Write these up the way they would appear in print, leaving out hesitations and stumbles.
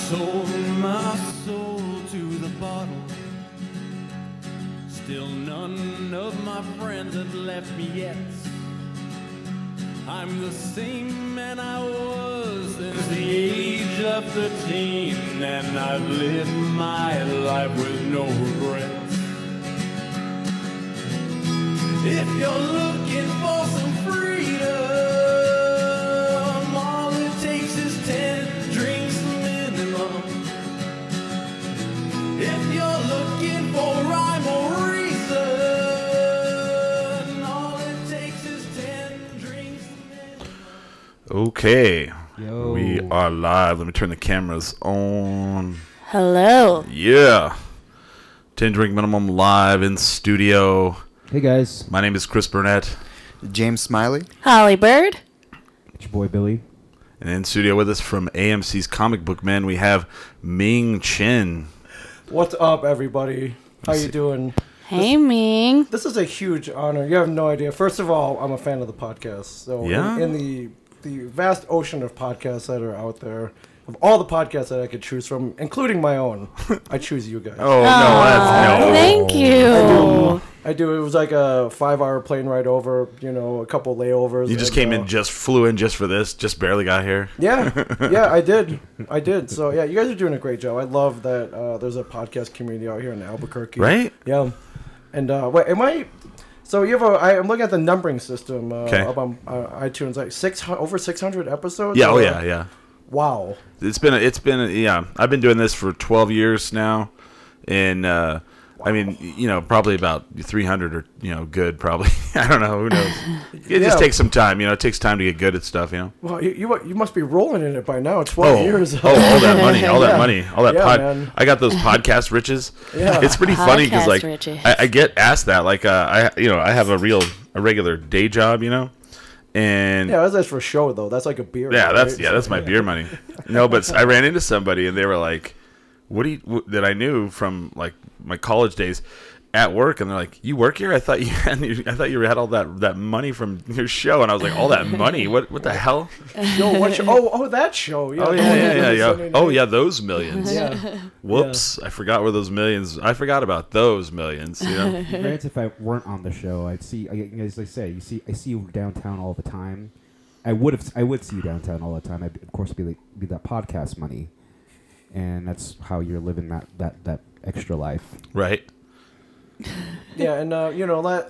sold my soul to the bottle. Still none of my friends have left me yet. I'm the same man I was since the age of 13, and I've lived my life with no regrets. If you're looking for some freedom, all it takes is 10 drinks minimum. If you're looking for rhyme or reason, all it takes is 10 drinks minimum. Okay. Yo. We are live. Let me turn the cameras on. Hello. Yeah. 10 drink minimum live in studio. Hey guys, My name is Chris Burnett. James Smiley. Holly Bird. it's your boy Billy. And in studio with us from AMC's Comic Book Man, we have Ming Chen. What's up, everybody? How you doing? Hey, Ming. This is a huge honor. You have no idea. First of all, I'm a fan of the podcast. So Yeah? in the vast ocean of podcasts that are out there, of all the podcasts that I could choose from, including my own, I choose you guys. Oh, no, that's no. Thank you. I do. It was like a 5-hour plane ride over, a couple layovers. You just and, came in, flew in just for this, just barely got here. Yeah, I did. So, yeah, you guys are doing a great job. I love that there's a podcast community out here in Albuquerque. Right? Yeah. And, wait, so you have I'm looking at the numbering system up on iTunes, like over 600 episodes? Yeah, yeah. Wow. It's been, yeah. I've been doing this for 12 years now, and I mean, probably about 300 or good, probably. I don't know. Who knows? It just takes some time. It takes time to get good at stuff. Well, you must be rolling in it by now. 12 years. All that money, all that money, all that man. I got those podcast riches. Yeah. It's pretty funny because Podcast riches. I get asked that I have a regular day job, and Yeah, that's for show though. That's like a beer. yeah, right? that's my beer money. No, but I ran into somebody and they were like, that I knew from like my college days at work, and they're like, "You work here? I thought you had all that money from your show." And I was like, "All that money? What the hell?" Yo, what show? Oh, that show. Yeah. Oh yeah. Oh yeah, those millions. Yeah. Whoops, I forgot where those millions. I forgot about those millions. Granted, if I weren't on the show, I'd see. As I say, I see you downtown all the time. I would see you downtown all the time. I'd, of course, be that podcast money, and that's how you're living that extra life. Right. Yeah, and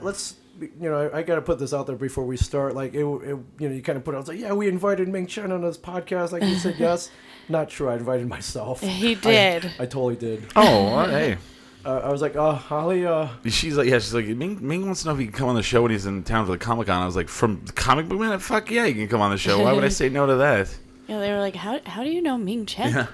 let's I got to put this out there before we start. Like you kind of put out like, yeah, we invited Ming Chen on this podcast. Like he said yes. Not true. I invited myself. He did. I totally did. Oh, hey. I was like, Holly. She's like, Ming wants to know if he can come on the show when he's in town for the Comic-Con. I was like, from the Comic Book Man? Fuck yeah, you can come on the show. Why would I say no to that? Yeah, they were like, how do you know Ming Chen? Yeah.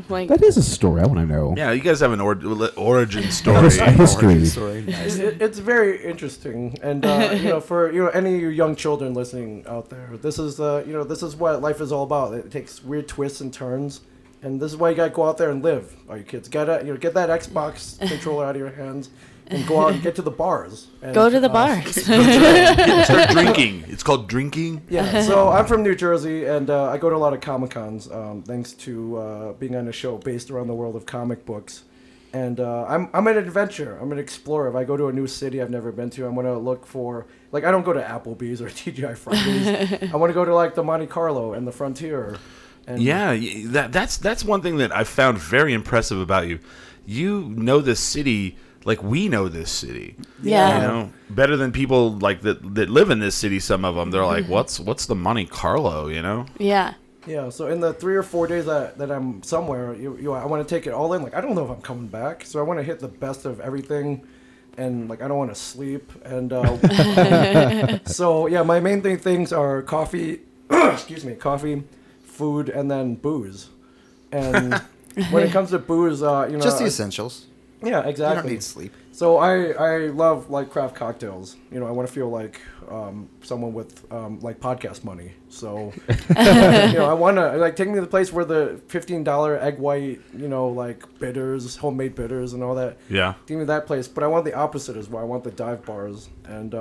Like, That is a story I want to know. Yeah, you guys have an origin story. A history. It's very interesting, and for any young children listening out there, this is this is what life is all about. It takes weird twists and turns, and this is why you gotta go out there and live. All you kids, get that Xbox controller out of your hands and go out and get to the bars. And, go to the bars. Start drinking. It's called drinking. Yeah, so I'm from New Jersey, and I go to a lot of Comic-Cons, thanks to being on a show based around the world of comic books. And I'm an adventurer. I'm an explorer. If I go to a new city I've never been to, I'm going to look for, I don't go to Applebee's or TGI Fridays. I want to go to, the Monte Carlo and the Frontier. And Yeah, that's one thing that I found very impressive about you. You know this city like we know this city. Yeah. Better than people that live in this city. Some of them, they're like, what's the Monte Carlo, Yeah. Yeah, so in the 3 or 4 days that I'm somewhere, I want to take it all in. I don't know if I'm coming back, so I want to hit the best of everything, and I don't want to sleep. And so yeah, my main things are coffee, coffee, food, and then booze. And when it comes to booze, Just the essentials. Yeah, exactly. You don't need sleep. So I love craft cocktails. I want to feel like someone with podcast money. So I want to take me to the place where the $15 egg white, bitters, homemade bitters, and all that. Yeah. Give me that place, but I want the opposite as well. I want the dive bars, and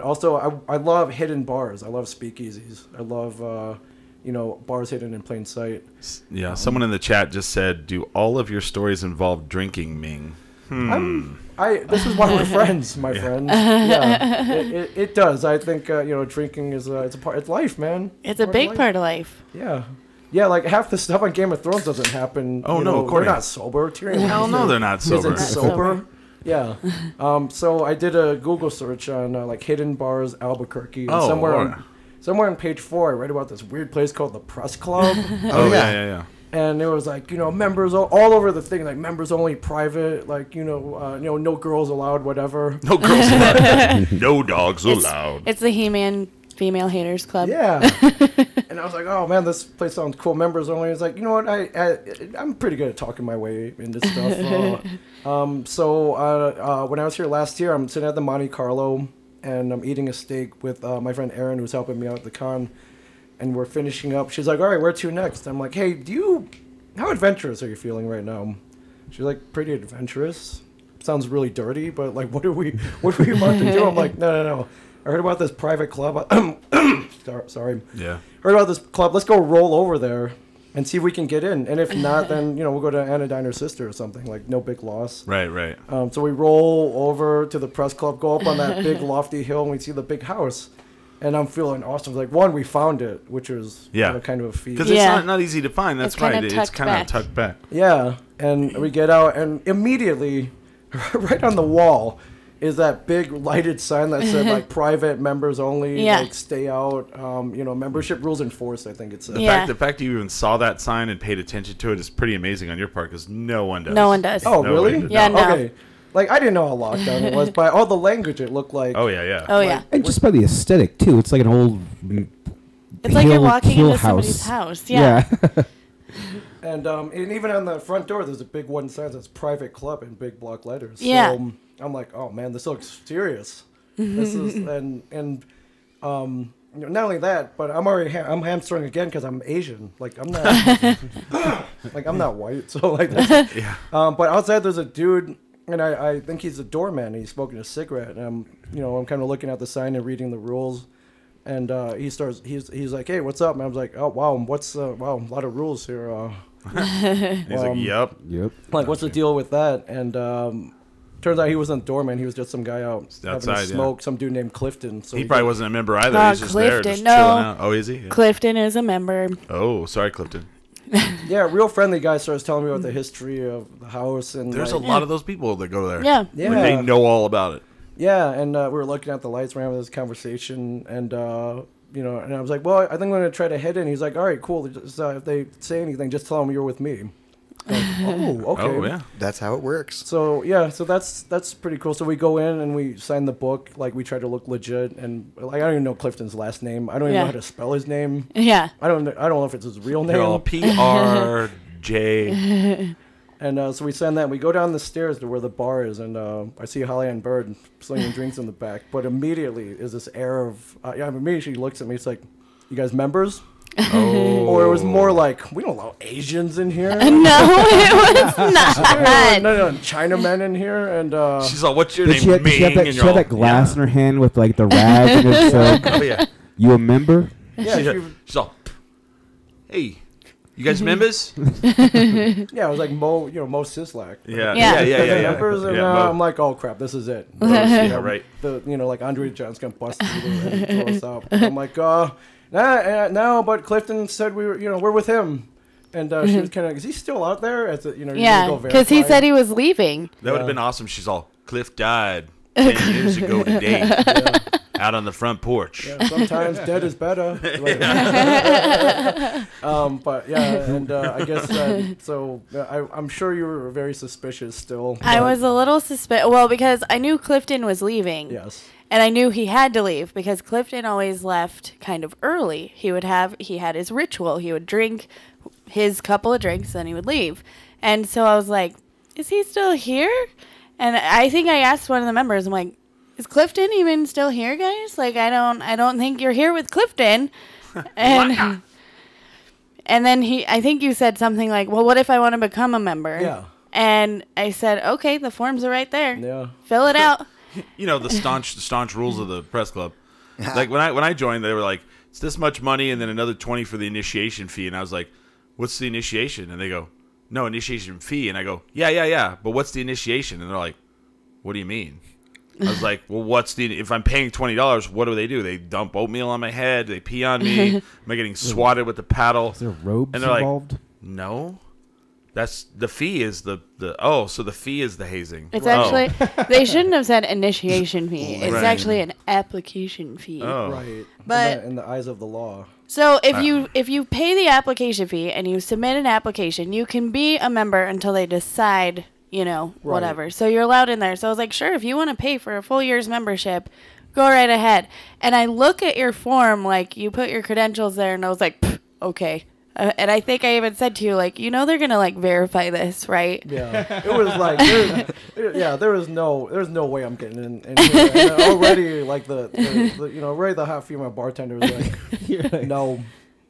also I love hidden bars. I love speakeasies. I love bars hidden in plain sight. Yeah, someone in the chat just said, "Do all of your stories involve drinking, Ming?" This is why we're friends, my friend. Yeah, it does. I think drinking is it's a part. It's life, man. It's a big part of life. Yeah. Yeah, like half the stuff on Game of Thrones doesn't happen. Oh, no, of course they're not sober. Tyrion Hell no, they're not sober. Isn't sober. Yeah. So I did a Google search on like hidden bars Albuquerque. And somewhere on page 4, I read about this weird place called the Press Club. Yeah. And it was like members all over the thing, like members only, private, like no girls allowed, whatever. No girls allowed. No dogs allowed. It's the He-Man Female Haters Club. Yeah. And I was like, oh man, this place sounds cool. Members only. It's like, you know what? I'm pretty good at talking my way into stuff. So when I was here last year, I'm sitting at the Monte Carlo and I'm eating a steak with my friend Erin, who's helping me out at the con. And we're finishing up. She's like, all right, where to next? I'm like, hey, how adventurous are you feeling right now? She's like, pretty adventurous. Sounds really dirty, but like, what are we about to do? I'm like, no. I heard about this private club. Sorry. Yeah. Heard about this club. Let's go roll over there and see if we can get in. And if not, then, we'll go to Anodyne or Sister or something. Like, no big loss. Right. So we roll over to the press club, go up on that big lofty hill, and we see the big house. And I'm feeling awesome. Like, one, we found it, which was kind of a feat. Because it's not easy to find. That's right. It's kind of tucked back. Yeah. And we get out, and immediately, right on the wall, is that big lighted sign that said, like, private members only, like, stay out, membership rules enforced, I think it said. The fact you even saw that sign and paid attention to it is pretty amazing on your part, because no one does. No one does. Oh, really? Yeah, no. Okay. Like, I didn't know how lockdown it was, but all the language it looked like. Oh, yeah. Oh, yeah. And just by the aesthetic, too. It's like an old It's like you're walking into house. somebody's house. Yeah. And even on the front door, there's a big one sign that says private club in big block letters. Yeah. So I'm like, oh, man, this looks serious. This is, not only that, but I'm already I'm hamstrung again because I'm Asian. Like, I'm not, I'm not white. So, like, that's, but outside there's a dude. And I think he's a doorman. He's smoking a cigarette, and I'm kind of looking at the sign and reading the rules, and he's like, hey, what's up? And I was like, oh wow, a lot of rules here. He's like, yep. Like, what's the deal with that? And turns out he wasn't a doorman. He was just some guy out having a smoke. Some dude named Clifton. So he probably wasn't a member either. He's just there, just chilling out. Oh, is he? Yeah. Clifton is a member. Oh, sorry, Clifton. Yeah, real friendly guy starts telling me about the history of the house, and there's a lot of those people that go there. Yeah. They know all about it. Yeah, and we were looking at the lights, we're having this conversation, and and I was like, well, I think I'm gonna try to head in. He's like, all right, cool. Just, if they say anything, just tell them you're with me. Like, oh, okay. Oh, yeah. That's how it works. So so that's pretty cool. So we go in and we sign the book. Like, we try to look legit, and like, I don't even know Clifton's last name. I don't even know how to spell his name. Yeah. I don't know if it's his real name. All PRJ. And so we send that. And we go down the stairs to where the bar is, and I see Holly Ann Bird slinging drinks in the back. But immediately is this air of immediately she looks at me. It's like, you guys members? Oh. Or it was more like, we don't allow Asians in here. No, it was not. No, Chinamen in here. And she's like, what's your name? She had that glass in her hand with like the rag. And it's like, oh, yeah. You a member? Yeah, she's all, hey, you guys members? Yeah, it was like Mo Sislak. Yeah. Members, and I'm like, oh crap, this is it. Yeah, right. Like Andre John's gonna bust through and throw us out. I'm like, no, but Clifton said we're with him. And she was kind of, is he still out there? Yeah, because he said he was leaving. That would have been awesome. She's all, Cliff died 10 years ago today. Out on the front porch. Yeah, sometimes dead is better. But yeah, and I guess I'm sure you were very suspicious still. I was a little suspicious. Well, because I knew Clifton was leaving. Yes. And I knew he had to leave because Clifton always left kind of early. He had his ritual. He would drink his couple of drinks, then he would leave. And so I was like, is he still here? And I think I asked one of the members, I'm like, is Clifton even still here, guys? Like, I don't think you're here with Clifton. And and then I think you said something like, well, what if I want to become a member? Yeah. And I said, okay, the forms are right there. Yeah. Fill it out. The staunch rules of the press club. Like when I joined, they were like, it's this much money and then another 20 for the initiation fee. And I was like, what's the initiation? And they go, no, initiation fee. And I go, yeah. But what's the initiation? And they're like, what do you mean? I was like, well, if I'm paying $20, what do? They dump oatmeal on my head. They pee on me. Am I getting swatted with the paddle? Is there robes and they're involved? Like, no. That's the fee is so the fee is the hazing. It's actually, they shouldn't have said initiation fee. It's Right. actually an application fee. Oh. Right. But- in the eyes of the law. So if you pay the application fee and you submit an application, you can be a member until they decide, whatever. So you're allowed in there. So I was like, sure, if you want to pay for a full year's membership, go right ahead. And I look at your form, like you put your credentials there, and I was like, okay. And I think I even said to you, like, they're going to, like, verify this, right? Yeah. It was like, there's no way I'm getting in here. And already, like, already the half female bartender was like, no.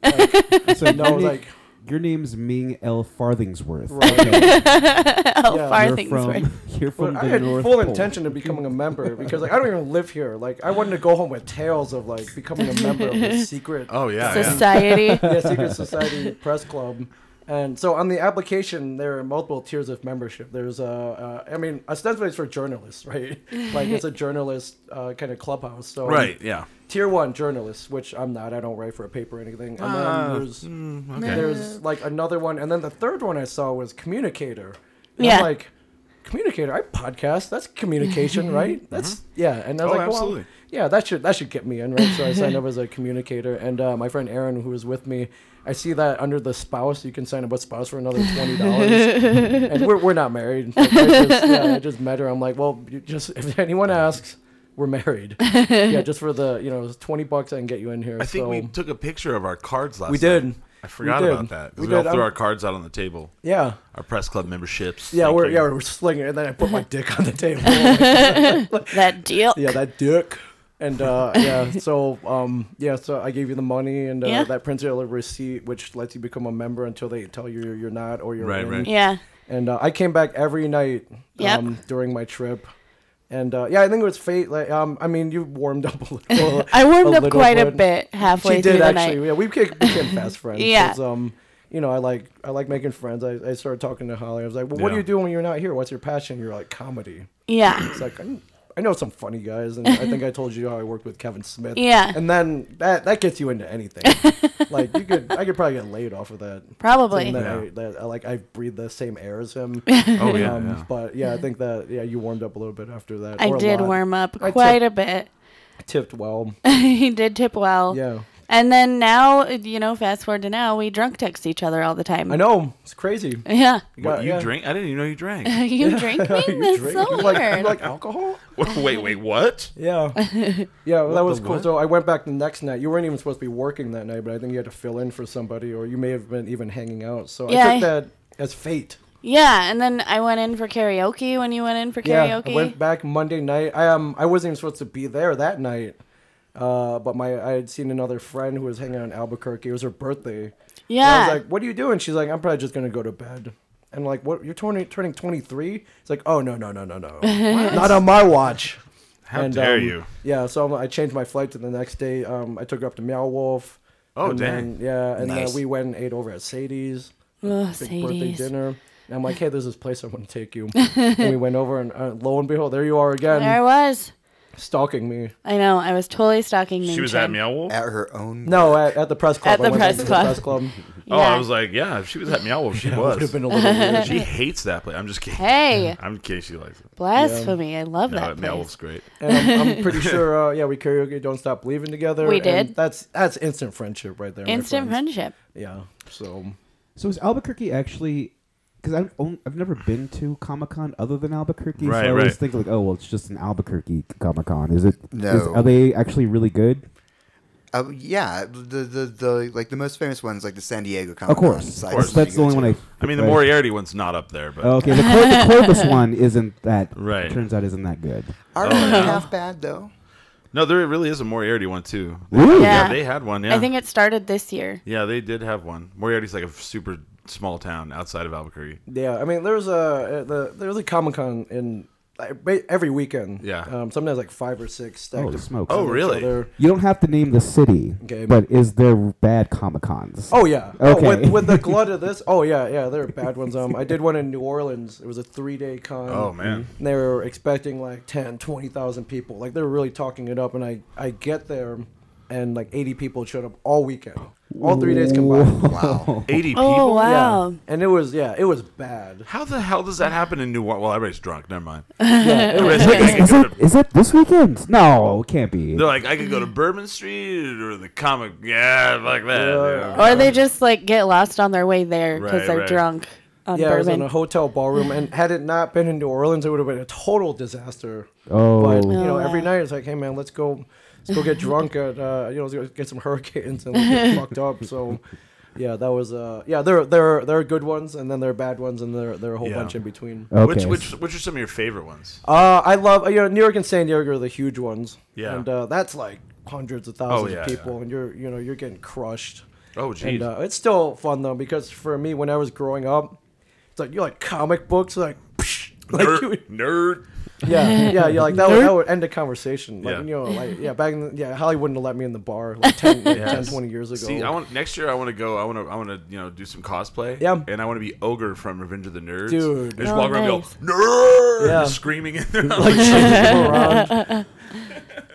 Like, So no, like, your name's Ming L. Farthingsworth. Right. Oh, Yeah. far You're things from, right. you're from but the I had North full Pole. intention of becoming a member because, like, I don't even live here. Like, I wanted to go home with tales of, like, becoming a member of this secret Oh yeah. Society. secret society press club. And so on the application, there are multiple tiers of membership. There's ostensibly it's for journalists, right? Like it's a journalist kind of clubhouse. So Right. Yeah. tier 1 journalists, which I'm not. I don't write for a paper or anything. And then there's like another one, and then the third one I saw was communicator. And Yeah. I'm like, communicator? I podcast. That's communication, right? That's yeah. And I was Oh, like, absolutely. well, yeah, that should get me in, right? So I signed up as a communicator, and my friend Aaron, who was with me, I see that under the spouse, you can sign up with spouse for another $20, and we're not married. Like, I just met her. I'm like, well, if anyone asks, we're married. Yeah, just for the $20 I can get you in here. I think so, we took a picture of our cards last We night. did. I forgot We did. about that. We We all did. threw our cards out on the table. Yeah. Our press club memberships. Yeah, Thank you. we're slinging it, and then I put my dick on the table. That deal. Yeah, that dick. And so I gave you the money, and Yeah. that prints you a receipt, which lets you become a member until they tell you you're not, or you're in. Right. Yeah. And I came back every night Yep. during my trip. And I think it was fate. Like, you warmed up a little. I warmed up little quite a bit halfway She through did the actually. night. Yeah, we became fast friends. Yeah. 'Cause, I like making friends. I started talking to Holly. I was like, well, what do Yeah. you do when you're not here? What's your passion? You're like, comedy. Yeah. It's like, I know some funny guys, and I think I told you how I worked with Kevin Smith. Yeah. And then that gets you into anything. Like I could probably get laid off of that. Probably. And then I breathe the same air as him. Oh yeah. But yeah, I think that you warmed up a little bit after that. I or a did lot. warm up I quite a bit. Tipped well. He did tip well. Yeah. And then now, fast forward to now, we drunk text each other all the time. I know, it's crazy. Yeah. What, you yeah. drink? I didn't even know you drank. You drink me? You That's drink? so You like, weird. you like alcohol? Wait, what? Yeah. Yeah, well, that was the cool. what? So I went back the next night. You weren't even supposed to be working that night, but I think you had to fill in for somebody, or you may have been even hanging out. So Yeah, I took that as fate. Yeah, and then I went in for karaoke when you went in for Yeah, karaoke. I went back Monday night. I wasn't even supposed to be there that night. But I had seen another friend who was hanging out in Albuquerque. It was her birthday. And I Yeah. was like, "What are you doing?" She's like, "I'm probably just gonna go to bed." And I'm like, "What? You're turning 23?" It's like, "Oh no, not on my watch." How dare you? Yeah, so I changed my flight to the next day. I took her up to Meow Wolf. Oh, and dang. Then Nice. we went and ate over at Sadie's. Ugh, Big birthday Sadie's. dinner. And I'm like, "Hey, there's this place I want to take you." And we went over, and lo and behold, there you are again, There I was. stalking me. I know. I was totally stalking Ming She was Chen. at Meow Wolf? At her own. No, at the press club. At the I went press back to club. The press club. Oh, Yeah. I was like, yeah, if she was at Meow Wolf, she It would have was. been a little weird. She hates that place. I'm just kidding. Hey, I'm kidding. She likes it. blasphemy. I love No, that Meow place. Wolf's great. And I'm pretty sure, we karaoke Don't Stop Believing together. We and did. That's instant friendship right there. my Instant friends. friendship. Yeah. So So is Albuquerque actually? Because I've never been to Comic-Con other than Albuquerque. Right, so I always right. think like, oh well, it's just an Albuquerque Comic-Con. Is it? No. Are they actually really good? Yeah, the most famous ones like the San Diego Of Comic course, Con. that's the only one I. I mean, the Moriarty one's not up there, but Okay, the Corvus one isn't that. Right. Turns out isn't that good. Aren't Oh, they yeah. half bad though? no, there really is a Moriarty one too. Really? Yeah. They had one. Yeah, I think it started this year. yeah, they did have one. Moriarty's like a super small town outside of Albuquerque. yeah, I mean, there's a Comic Con in every weekend. Yeah. Sometimes like 5 or 6 stacked. Oh, smokes. Oh, really? You don't have to name the city, Okay. but is there bad Comic-Cons? Oh yeah. Okay. With the glut of this. Oh yeah. There are bad ones. I did one in New Orleans. It was a 3-day con. Oh man. And they were expecting like 10, 20,000 people. Like they were really talking it up. And I get there, and like 80 people showed up all weekend, all 3 days combined. Wow. 80 people. Oh wow. Yeah. And it was bad. How the hell does that happen in New Orleans? Well, everybody's drunk. Never mind. Yeah, it was. Is it this weekend? No, it can't be. They're like, I could go to Bourbon Street or the comic. Yeah, like that. Yeah. Yeah. Or they just like get lost on their way there because Right, they're right. drunk on Yeah, it was in bourbon. a hotel ballroom, and had it not been in New Orleans, it would have been a total disaster. Oh. But you Oh, know, wow. every night it's like, hey man, let's go get drunk at let's go get some hurricanes and let's get fucked up. So yeah, that was there are good ones, and then there are bad ones, and there are a whole Yeah. bunch in between. Okay. Which are some of your favorite ones? I love New York and San Diego are the huge ones. Yeah. And that's like hundreds of thousands yeah, of people, yeah. and you're getting crushed. Oh, geez. And it's still fun though, because for me, when I was growing up, it's like you're like comic books, like, psh, like you would- Nerd. yeah, like that would end a conversation. Like, Yeah. you know, like, back in Holly wouldn't have let me in the bar like 10, 20 years ago. See, next year I want to go. I want to do some cosplay. Yeah. And I want to be Ogre from Revenge of the Nerds. Dude. And just Oh, walk around nice. and go nerd, Yeah. just screaming in there. like chasing people around.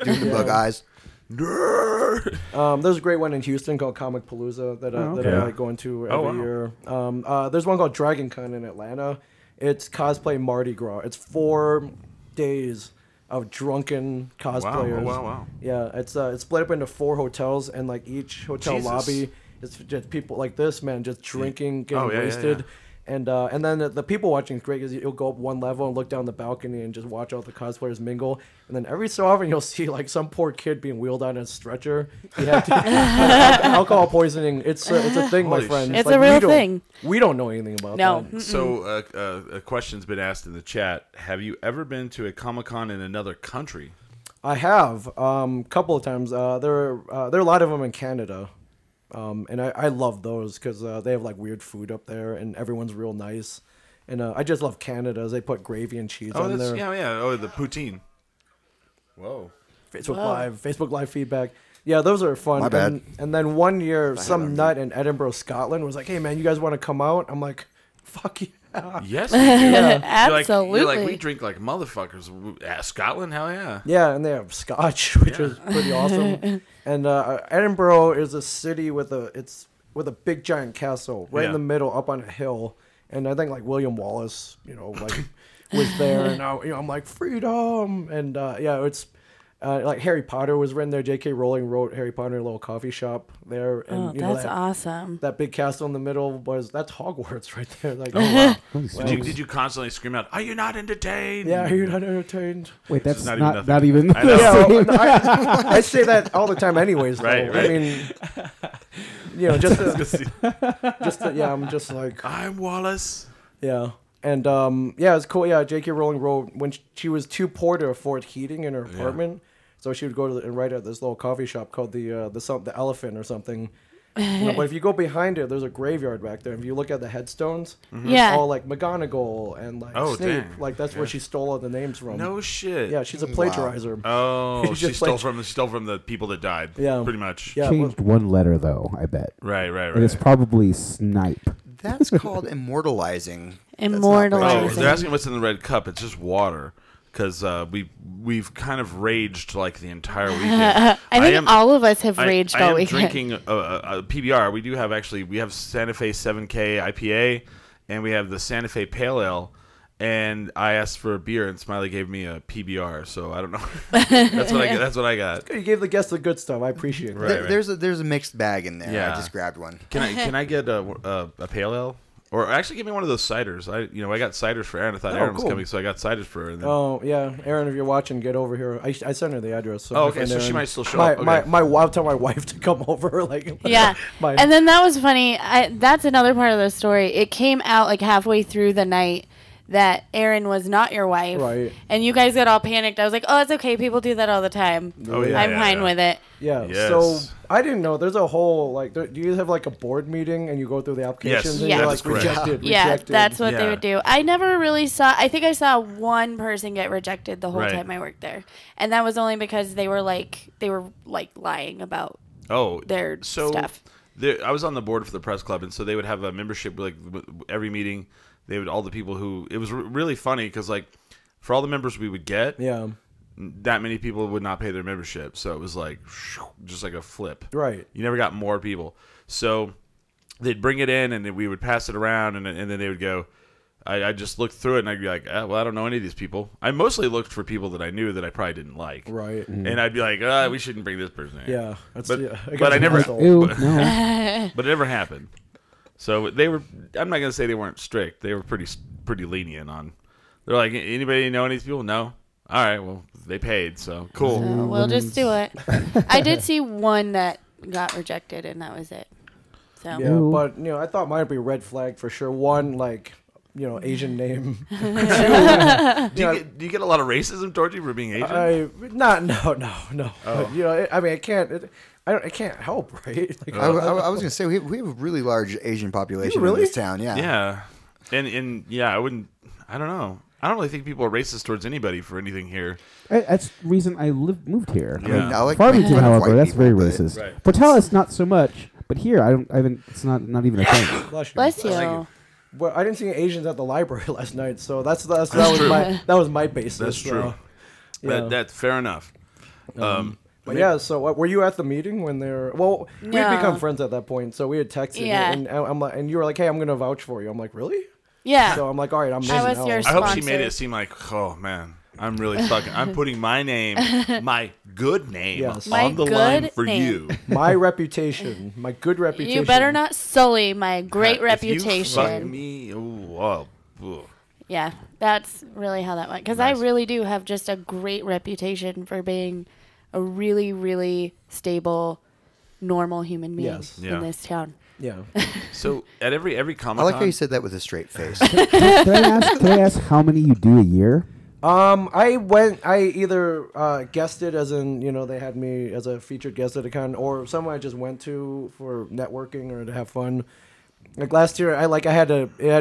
Doing the bug eyes. Nerd. There's a great one in Houston called Comic Palooza that okay. I like going to every Oh, wow. year. There's one called Dragon Con in Atlanta. It's cosplay Mardi Gras. It's 4 days of drunken cosplayers. Wow. Yeah, it's split up into 4 hotels, and like each hotel Jesus. lobby is just people like this, man, just drinking, getting Oh, yeah, wasted. yeah. And then the people watching is great because you'll go up one level and look down the balcony and just watch all the cosplayers mingle. And then every so often you'll see like some poor kid being wheeled on a stretcher. He had to, alcohol poisoning. It's a thing, my Holy friend. shit. It's Like, a real we don't- thing. We don't know anything about No. that. So a question's been asked in the chat. Have you ever been to a Comic-Con in another country? I have couple of times. There are a lot of them in Canada. And I love those because they have like weird food up there, and everyone's real nice. And I just love Canada. They put gravy and cheese Oh, on that's there. yeah. Oh, the poutine. Whoa. Facebook Live feedback. Yeah, those are fun. My bad. And then one year, had some on nut in Edinburgh, Scotland, was like, "Hey man, you guys want to come out?" I'm like, "Fuck yeah!" Yes, we do. You're Absolutely. like we drink like motherfuckers. Scotland, hell yeah. Yeah, and they have scotch, which is pretty awesome. And Edinburgh is a city with a big giant castle right in Yeah. the middle, up on a hill. And I think like William Wallace, like was there, and I'm like freedom, and it's like Harry Potter was written there. J.K. Rowling wrote Harry Potter in a little coffee shop there, and Oh, you know that's that, awesome. that big castle in the middle that's Hogwarts right there. Like, Did you constantly scream out, "Are you not entertained?" yeah, you're not entertained. Wait, that's not not, even not, nothing. even I know. the Yeah, same. well, I say that all the time, anyways. Though. Right. I mean, I'm just like, I'm Wallace. yeah, and it's cool. Yeah, J.K. Rowling wrote when she was too poor to afford heating in her apartment, so she would go and write at this little coffee shop called the Elephant or something. But if you go behind it, there's a graveyard back there. If you look at the headstones, Yeah. it's all like McGonagall and like Oh, Snape. dang. Like that's where she stole all the names from. No shit. Yeah, she's a plagiarizer. Oh, She she just stole like- from the people that died. Yeah. Pretty much. Yeah, Changed one letter though, I bet. Right. And it's probably Snipe. That's called immortalizing. That's not Immortalizing. Oh, great. they're asking what's in the red cup. It's just water. Because we've kind of raged like the entire weekend. I think all of us have raged I all am weekend. drinking a PBR. We do have we have Santa Fe 7K IPA, and we have the Santa Fe Pale Ale. And I asked for a beer, and Smiley gave me a PBR. So I don't know. That's what I got. You gave the guests the good stuff. I appreciate that. Right. There's a mixed bag in there. Yeah. I just grabbed one. Can I get a pale ale? Or actually, give me one of those ciders. I got ciders for Aaron. I thought Aaron was cool. coming, so I got ciders for her. And then, Oh yeah, Aaron, if you're watching, get over here. I sent her the address. So Oh, my okay, friend so she Erin- might still show my, up. Okay. I'll tell my wife to come over. Like Yeah. my, And then that was funny. That's another part of the story. It came out like halfway through the night that Erin was not your wife. Right. And you guys got all panicked. I was like, oh, it's okay. People do that all the time. Oh, yeah, I'm yeah, fine yeah. with it. Yeah. Yes. So I didn't know. There's a whole do you have like a board meeting and you go through the applications and Yeah. you're That's like correct. rejected? Yeah, rejected. that's what they Yeah. would do. I never really saw. I think I saw one person get rejected the whole Right. time I worked there, and that was only because they were lying about Oh, their so stuff. I was on the board for the press club, and so they would have a membership. Like every meeting, they would all the people who. It was really funny because like for all the members we would get, Yeah. that many people would not pay their membership. So it was like just like a flip. Right. You never got more people. So they'd bring it in, and then we would pass it around, and then they would go. I just looked through it, and I'd be like, well, I don't know any of these people. I mostly looked for people that I knew that I probably didn't like. Right. And I'd be like, we shouldn't bring this person in. Yeah. That's, But- yeah, but I never- mental. Ew, no. But it never happened. So they were. I'm not gonna say they weren't strict. They were pretty lenient on. They're like, anybody know any of these people? No. All right. Well, they paid, so cool. So we'll just do it. I did see one that got rejected, and that was it. So Yeah, Ew. but I thought mine would be red flag for sure. One, Asian name. Do you get a lot of racism towards you for being Asian? No. But, I mean, I can't. I can't help, right? Like, I was gonna say we have a really large Asian population really? in this town. Yeah. yeah, and yeah, I wouldn't. I don't know. I don't really think people are racist towards anybody for anything here. That's the reason I moved here. Yeah. I like Farmington, making fun of however, white that's people, very but- racist. Right. Portales, not so much. But here, I haven't. It's not even a thing. bless you. Thank you. Well, I didn't see Asians at the library last night, so that was my basis. That's true. Yeah. That's fair enough. But yeah, so were you at the meeting when they're? Well, we had No. become friends at that point, so we had texted, Yeah. and I'm like, and you were like, "Hey, I'm gonna vouch for you." I'm like, "Really?" Yeah. So I'm like, "All right, I'm." I in was now." your I hope she Sponsor. made it seem like, oh man, I'm really fucking. I'm putting my name, my good name, Yes. My on the line good for name. you. my reputation, my good reputation. You better not sully my great If you reputation. fuck me, ugh. Yeah, that's really how that went. Because Nice. I really do have just a great reputation for being a really, really stable, normal human being Yes. Yeah. in this town. Yeah. So at every I Comic-Con, like how you said that with a straight face. Can I ask how many you do a year? I either guested, as in, they had me as a featured guest at a con, or someone I just went to for networking or to have fun. Like last year, it had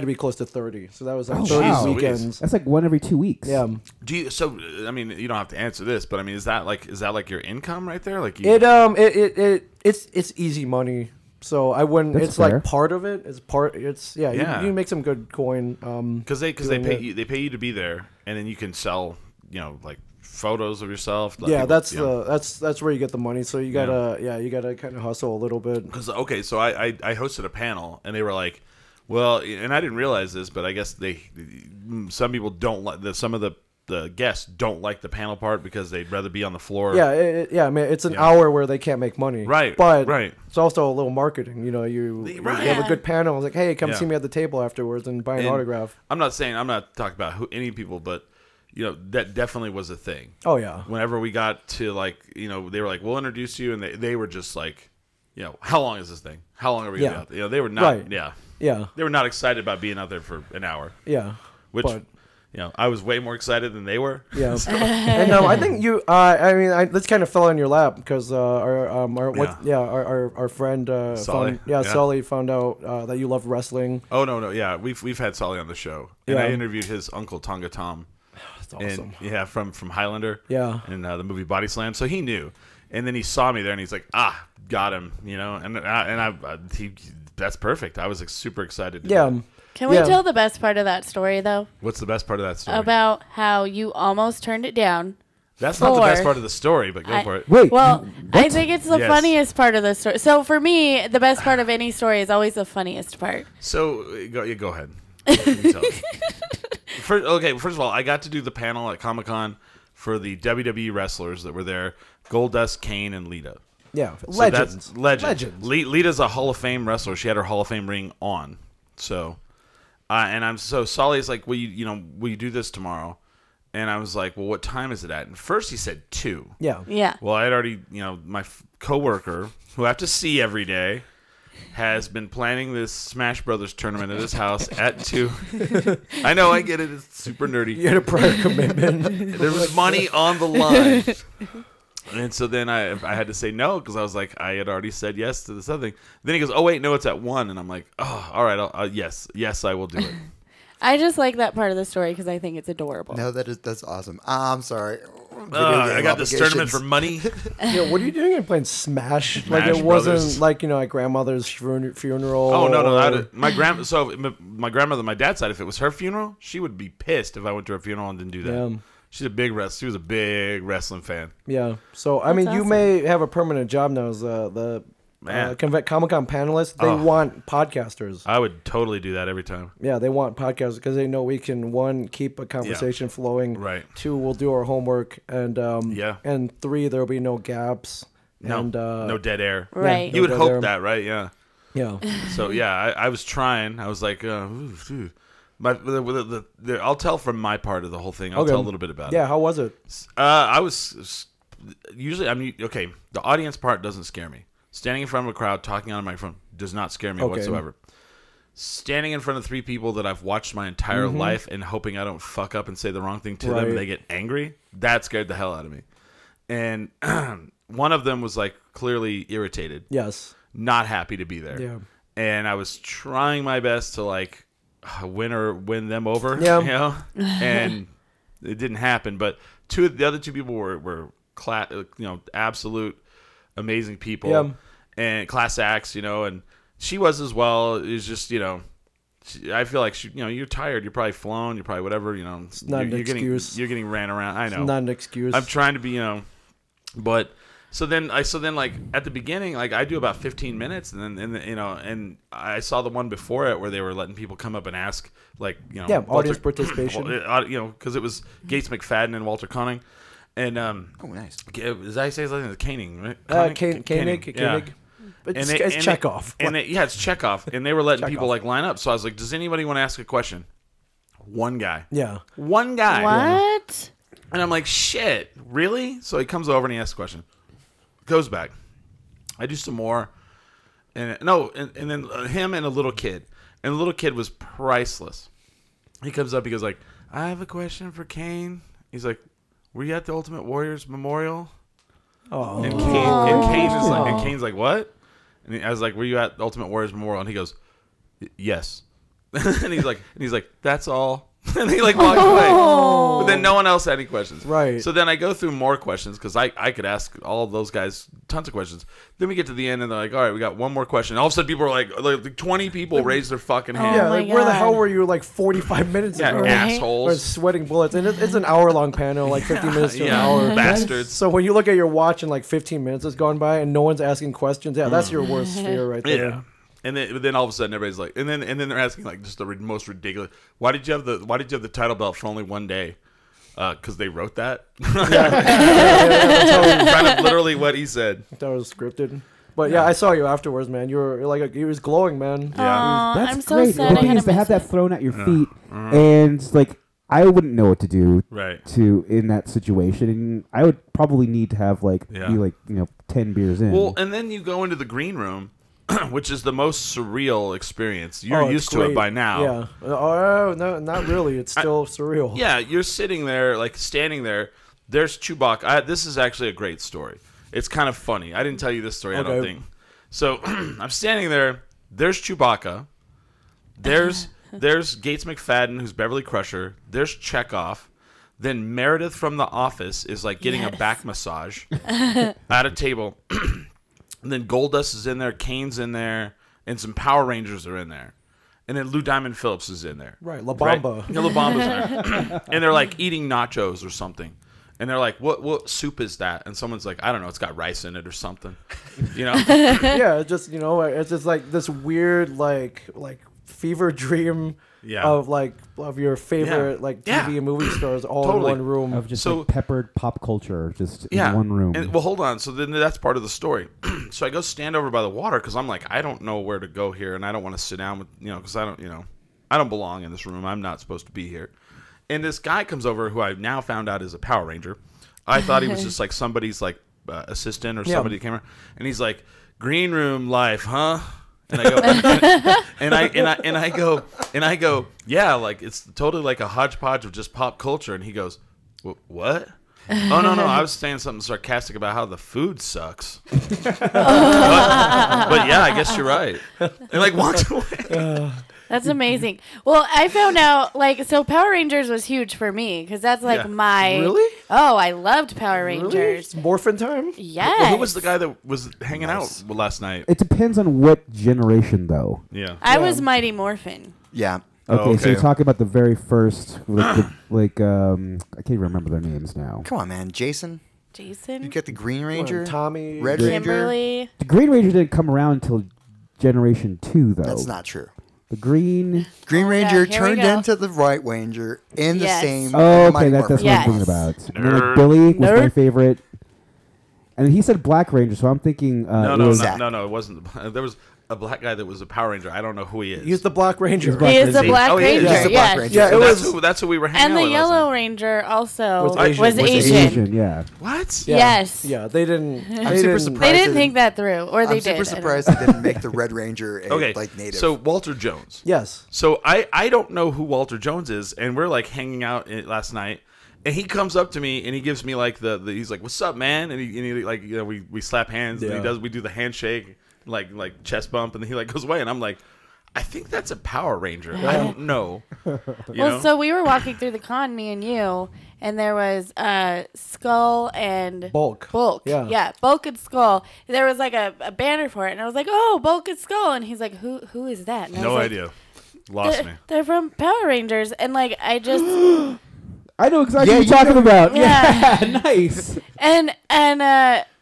to be close to 30. So that was like 30 wow. weekends. That's like one every 2 weeks. Yeah. do you? So I mean, you don't have to answer this, but I mean, is that like your income right there? Like you, It's easy money. So I wouldn't. That's it's fair. like part of it. It's part. It's yeah. Yeah. You can make some good coin. because they doing pay it. you, they pay you to be there, and then you can sell like photos of yourself. Yeah, that's where you get the money. So you gotta kind of hustle a little bit. Because okay, so I hosted a panel, and they were like, well, and I didn't realize this, but I guess some people don't like some of the guests don't like the panel part because they'd rather be on the floor. Yeah, I mean, it's an Yeah. hour where they can't make money. Right, But right. it's also a little marketing. You Right. have a good panel. It's like, hey, come Yeah. see me at the table afterwards and buy an And autograph. I'm not talking about any people, but that definitely was a thing. Oh yeah. Whenever we got to they were like, we'll introduce you, and they were just like, how long is this thing? How long are we gonna be out there? They were not, Right. yeah, Yeah. they were not excited about being out there for an hour, Yeah. which. But- I was way more excited than they were. Yeah, and I think you. This kind of fell in your lap because our friend Sully. Sully found out that you love wrestling. Oh no, yeah, we've had Sully on the show, and Yeah. I interviewed his uncle Tonga Tom, That's awesome. and from Highlander, Yeah. in the movie Body Slam, so he knew, and then he saw me there, and he's like, got him, that's perfect. I was super excited. To do Yeah. that. Can we Yeah. tell the best part of that story, though? What's the best part of that story? About how you almost turned it down. That's not the best for- part of the story, but go for it. Wait. Well, I think it's the Yes. funniest part of the story. So for me, the best part of any story is always the funniest part. So go ahead. You tell me. First of all, I got to do the panel at Comic-Con for the WWE wrestlers that were there: Goldust, Kane, and Lita. Yeah, So legends. that's legend. Legends. Lita's a Hall of Fame wrestler. She had her Hall of Fame ring on. So, and I'm so Solly's like, will you do this tomorrow? And I was like, well, what time is it at? And first he said 2. Yeah. Yeah. Well, I'd already, my coworker who I have to see every day, has been planning this Smash Brothers tournament at his house at 2. I know, I get it. It's super nerdy. You had a prior commitment. There was money on the line. And so then I had to say no because I was like, I had already said yes to this other thing. Then he goes, oh, wait, no, it's at 1. And I'm like, oh, all right, yes, I will do it. I just like that part of the story because I think it's adorable. No, that's awesome. I'm sorry. I got this tournament for money. Yeah, what are you doing? You're playing Smash? Smash Like it Brothers. wasn't like like grandmother's funeral. Oh no, or- my grandmother, my dad's side. If it was her funeral, she would be pissed if I went to her funeral and didn't do that. Yeah. She was a big wrestling fan. Yeah. So I mean, you awesome. may have a permanent job now as the Man. Comic-Con panelist. They want podcasters. I would totally do that every time. Yeah, they want podcasters because they know we can, 1, keep a conversation flowing. Right. 2, we'll do our homework, and and 3, there'll be no gaps. No, And, no dead air. Right. You would dead hope air. that, right? Yeah. Yeah. So yeah, I was trying. I was like, I'll tell from my part of the whole thing. I'll Okay. tell a little bit about it. Yeah. How was it? I was usually. Okay. The audience part doesn't scare me. Standing in front of a crowd, talking on a microphone, does not scare me Okay. whatsoever. Standing in front of 3 people that I've watched my entire life and hoping I don't fuck up and say the wrong thing to them Right. and they get angry, that scared the hell out of me. And one of them was like clearly irritated, Yes. not happy to be there. Yeah. And I was trying my best to like win them over, Yeah. you know, and it didn't happen. But the other 2 people were absolute amazing people, Yeah. and class acts, and she was as well. It was just, I feel like you're tired, you're probably flown, you're probably whatever, It's not an you're excuse. you're getting ran around. I know, It's not an excuse. I'm trying to be, but so then like at the beginning, like I do about 15 minutes, and then and I saw the one before it where they were letting people come up and ask, like, audience participation. because it was Gates McFadden and Walter Koenig, and Oh, nice. is that how you say his name? Koenig, right? Koenig. Yeah. It's Chekhov. It's Chekhov, and they were letting people Chekhov. like line up. So I was like, "Does anybody want to ask a question?" One guy, Yeah. one guy, What? and I'm like, "Shit, really?" So he comes over and he asks a question, goes back. I do some more, and then him and a little kid, and the little kid was priceless. He comes up, he goes like, "I have a question for Kane." He's like, "Were you at the Ultimate Warriors Memorial?" Oh. And Kane's like, what? And I was like, were you at Ultimate Warriors Memorial? And he goes, yes. and he's like, that's all. and he like walks away. But then no one else had any questions. Right. So then I go through more questions because I could ask all of those guys tons of questions. Then we get to the end and they're like, all right, we got one more question. And all of a sudden people are like 20 people raise their fucking hand. Yeah, my like where the God. hell were you like 45 minutes Yeah, ago? Right. We're assholes. sweating bullets, and it's an hour-long panel, like 50 minutes to an hour. bastards. So when you look at your watch and like 15 minutes has gone by and no one's asking questions, yeah, that's your worst fear right there. Yeah. And then all of a sudden everybody's like, and then they're asking like just the most ridiculous. Why did you have the title belt for only one day? Because they wrote that. Kind of literally what he said. That was scripted. But yeah, I saw you afterwards, man. You were like, you was glowing, man. Yeah. Aw, That's I'm so great. sad The I thing had is to to have miss that it. thrown at your feet, and like I wouldn't know what to do Right. in that situation, and I would probably need to have like Yeah. be like 10 beers in. Well, and then you go into the green room, which is the most surreal experience. You're Oh, it's used to it great. by now. Yeah. Oh, no, not really. It's still surreal. Yeah, you're sitting there, like standing there. There's Chewbacca. This is actually a great story. It's kind of funny. I didn't tell you this story, I don't Okay. think. So I'm standing there. There's Chewbacca. There's Gates McFadden, who's Beverly Crusher. There's Chekhov. Then Meredith from The Office is like getting a back massage at a table. And then Goldust is in there. Kane's in there. And some Power Rangers are in there. And then Lou Diamond Phillips is in there. Right, La Bamba. Yeah, La Bamba's in there. And they're like eating nachos or something. And they're like, what soup is that? And someone's like, I don't know, it's got rice in it or something. Yeah, it's just it's just like this weird like fever dream Yeah. of your favorite Yeah. like Yeah. TV and movie stars all Totally. in one room. of just so- like peppered pop culture just Yeah. in one room. And, well, hold on. So then that's part of the story. So I go stand over by the water because I'm like, I don't know where to go here, and I don't want to sit down with because I don't belong in this room. I'm not supposed to be here. And this guy comes over who I've now found out is a Power Ranger. I thought he was just like somebody's like assistant or Yeah. somebody came over, and he's like, "Green room life, huh?" And I go, and I go, yeah, like it's totally like a hodgepodge of just pop culture. And he goes, what? Oh no, I was saying something sarcastic about how the food sucks. but yeah, I guess you're right. And like walked away. That's amazing. Well, I found out, like, so Power Rangers was huge for me because that's like my. Really? Oh, I loved Power Rangers. Really? It's morphin time? Yes. Well, who was the guy that was hanging out last night? It depends on what generation, though. Yeah. I was Mighty Morphin. Yeah. Okay, so okay. you're talking about the very first, I can't even remember their names now. Come on, man. Jason. Jason? You get the Green Ranger. Tommy. Red Ranger. Kimberly. The Green Ranger didn't come around until Generation 2, though. That's not true. The Green... Green Oh, Ranger yeah, here we turned go. into the White Ranger in the Yes. same. Oh, okay, Mighty that's Morphin. what I'm Yes. thinking about. And then, Nerd. Billy was my Nerd. favorite. And he said Black Ranger, so I'm thinking... No, Zach. no, it wasn't. There was a black guy that was a Power Ranger. I don't know who he is. He's the Black Ranger. Black He is the Ranger. Black Oh, he is. Ranger. He's the Black Yes. Ranger. Yeah, it So was. that's who we were hanging And out the with last Yellow night. Ranger also Was Asian. was Was Asian. Asian, yeah. What? Yeah. Yes. Yeah, they didn't. I'm They super didn't. surprised. They didn't President- think that through, or they I'm did. super I don't surprised know. they didn't make the Red Ranger Okay. like native. So Walter Jones. Yes. So I don't know who Walter Jones is, and we're like hanging out last night, and he comes up to me and he gives me like the he's like, "What's up, man?" And he like, you know, we slap hands, and we do the handshake, like chest bump, and then he like goes away, and I'm like, I think that's a Power Ranger. I don't know. You know? So we were walking through the con, me and you, and there was Skull and Bulk. Yeah, Bulk and Skull. There was like a banner for it, and I was like, "Oh, Bulk and Skull," and he's like, "Who is that?" And I No was like, idea. Lost me. They're from Power Rangers, and like I just I know exactly Yeah, what you're you talking know- about. Yeah. Yeah, nice. and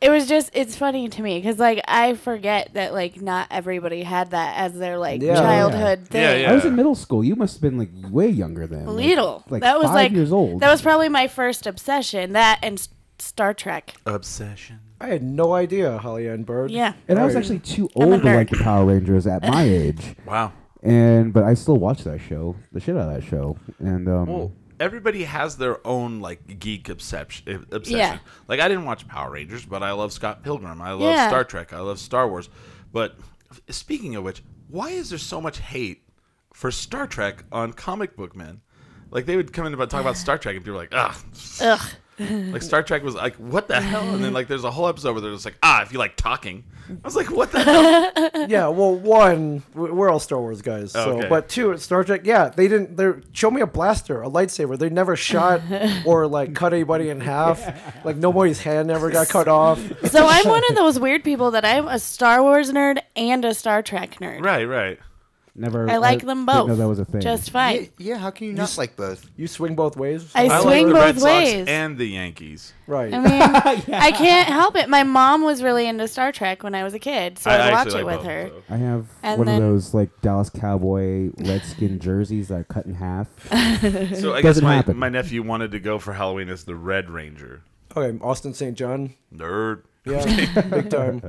it was just it's funny to me because like I forget that like not everybody had that as their like Yeah. childhood thing. Yeah, yeah. I was in middle school. You must have been like way younger then. Little. Like that was 5 like years old. That was probably my first obsession. That and Star Trek. Obsession. I had no idea, Holly Ann Bird. Yeah. And I was Right. actually too I'm a old to like nerd. the Power Rangers at my age. Wow. But I still watch that show, the shit out of that show. And Well, everybody has their own like geek obsession. Yeah. Like I didn't watch Power Rangers, but I love Scott Pilgrim. I love Yeah. Star Trek. I love Star Wars. But speaking of which, why is there so much hate for Star Trek on Comic Book Men? Like they would come in about talk about Star Trek, and people were like, Ugh. like Star Trek was like, what the hell? And then like there's a whole episode where they're just like, if you like talking. I was like, what the hell? Yeah, well, one, we're all Star Wars guys. So, Okay. but two, Star Trek, yeah, they didn't. They show me a blaster, a lightsaber. They never shot or like cut anybody in half. Like nobody's hand ever got cut off. So I'm one of those weird people that I'm a Star Wars nerd and a Star Trek nerd. Right. never. I like them didn't both. know that was a thing. Just yeah, fine. yeah, how can you not like both? You swing both ways. I I swing like the both Red Sox ways. and the Yankees. Right. I mean, I can't help it. My mom was really into Star Trek when I was a kid, so I would watch actually it like with both, her. so. I have And one then- of those like Dallas Cowboy Redskin jerseys that are cut in half. So I guess Doesn't happen. my nephew wanted to go for Halloween as the Red Ranger. Okay, Austin St. John. Nerd. Yeah, big time.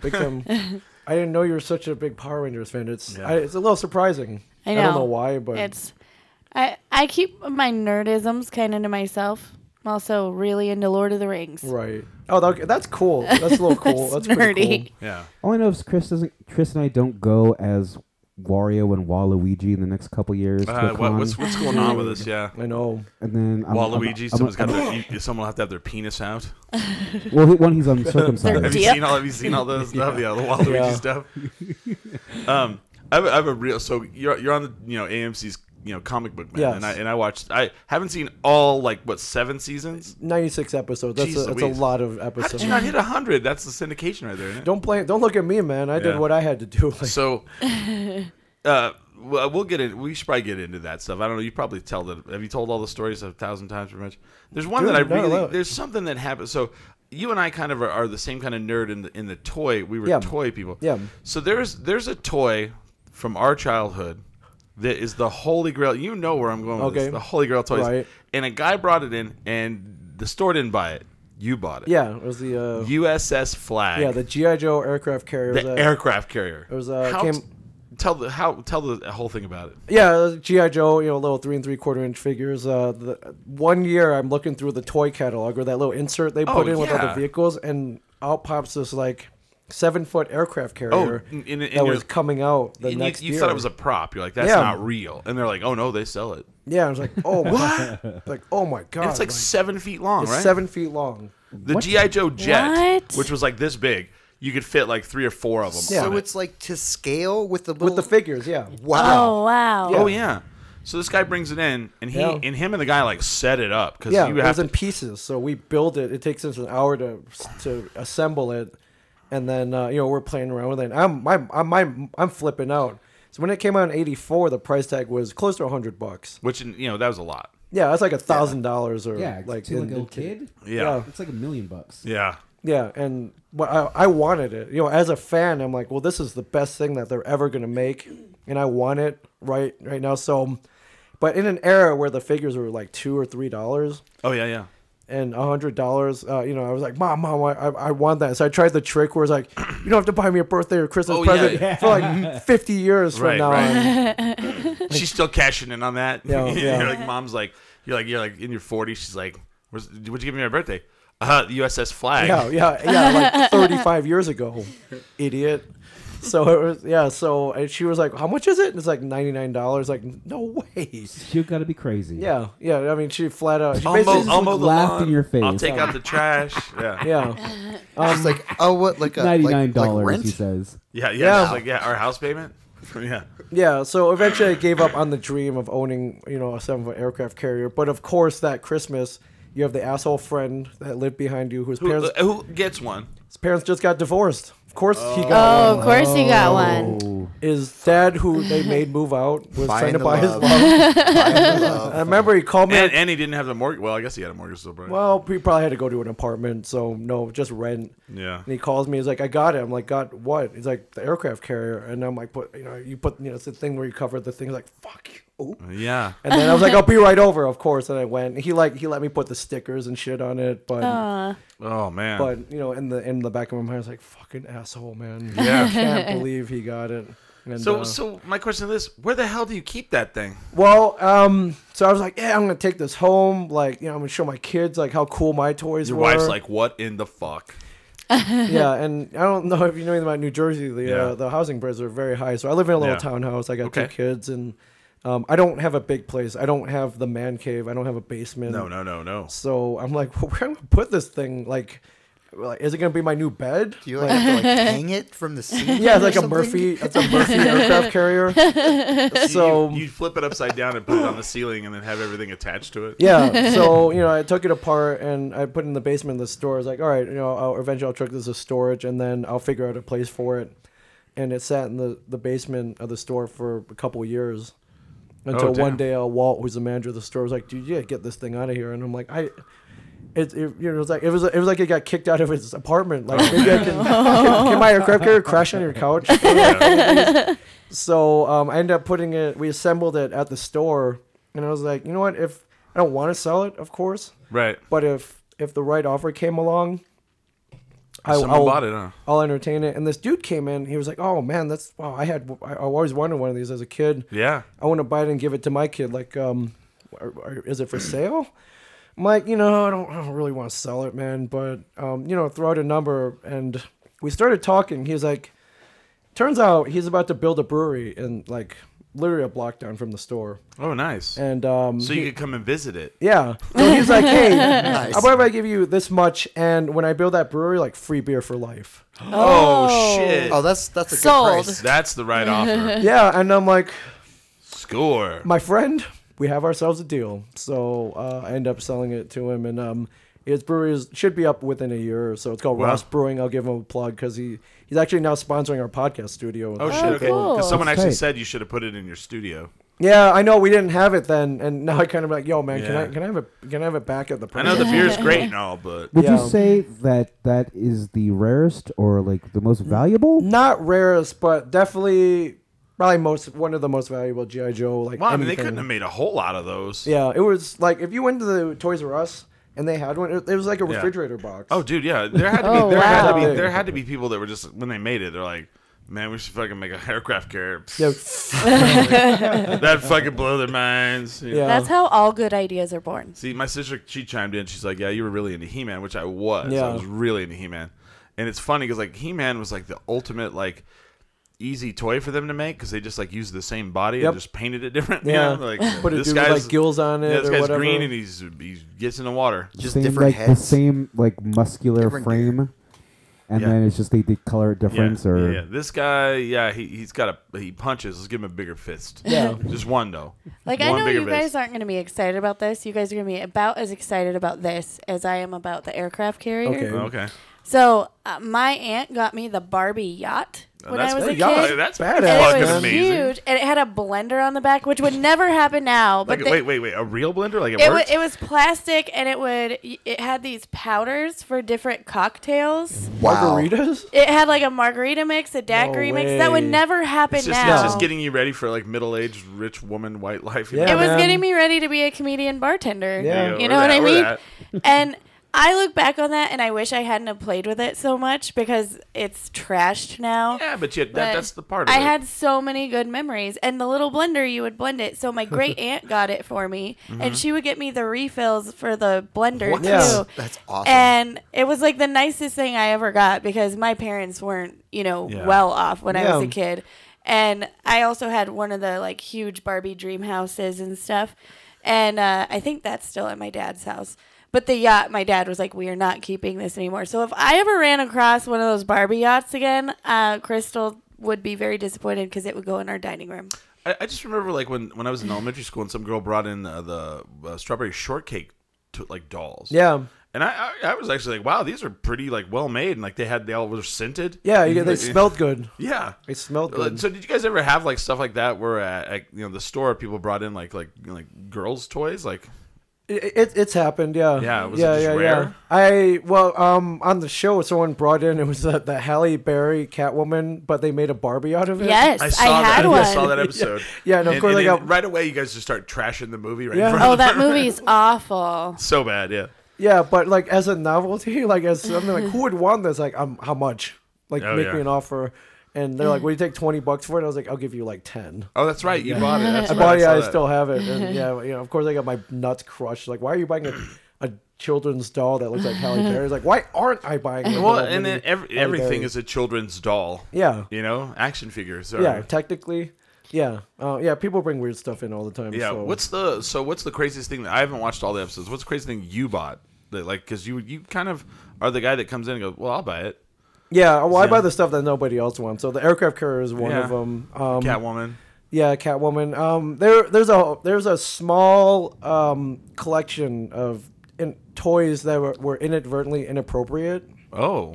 Big time. I didn't know you were such a big Power Rangers fan. It's Yeah. it's a little surprising. I know. don't know why, but It's I keep my nerdisms kind of to myself. I'm also really into Lord of the Rings. right. Oh, that's cool. That's a little cool. That's pretty nerdy. cool. Yeah. All I know is Chris and I don't go as Wario and Waluigi in the next couple years. To a con. What's going on with this? Yeah. I know. And then Waluigi, someone will have to have their penis out. Well, he's uncircumcised. Have you Yep. seen all those stuff? Yeah, the Waluigi Yeah. stuff. I have a real. So you're on the AMC's comic book man, Yes. and I watched. I haven't seen all 7 seasons. 96 episodes. That's Jeez a Louise. lot of How did episodes. you not hit 100? That's the syndication right there. Isn't it? Don't look at me, man. I Yeah. did what I had to do. Like, So, we'll get in. We should probably get into that stuff. I don't know. You probably tell that. Have you told all the stories 1,000 times pretty much? There's one Dude, that I no, really. no. There's something that happened. So you and I kind of are the same kind of nerd in the toy. We were Yeah. toy people. Yeah. So there's a toy from our childhood that is the Holy Grail. You know where I'm going with Okay. this. The Holy Grail toys. Right. And a guy brought it in, and the store didn't buy it. You bought it. yeah, it was the USS Flag. yeah the GI Joe aircraft carrier. the aircraft carrier. It was Tell the whole thing about it. Yeah, GI Joe, little 3 3/4 inch figures. The 1 year I'm looking through the toy catalog or that little insert they put in with yeah. other vehicles, and out pops this 7-foot aircraft carrier that was coming out the next year. You thought it was a prop. You're like, that's not real. And they're like, oh, no, they sell it. Yeah, I was like, oh, what? Like, oh, my God. And it's like 7 feet long, right? 7 feet long. The G.I. Joe jet, What? which was like this big, you could fit like 3 or 4 of them. Yeah. So it's like to scale with the little... With the figures, yeah. Wow. Oh, wow. Yeah. Oh, yeah. So this guy brings it in, and him and the guy like set it up because Yeah, you it have was in pieces. So we build it. It takes us an hour to assemble it, and then we're playing around with it. And I'm flipping out. So when it came out in '84, the price tag was close to $100. which that was a lot. Yeah, that's like $1,000 or Yeah, like to like a kid. Yeah, It's like $1 million. yeah. Yeah, and I wanted it. As a fan, I'm like, well, this is the best thing that they're ever gonna make, and I want it right now. So, but in an era where the figures were like $2 or $3. Oh yeah. And $100, I was like, Mom, I want that. So I tried the trick where it's like, you don't have to buy me a birthday or Christmas present for like 50 years from now on. She's still cashing in on that. Yeah. You're like, Mom's like, you're like in your 40s. She's like, what'd you give me my birthday? The USS Flag. Yeah, like 35 years ago, idiot. So it was, so and she was like, how much is it? And it's like $99. Like, no way. You got to be crazy. Yeah. I mean, she flat out. She I'll basically mow the laughed lawn. in your face. I'll take out the trash. Yeah. Yeah. It's like, oh, what, like a $99, like rent? he says. Yeah. Yeah. It's like, our house payment. Yeah. Yeah, so eventually I gave up on the dream of owning, a 7-foot aircraft carrier. But of course, that Christmas, you have the asshole friend that lived behind you whose Who gets one? his parents just got divorced. Of course he got Oh, one. of course he got one. Oh. His dad, who they made move out, was trying to the buy his love. love. Find the love. I remember he called me. And he didn't have the mortgage. Well, I guess he had a mortgage still, right? Well, he probably had to go to an apartment, so no, just rent. Yeah. And he calls me. He's like, "I got it." I'm like, "Got what?" He's like, "The aircraft carrier." And I'm like, it's the thing where you cover the thing." Like, fuck you. Oh. Yeah. And then I was like, "I'll be right over." Of course, and I went. He let me put the stickers and shit on it, but Oh man. but in the back of my mind, I was like, "Fucking asshole, man." Yeah. I can't believe he got it. And, So my question is this: where the hell do you keep that thing? well, so I was like, yeah, I'm gonna take this home. Like, I'm gonna show my kids like how cool my toys Your were. wife's like, what in the fuck? Yeah, and I don't know if you know anything about New Jersey. Yeah. The housing prices are very high. So I live in a little Yeah. townhouse. I got Okay. 2 kids, and I don't have a big place. I don't have the man cave. I don't have a basement. No. So I'm like, well, where am I gonna put this thing? Like, is it gonna be my new bed? Do you have to hang it from the ceiling? Yeah, it's or like a something? Murphy. It's a Murphy aircraft carrier. So you flip it upside down and put it on the ceiling, and then have everything attached to it. yeah, so I took it apart and I put it in the basement of the store. I was like, all right, eventually I'll truck this as storage, and then I'll figure out a place for it. And it sat in the basement of the store for a couple of years until damn. one day Walt, who's the manager of the store, was like, dude, you gotta get this thing out of here. And I'm like, it was like it got kicked out of his apartment. Like, maybe I can my aircraft carrier crash on your couch? So I ended up we assembled it at the store, and I was like, you know what? If I don't want to sell it, of course, Right. but if the right offer came along, Someone bought it, huh? I'll entertain it. And this dude came in. He was like, "Oh man, I always wanted one of these as a kid. Yeah. I want to buy it and give it to my kid. Like, is it for sale?" I'm like, I don't really want to sell it, man. But throw out a number, and we started talking. He was like, turns out he's about to build a brewery in like literally a block down from the store. Oh, nice. And So you could come and visit it. yeah. So he's like, hey, Nice. how about if I give you this much, and when I build that brewery, like free beer for life? Oh, shit. Oh, that's a good Sold. price. That's the right offer. Yeah, and I'm like, Score. my friend, we have ourselves a deal. So I end up selling it to him, and his brewery should be up within a year or so. It's called Wow. Ross Brewing. I'll give him a plug because he's actually now sponsoring our podcast studio. Oh, shit. Okay. cool. Because someone That's actually tight. said you should have put it in your studio. Yeah, I know we didn't have it then, and now I kind of like, yo, man, Yeah. can I have it back at the? I know the beer's great and all, but Would Yeah. you say that is the rarest or like the most valuable? Not rarest, but definitely probably one of the most valuable GI Joe. Like, well, I mean, they anything. couldn't have made a whole lot of those. Yeah, it was like if you went to the Toys R Us and they had one, it was like a Yeah. refrigerator box. Oh, dude, yeah. There had to be. Oh, wow. There had to be people that were just when they made it, they're like, man, we should fucking make a aircraft carrier. Yeah. That'd fucking blow their minds. Yeah. That's how all good ideas are born. See, my sister, she chimed in. She's like, yeah, you were really into He-Man, which I was. Yeah. I was really into He-Man. And it's funny because like He-Man was like the ultimate like easy toy for them to make because they just like used the same body and just painted it different. Yeah, you know? Like put a dude with like gills on it. Yeah, this or guy's whatever. green and he gets in the water. Just same, different like heads. the same like muscular Different frame, and then it's just they color difference or Yeah, this guy, he's got he punches. Let's give him a bigger fist. Yeah. Just one though. Like, One I know bigger you guys fist. aren't going to be excited about this. You guys are going to be about as excited about this as I am about the aircraft carrier. Okay. Okay. So, my aunt got me the Barbie yacht when I was a kid. That's badass, And fucking it was amazing. huge, and it had a blender on the back, which would never happen now. But Like, wait, a real blender? Like it was plastic, and it had these powders for different cocktails. Wow. Margaritas? It had like a margarita mix, a daiquiri No mix. That would way. never happen It's just, now. it's just getting you ready for like middle-aged rich woman white life. you Yeah. know? It was man. getting me ready to be a comedian bartender. Yeah. You Or know what that, I or mean? that. And I look back on that and I wish I hadn't have played with it so much because it's trashed now. Yeah, but But that's the part of I it. had so many good memories. And the little blender, you would blend it. So my great aunt got it for me. And she would get me the refills for the blender What? too. Yeah. That's awesome. And it was like the nicest thing I ever got because my parents weren't, Yeah. well off when I was Yeah. a kid. And I also had one of the like huge Barbie dream houses and stuff. And I think that's still at my dad's house. But the yacht, my dad was like, we are not keeping this anymore. So if I ever ran across one of those Barbie yachts again, Crystal would be very disappointed because it would go in our dining room. I just remember like when I was in elementary school and some girl brought in the strawberry shortcake like dolls. Yeah. And I was actually like, wow, these are pretty like well made and like they all were scented. Yeah, they smelled good. Yeah. They smelled good. So did you guys ever have like stuff like that where at the store people brought in like girls' toys like? It's happened, yeah. Yeah, was it just rare? On the show, someone brought in, it was the Halle Berry Catwoman, but they made a Barbie out of it. Yes, I had that. one. I saw that episode. Yeah, and of course they then got- right away you guys just start trashing the movie right Yeah. in front Oh, of that them. movie's awful. So bad, yeah. Yeah, but like as a novelty, like as something like, who would want this? Like, how much? Like, Oh, make yeah. me an offer. And they're like, "Will you take $20 for it?" I was like, "I'll give you like 10." Oh, that's right. You bought it. That's I right. bought it. saw I that. still have it. And yeah, of course, I got my nuts crushed. Like, why are you buying a children's doll that looks like Halle Berry? It's like, why aren't I buying it? Well, and then everything is a children's doll. Yeah. Action figures. Yeah, technically. Yeah. People bring weird stuff in all the time. Yeah. So. What's the craziest thing that I haven't watched all the episodes? What's the craziest thing you bought? That like because you kind of are the guy that comes in and goes, well, I'll buy it. Yeah, well, I Yeah. buy the stuff that nobody else wants. So the aircraft carrier is one Yeah. of them. Catwoman. Yeah, Catwoman. There's a small collection of toys that were inadvertently inappropriate Oh.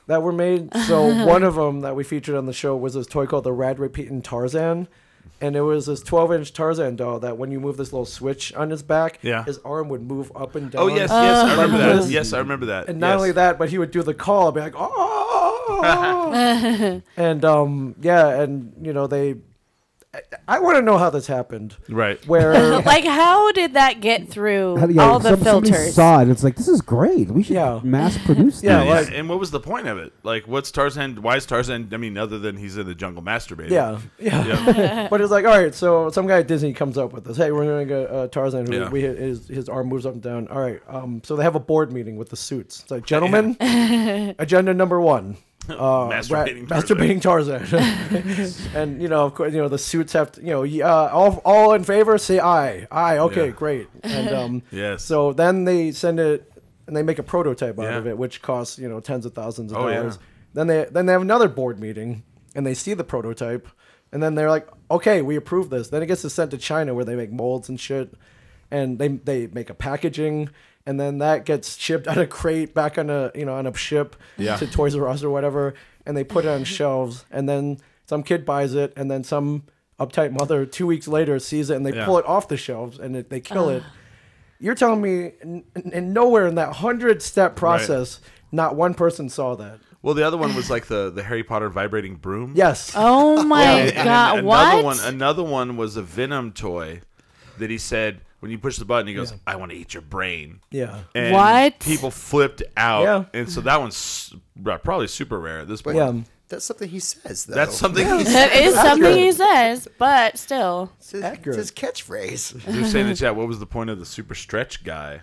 that were made. So one of them that we featured on the show was this toy called the Rad Repeatin' Tarzan. And it was this 12-inch Tarzan doll that when you move this little switch on his back, his arm would move up and down. Oh yes, I remember that. this. Yes, I remember that. And not only that, but he would do the call. I'd be like, oh. And I want to know how this happened. Right. Where Like, how did that get through Yeah, all the somebody filters? saw it. It's like, this is great. We should mass produce Yeah, this. like- and what was the point of it? Like, what's Tarzan? Why is Tarzan? I mean, other than he's in the jungle masturbating. Yeah. But it's like, all right, so some guy at Disney comes up with this. Hey, we're going to get Tarzan. Yeah. His arm moves up and down. All right. So they have a board meeting with the suits. It's like, gentlemen, agenda number 1. Masturbating Tarzan. And, of course, the suits have to, all in favor, say aye. Aye, okay, Yeah. great. And Yes. so then they send it, and they make a prototype out Yeah. of it, which costs, tens of thousands of Oh, yeah. dollars. Then they have another board meeting, and they see the prototype, and then they're like, okay, we approve this. Then it gets sent to China where they make molds and shit, and they make a packaging, and then that gets shipped on a crate back on a ship to Toys R Us or whatever, and they put it on shelves, and then some kid buys it, and then some uptight mother 2 weeks later sees it, and they pull it off the shelves, and they kill it. You're telling me in nowhere in that 100-step process, not one person saw that. Well, the other one was like the Harry Potter vibrating broom. Yes. Oh my And god! then What? Another one was a Venom toy that he said when you push the button, he goes, "I want to eat your brain." Yeah. And What? people flipped out. Yeah. And so that one's probably super rare at this point. Yeah. That's something he says, though. That's something he That said. is something he says, but still. It's his, accurate. it's his catchphrase. He was saying in the chat, what was the point of the super stretch guy?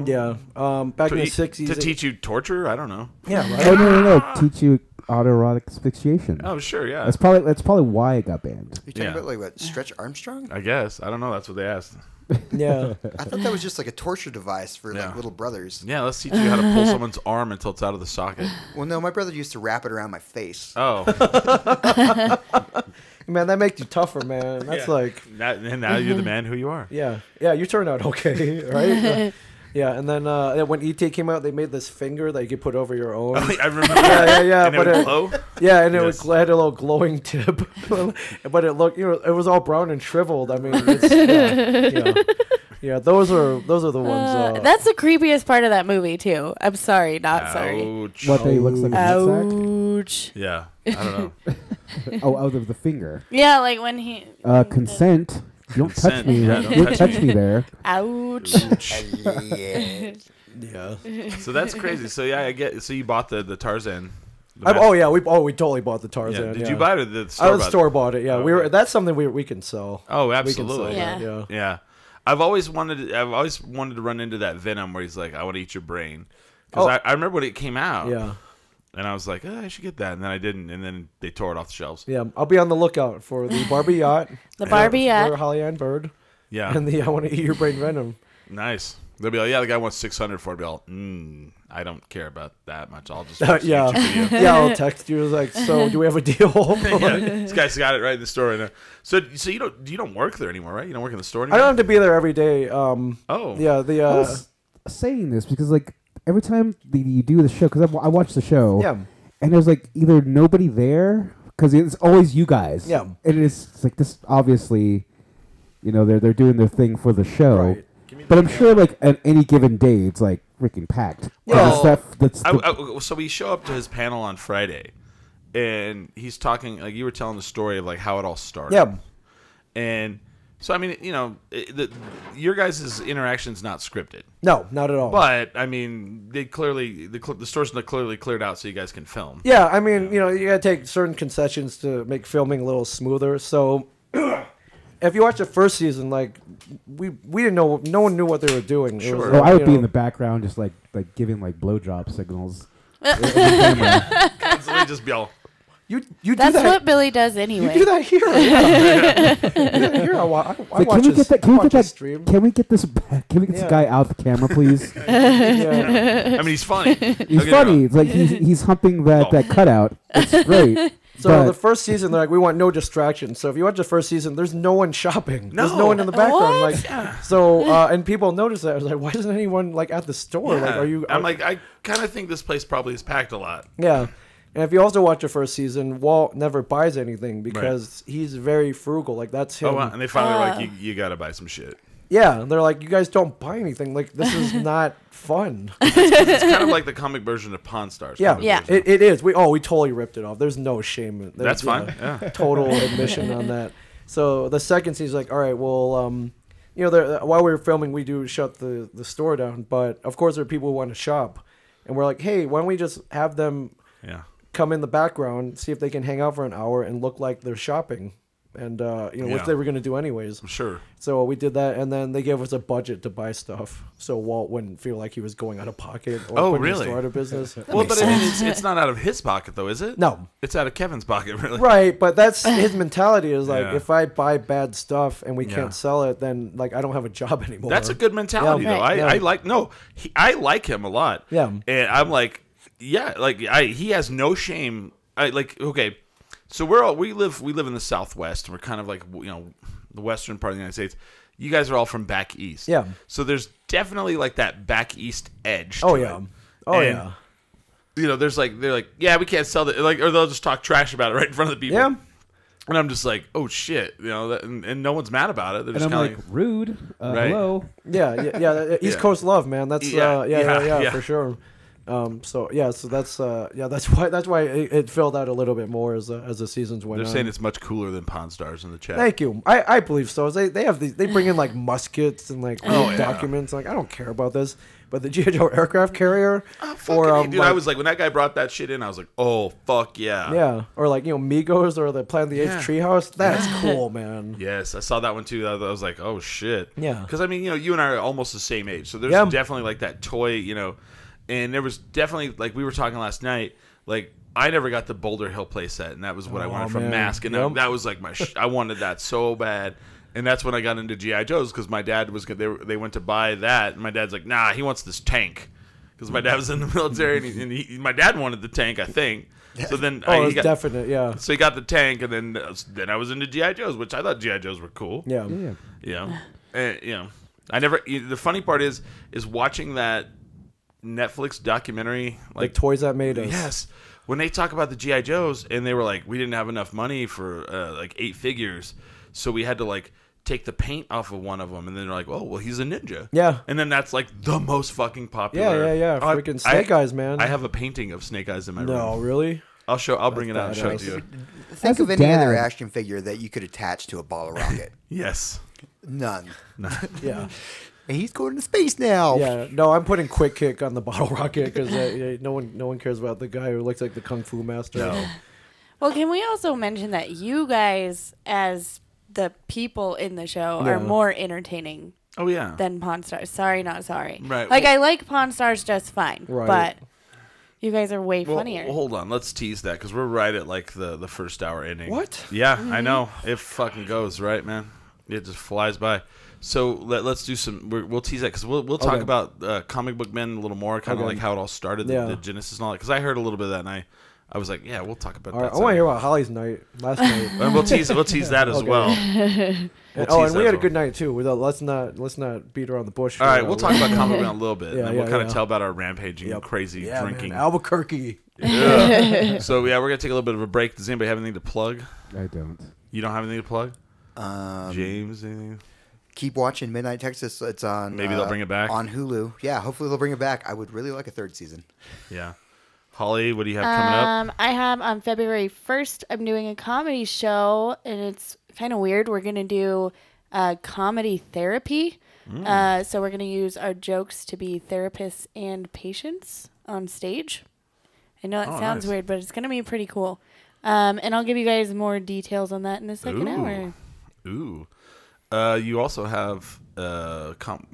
Yeah. Back in the To 60s. teach you torture? I don't know. Yeah, right. Oh no! Teach you autoerotic asphyxiation. Oh, sure, yeah. That's probably why it got banned. You talking Yeah. about like what? Stretch Armstrong? I guess. I don't know. That's what they asked. Yeah. I thought that was just like a torture device for Yeah. like little brothers. Yeah, let's teach you how to pull someone's arm until it's out of the socket. Well, no, my brother used to wrap it around my face. Oh. Man, that makes you tougher, man. That's Yeah. like, And now you're the man who you are. yeah. Yeah, you turned out okay, right? Yeah, and then when E.T. came out, they made this finger that you could put over your own. I remember Yeah, that. yeah, And it but would it- glow? Yeah, and it Yes. had a little glowing tip, but it looked, it was all brown and shriveled. I mean, it's, yeah. Those are the ones. That's the creepiest part of that movie too. I'm sorry, not sorry. Ouch. What day looks like a nutsack? Ouch. Yeah. I don't know. Oh, out of the finger. Yeah, like when he. Consent. You don't touch Consent, me. yeah, You don't touch me there. Ouch. Yeah. yeah. So that's crazy. So yeah, I get. So you bought the Tarzan. Oh yeah, we totally bought the Tarzan. Yeah. Did yeah. you buy it or the store? I was bought it? store bought it. Yeah, Oh, okay. That's something we can sell. Oh, We can sell absolutely. that, Yeah. yeah. I've always wanted to run into that Venom where he's like, I want to eat your brain. Because Oh. I remember when it came out. Yeah. And I was like, I should get that. And then I didn't. And then they tore it off the shelves. Yeah, I'll be on the lookout for the Barbie yacht. The Barbie For yacht. Holly Ann Bird. Yeah. And the I want to eat your brain Venom. Nice. They'll be like, yeah, the guy wants 600 for it. I'll be like, I don't care about that much. I'll just watch the Yeah. YouTube video. Yeah, I'll text you. It's like, so do we have a deal? Yeah, this guy's got it right in the store right now. So you don't work there anymore, right? You don't work in the store I anymore. don't have to be there every day. Oh. Yeah, the I was saying this because like every time you do the show, because I watch the show. yeah. And there's like either nobody there because it's always you guys. Yeah. And it's like this obviously, they're doing their thing for the show. Right. But I'm sure like at any given day it's like freaking packed. Yeah. So we show up to his panel on Friday, and he's talking like you were telling the story of like how it all started. Yeah. And so I mean, your guys' interaction's not scripted, No, not at all. but I mean, they clearly the store's not clearly cleared out so you guys can film. Yeah, I mean, you gotta take certain concessions to make filming a little smoother. So, if you watch the first season, like we didn't know, no one knew what they were doing. It was, Sure. Well, I would be you in know, the background just like blowing like blowjob signals. Constantly just be all. You do That's that. what Billy does You anyway. do that here. Yeah. You do that here. I watch Can we his, get that? I Can we watch get that? his stream. Can we get this? Can we get Yeah. this guy out the camera, please? Yeah. I mean, he's funny. He's funny. It's like he's humping that cutout. It's great. So but the first season, they're like, we want no distractions. So if you watch the first season, there's no one shopping. There's No. no one in the background. What? Like, so and people notice that. I was like, why isn't anyone like at the store? Yeah. Like, are you? I'm like, I kind of think this place probably is packed a lot. Yeah. And if you also watch the first season, Walt never buys anything because he's very frugal. Like that's him. Oh, wow. And they finally were like, you got to buy some shit. Yeah, they're like, you guys don't buy anything. Like this is not fun. It's kind of like the comic version of Pawn Stars. Yeah, comic Yeah. version. It is. We totally ripped it off. There's no shame. That's fine. Yeah. Total admission on that. So the second season's like, all right, well, while we were filming, we do shut the store down. But of course, there are people who want to shop, and we're like, hey, why don't we just have them Yeah. come in the background, see if they can hang out for an hour and look like they're shopping, and which Yeah. they were going to do anyways. I'm sure. So we did that, and then they gave us a budget to buy stuff, so Walt wouldn't feel like he was going out of pocket or Oh, putting really? the store out of business. Well, but I mean, it's not out of his pocket, though, is it? No. It's out of Kevin's pocket, really. Right, but that's his mentality is like, Yeah. if I buy bad stuff and we Yeah. can't sell it, then like I don't have a job anymore. That's a good mentality, Yeah. though. Right. I like I like him a lot. Yeah. And I'm like, yeah, like he has no shame. Okay, so we live in the Southwest, and we're kind of like the western part of the United States. You guys are all from back east. Yeah. So there's definitely like that back east edge. Oh to yeah. it. Oh And, yeah. They're like, yeah, we can't sell it, or they'll just talk trash about it right in front of the people. Yeah. And I'm just like, oh shit, and no one's mad about it. They're And just I'm kind of like, rude. Right. Hello. Yeah. East Yeah. Coast love, man. That's Yeah. for sure. So that's why it filled out a little bit more as the seasons went they're on. saying it's much cooler than Pawn Stars in the chat. Thank you. I believe so. They bring in like muskets and like Oh, yeah. documents. Like I don't care about this. but the G.I. Joe aircraft carrier, Dude, I was like, when that guy brought that shit in, I was like, oh fuck yeah. Yeah, or like Migos or the Planet of the Apes treehouse. That's cool, man. Yes, I saw that one too. I was like, oh shit. Yeah. Because I mean, you and I are almost the same age, so there's definitely like that toy, and there was definitely like we were talking last night, like. I never got the Boulder Hill playset, and that was what I wanted from Mask, and that was like I wanted that so bad, and that's when I got into GI Joes because my dad was they went to buy that, and my dad's like, nah, he wants this tank because my dad was in the military, and my dad wanted the tank, I think. So then, definite, yeah. So he got the tank, and then I was into GI Joes, which I thought GI Joes were cool. Yeah. I never. The funny part is watching that Netflix documentary, like Toys That Made Us. Yes. When they talk about the G.I. Joes, and they were like, we didn't have enough money for like 8 figures, so we had to like take the paint off of one of them, and then they're like, oh, well, he's a ninja. Yeah. And then that's like the most fucking popular. Yeah. Freaking Snake Eyes, man. I have a painting of Snake Eyes in my room. No, really? I'll bring it out and show it to you. Think of any other action figure that you could attach to a bottle rocket. Yes. None. Yeah. He's going to space now. Yeah, no, I'm putting Quick Kick on the bottle rocket because no one cares about the guy who looks like the Kung Fu Master. No. Well, can we also mention that you guys, as the people in the show, are more entertaining than Pawn Stars. Sorry, not sorry. Right. Like, I like Pawn Stars just fine, right. but you guys are way funnier. Well, hold on. Let's tease that because we're right at like the first hour ending. What? Yeah, I know. It fucking goes, right, man? It just flies by. So let's do some. We'll tease that because we'll talk about Comic Book Men a little more, kind of like how it all started, the genesis and all that. Because I heard a little bit of that, and I was like, yeah, we'll talk about that. I want to hear about Holly's night last night. And we'll tease that as well. And we had a good night too. Let's not beat around the bush. All right, we'll talk about Comic Book Men a little bit, and we'll kind of tell about our rampaging, crazy drinking, man. Albuquerque. Yeah. So we're gonna take a little bit of a break. Does anybody have anything to plug? I don't. You don't have anything to plug? James, anything? Keep watching Midnight Texas. It's on. Maybe they'll bring it back on Hulu. Yeah, hopefully they'll bring it back. I would really like a 3rd season. Yeah. Holly, what do you have coming up? I have on February 1st, I'm doing a comedy show, and it's kind of weird. We're going to do comedy therapy. So we're going to use our jokes to be therapists and patients on stage. I know that sounds weird, but it's going to be pretty cool. And I'll give you guys more details on that in the second hour. Ooh. You also have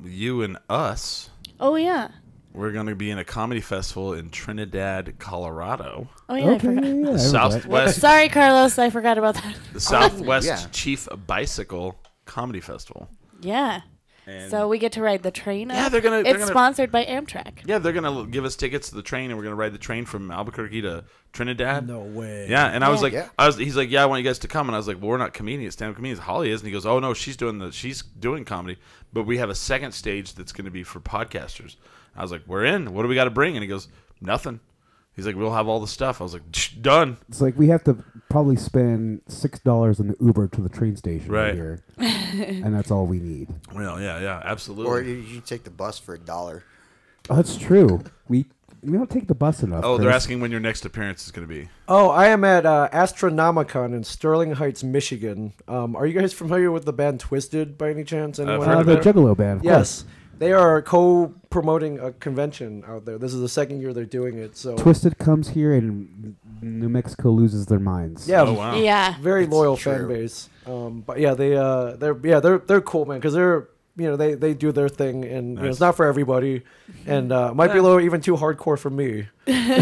you and us. Oh, yeah. We're going to be in a comedy festival in Trinidad, Colorado. Oh, yeah, I forgot. Yeah, Southwest. Sorry, Carlos, I forgot about that. The Southwest Chief Bicycle Comedy Festival. Yeah. And so we get to ride the train. Yeah, they're gonna. It's sponsored by Amtrak. Yeah, they're gonna give us tickets to the train, and we're gonna ride the train from Albuquerque to Trinidad. No way. Yeah, and I was like, he's like, yeah, I want you guys to come, and I was like, well, we're not comedians, stand-up comedians. Holly is, and he goes, oh no, she's doing comedy, but we have a second stage that's gonna be for podcasters. I was like, we're in. What do we got to bring? And he goes, nothing. He's like, we'll have all the stuff. I was like, done. It's like we have to probably spend $6 on the Uber to the train station right here, and that's all we need. Well, yeah, absolutely. Or you take the bus for $1. Oh, that's true. We don't take the bus enough. Oh, Chris. they're asking when your next appearance is going to be. Oh, I am at Astronomicon in Sterling Heights, Michigan. Are you guys familiar with the band Twisted by any chance? Anyone the Juggalo band. Yes. They are co-promoting a convention out there. This is the second year they're doing it. So Twisted comes here and New Mexico loses their minds. Yeah, oh, wow. Yeah, very loyal fan base. But yeah, they're cool, man, because they're they do their thing, and it's not for everybody, and might be a little even too hardcore for me,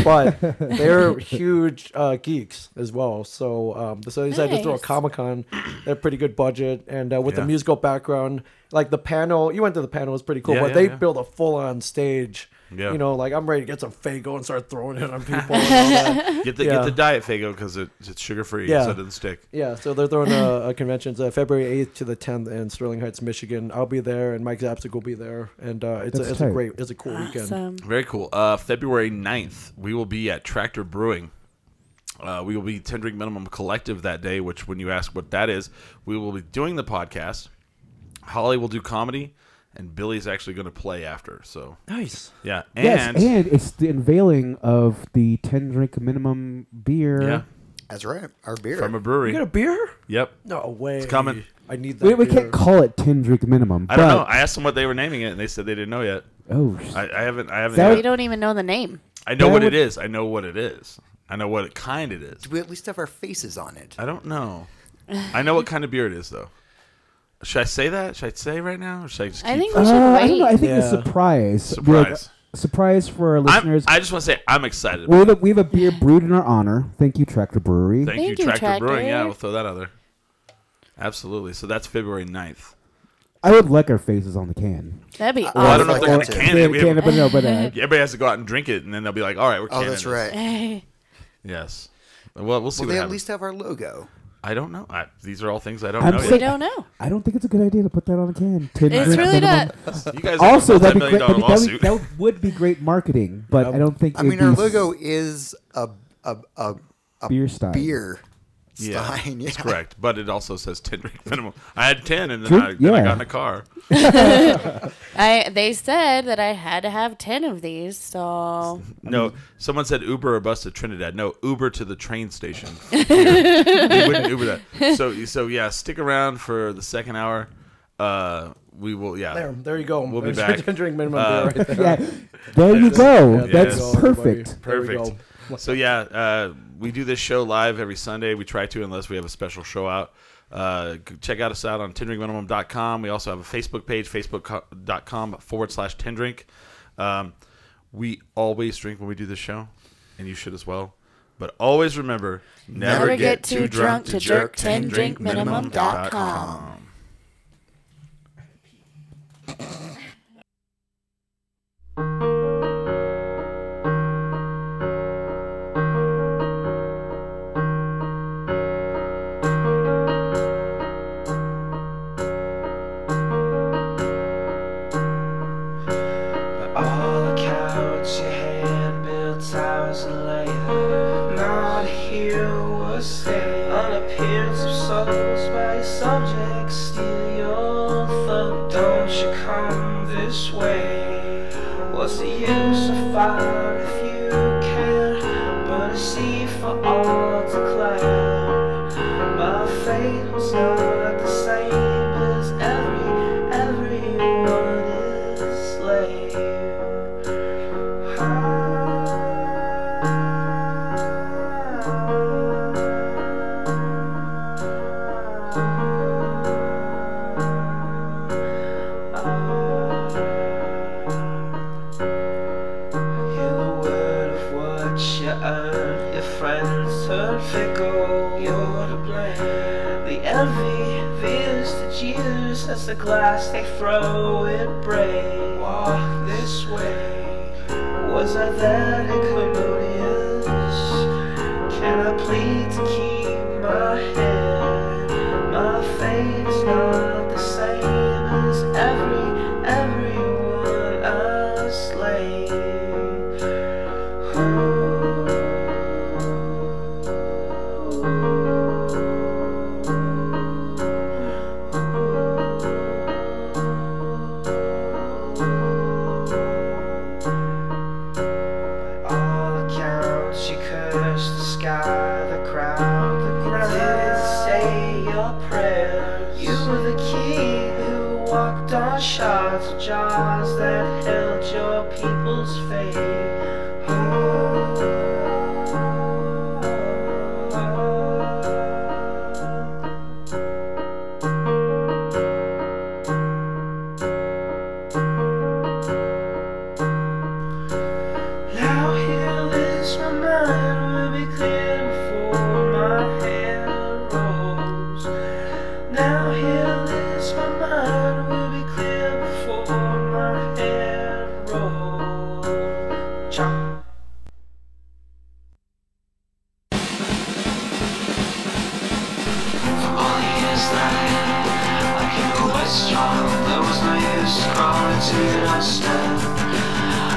but they're huge geeks as well. So so they decided to throw a Comic-Con. They're pretty good budget, and with the musical background. Like the panel, you went to the panel, it was pretty cool, but they built a full-on stage. Yeah. Like I'm ready to get some Faygo and start throwing it on people. And all that. Get the diet Faygo because it's sugar-free, so it doesn't stick. Yeah, so they're throwing a convention February 8th to the 10th in Sterling Heights, Michigan. I'll be there, and Mike Zapsik will be there, and it's a cool weekend. Very cool. February 9th, we will be at Tractor Brewing. We will be 10 Drink Minimum Collective that day, which when you ask what that is, we will be doing the podcast. Holly will do comedy, and Billy's actually going to play after. So nice. Yeah. And it's the unveiling of the 10 drink minimum beer. Yeah. That's right. Our beer. From a brewery. You got a beer? Yep. No way. It's coming. I need that We can't call it 10 drink minimum. I don't know. I asked them what they were naming it, and they said they didn't know yet. Oh, I haven't. That- We don't even know the name. I know that what it would- is. I know what it is. I know what kind it is. Do we at least have our faces on it? I don't know. I know what kind of beer it is, though. Should I say that? Should I say right now? Or should I just keep I think we should I don't know. wait. I think Yeah. a surprise. Surprise. Surprise for our listeners. I just want to say I'm excited. We have a beer brewed in our honor. Thank you, Tractor Brewery. Thank you, Thank you, Tractor Brewing. Tractor. Yeah, we'll throw that out there. Absolutely. So that's February 9th. I would like our faces on the can. That'd be Well, Well, I don't know if like they're that going to too. can it. We have- But no, but Everybody has to go out and drink it, and then they'll be like, all right, we're Oh, canning that's this. right. awesome. Yes. Well, we'll see Will what they at happens. least have our logo? I don't know. These are all things I don't I'm know sick- We yet. don't know. I don't think it's a good idea to put that on a can. Tin It's drink really minimum. not. You guys Also, have a that'd be $10 great. million lawsuit. That would be great marketing, but I don't think. I mean, it'd our be logo is a beer style. beer Yeah, stein. Yeah, that's correct. But it also says 10 drink minimum. I had 10, and then, Drink- I yeah. got in a car. They said that I had to have 10 of these, so No, someone said Uber or bus to Trinidad. No, Uber to the train station. You wouldn't Uber that. So yeah, stick around for the second hour. We will. Yeah. There you go. We'll be There's back. your drink minimum beer right there. Yeah, there you go. Yeah, That's there you go, perfect. everybody. There we Perfect. go. So yeah, we do this show live every Sunday. We try to, unless we have a special show out. Check us out on tindrinkminimum.com. We also have a Facebook page, facebook.com/tindrink. We always drink when we do this show, and you should as well. But always remember, never get too drunk to jerk 10drinkminimum.com. All accounts you had built towers and later. Not here was stay on appearance of souls by your subjects. Steal your thought. Don't you come this way. What's the use of fire if you can't burn a sea for all to declare? My fate was not the same as everyone is slave. Hear the word of what you earn. Your friends turn fickle, you're to blame. The envy veers to jeers as the glass they throw it break. Walk this way. Was I that incommodious? Can I plead to keep my head? My fate is not the same as everyone I slay. All accounts, you cursed the sky, the crowd, the ground. Didn't say your prayers. You were the king who walked on shards of jars that held your people's fate. Now here lives my mind will be clear before my head rolls. Now here lives my mind will be clear before my head rolls. Chop. For all the years that I came away strong, there was no use crawling to the understand.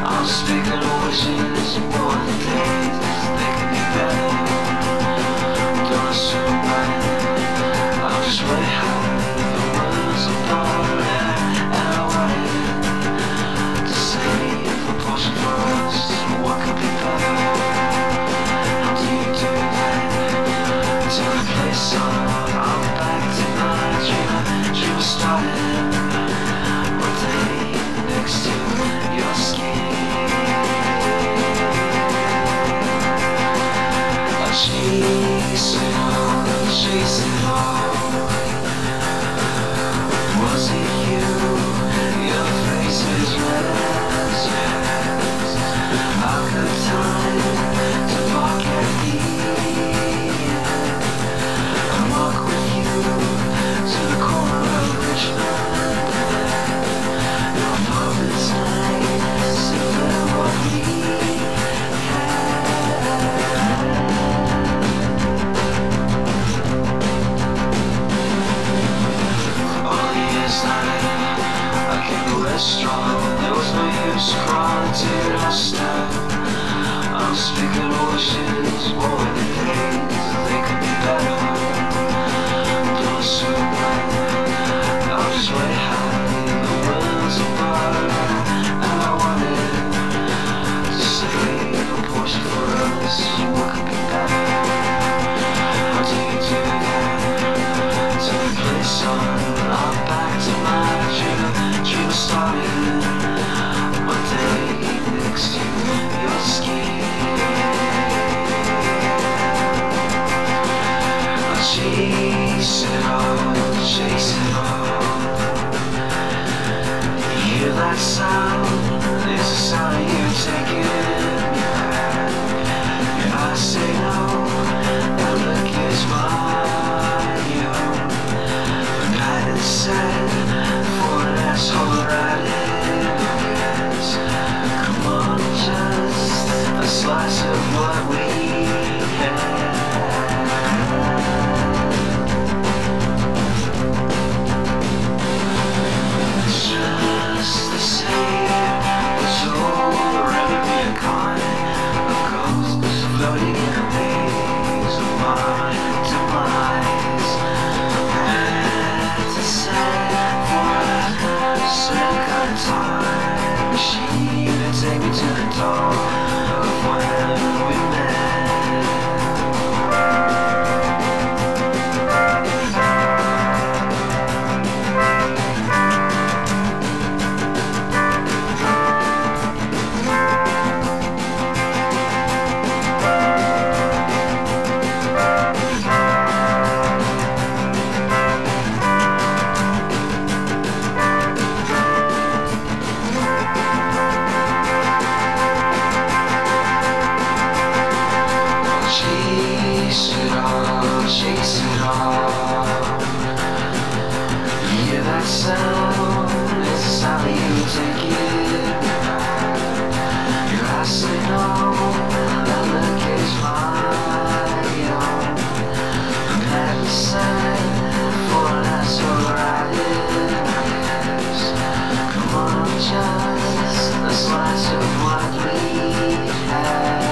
I'm speaking of wishes and morning days, they can be better. Don't assume right, I'm just way high. The world's apart and I wanted to say if a potion for us, what could be better? How do you do that? To replace all, I'm back to my dream started. One day next to you. chase it all, chase it all. Was it you? Your face is red as yours. How could time to forget me? I walk with you to the corner of Richmond. Your apartment's nice, similar to what we I came to strong, there was no use crawling to the step. I'm speaking oceans, more than days, they could be better. Don't swim away, I'll just way high, the world's apart. And I wanted to save a portion for us, what could be better? How do you do that? To the place on our back to my dream started one day next to your skin. I'll chase it all, chase it all. You hear that sound? It's a sound you taking back. Your eyes say no, that look is mine. But I said for an asshole right in yes. Come on, just a slice of what we had. It's just the same, but you're already be a kind of ghosts floating in a maze of my demise. That's a sad second time machine to take me to the dawn of when we chase it all. You hear that sound? It's the sound that you take it back. Your eyes say no, that look is mine. I'm happy sad for an asshole right in my ears. Come on, just a slice of what we have.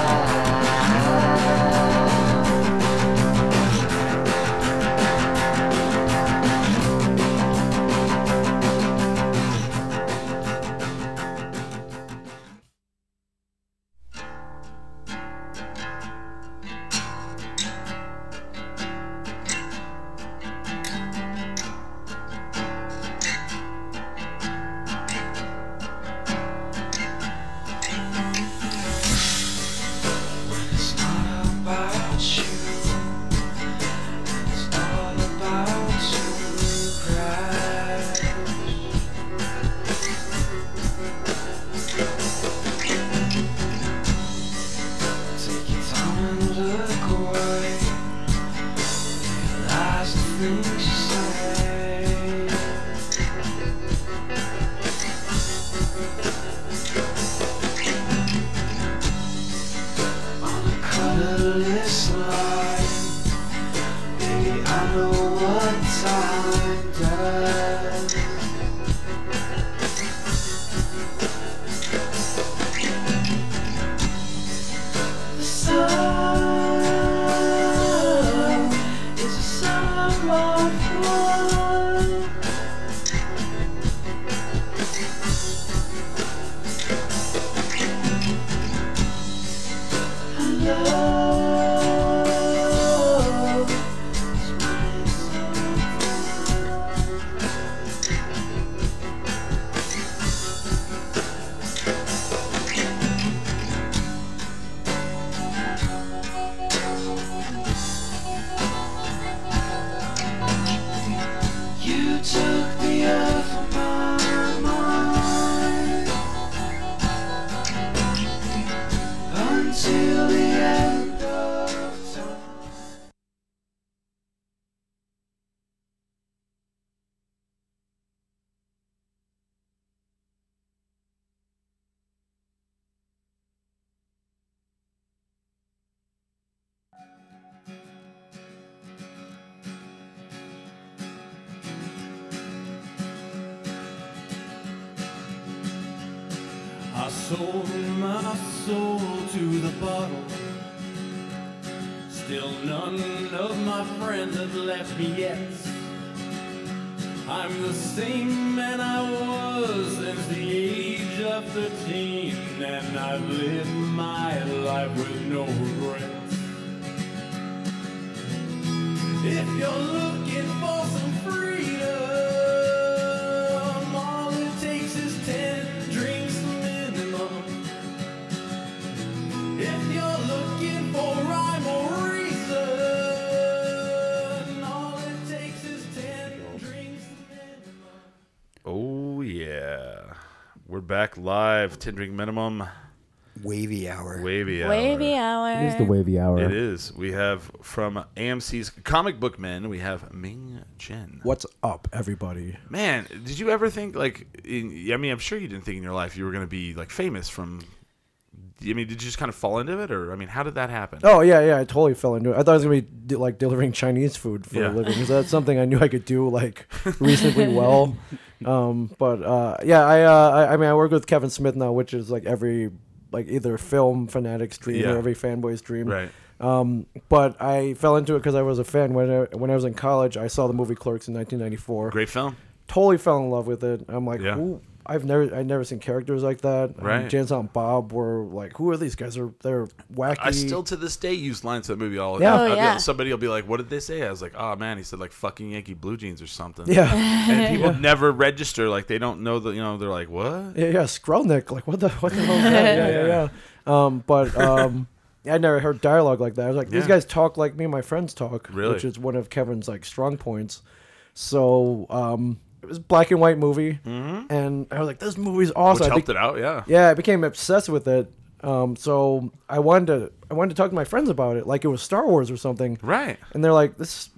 sold my soul to the bottle. Still none of my friends have left me yet. I'm the same man I was since the age of 13, and I've lived my life with no regrets. If you're looking for some freedom, all it takes is 10 drinks minimum. If you're looking for rhyme or reason, all it takes is 10 drinks minimum. Oh, yeah. We're back live. 10 drink minimum. Wavy hour. Wavy hour. Wavy hour. It is the wavy hour. It is. We have from AMC's Comic Book Men, we have Ming Chen. What's up, everybody? Man, did you ever think, like, I mean, I'm sure you didn't think in your life you were going to be, like, famous from, I mean, did you just kind of fall into it? Or, I mean, how did that happen? Oh, yeah, I totally fell into it. I thought I was going to be, like, delivering Chinese food for Yeah. a living. Because that's something I knew I could do, like, reasonably well. I mean, I work with Kevin Smith now, which is, like, every, like, either film fanatic's dream Yeah. or every fanboy's dream. Right. But I fell into it because I was a fan. When I was in college, I saw the movie Clerks in 1994. Great film. Totally fell in love with it. I'm like, Yeah. who? I'd never seen characters like that. Right. James and Bob were like, who are these guys? They're wacky. I still to this day use lines to that movie all the Yeah. time. Oh, yeah. Somebody will be like, "What did they say?" I was like, "Oh man," he said like "fucking Yankee blue jeans" or something. Yeah. And people never register, like they don't know that. You know, they're like, "What?" Yeah, Skrelnik. Like, what the hell is that? Yeah. I never heard dialogue like that. I was like, these Yeah. guys talk like me and my friends talk, Really? which is one of Kevin's like strong points. So it was a black and white movie, and I was like, this movie's awesome. Which I helped it out, yeah. Yeah, I became obsessed with it. So I wanted to talk to my friends about it, like it was Star Wars or something. Right. And they're like, this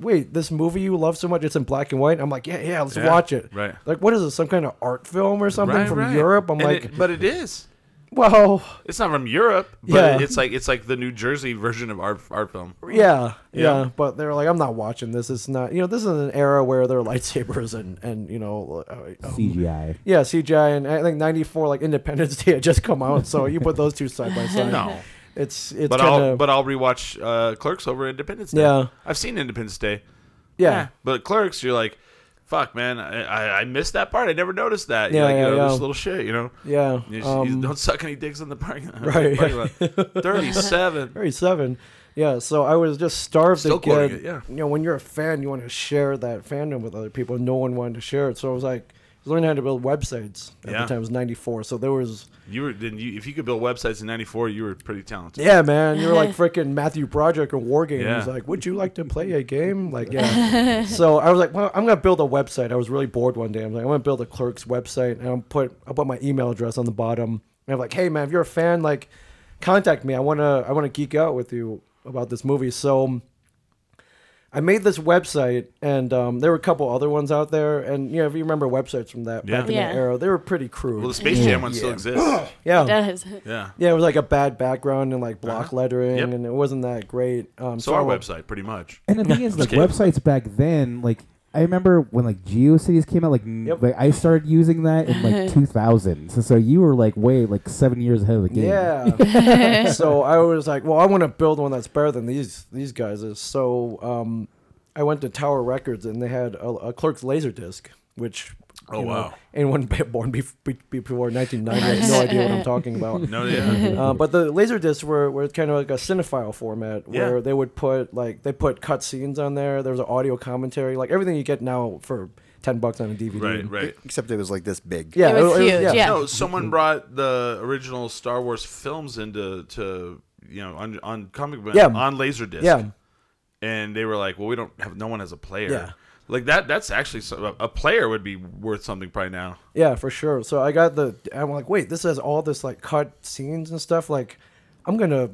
movie you love so much, it's in black and white. I'm like, yeah, let's Yeah, watch it. right. Like, what is this, some kind of art film or something Right, from right. Europe? I'm And like, but it is. well, It's not from Europe, but Yeah. it's like the New Jersey version of art film. yeah. Yeah. But they're like, I'm not watching this. It's not, this is an era where there are lightsabers and CGI. yeah, CGI. And I think 94, like Independence Day had just come out. So you put those two side by side. No. It's But kind of, I'll rewatch Clerks over Independence Day. Yeah. I've seen Independence Day. yeah. But Clerks, you're like, fuck, man, I missed that part. I never noticed that. Yeah, You're like, yeah. this little shit, Yeah. You don't suck any dicks in the parking lot. Right. Parking lot. 37. 37. Yeah, so I was just starved Still to get, quoting it, yeah. when you're a fan, you want to share that fandom with other people. No one wanted to share it. So I was like, I was learning how to build websites. At Yeah. the time, it was 94. So there was, If you could build websites in '94, you were pretty talented. yeah, man, you were like freaking Matthew Broderick or War Games. Yeah. Like, would you like to play a game? Like, yeah. So I was like, well, I'm going to build a website. I was really bored one day. I'm like, I'm going to build a Clerks website. And I'll put my email address on the bottom. And I'm like, hey, man, if you're a fan, like, contact me. I want to geek out with you about this movie. So I made this website, and there were a couple other ones out there. And if you remember websites from that back in Yeah. that era, they were pretty crude. Well, the Space Jam one still exists. yeah, It does. Yeah. yeah, it was like a bad background and like block lettering, Yep. and it wasn't that great. So our website, pretty much. And the thing is, like, kidding. websites back then, like, I remember when, like, GeoCities came out, like, like I started using that in, like, 2000. So you were, like, way, like, 7 years ahead of the game. Yeah. So I was like, well, I want to build one that's better than these guys is. So I went to Tower Records, and they had a Clerks Laserdisc, which Oh, wow. anyone born before 1990 has no idea what I'm talking about. No, yeah. But the Laserdiscs were kind of like a cinephile format where Yeah. they would put cut scenes on there. There was an audio commentary, like everything you get now for $10 on a DVD. Right. Except it was like this big. Yeah, It was huge, yeah. No, someone brought the original Star Wars films into on comic book Yeah. on Laserdisc. Yeah. And they were like, well, no one has a player. Yeah. Like that's actually a player would be worth something probably now. Yeah, for sure. So I'm like, wait, this has all this like cut scenes and stuff. Like, I'm gonna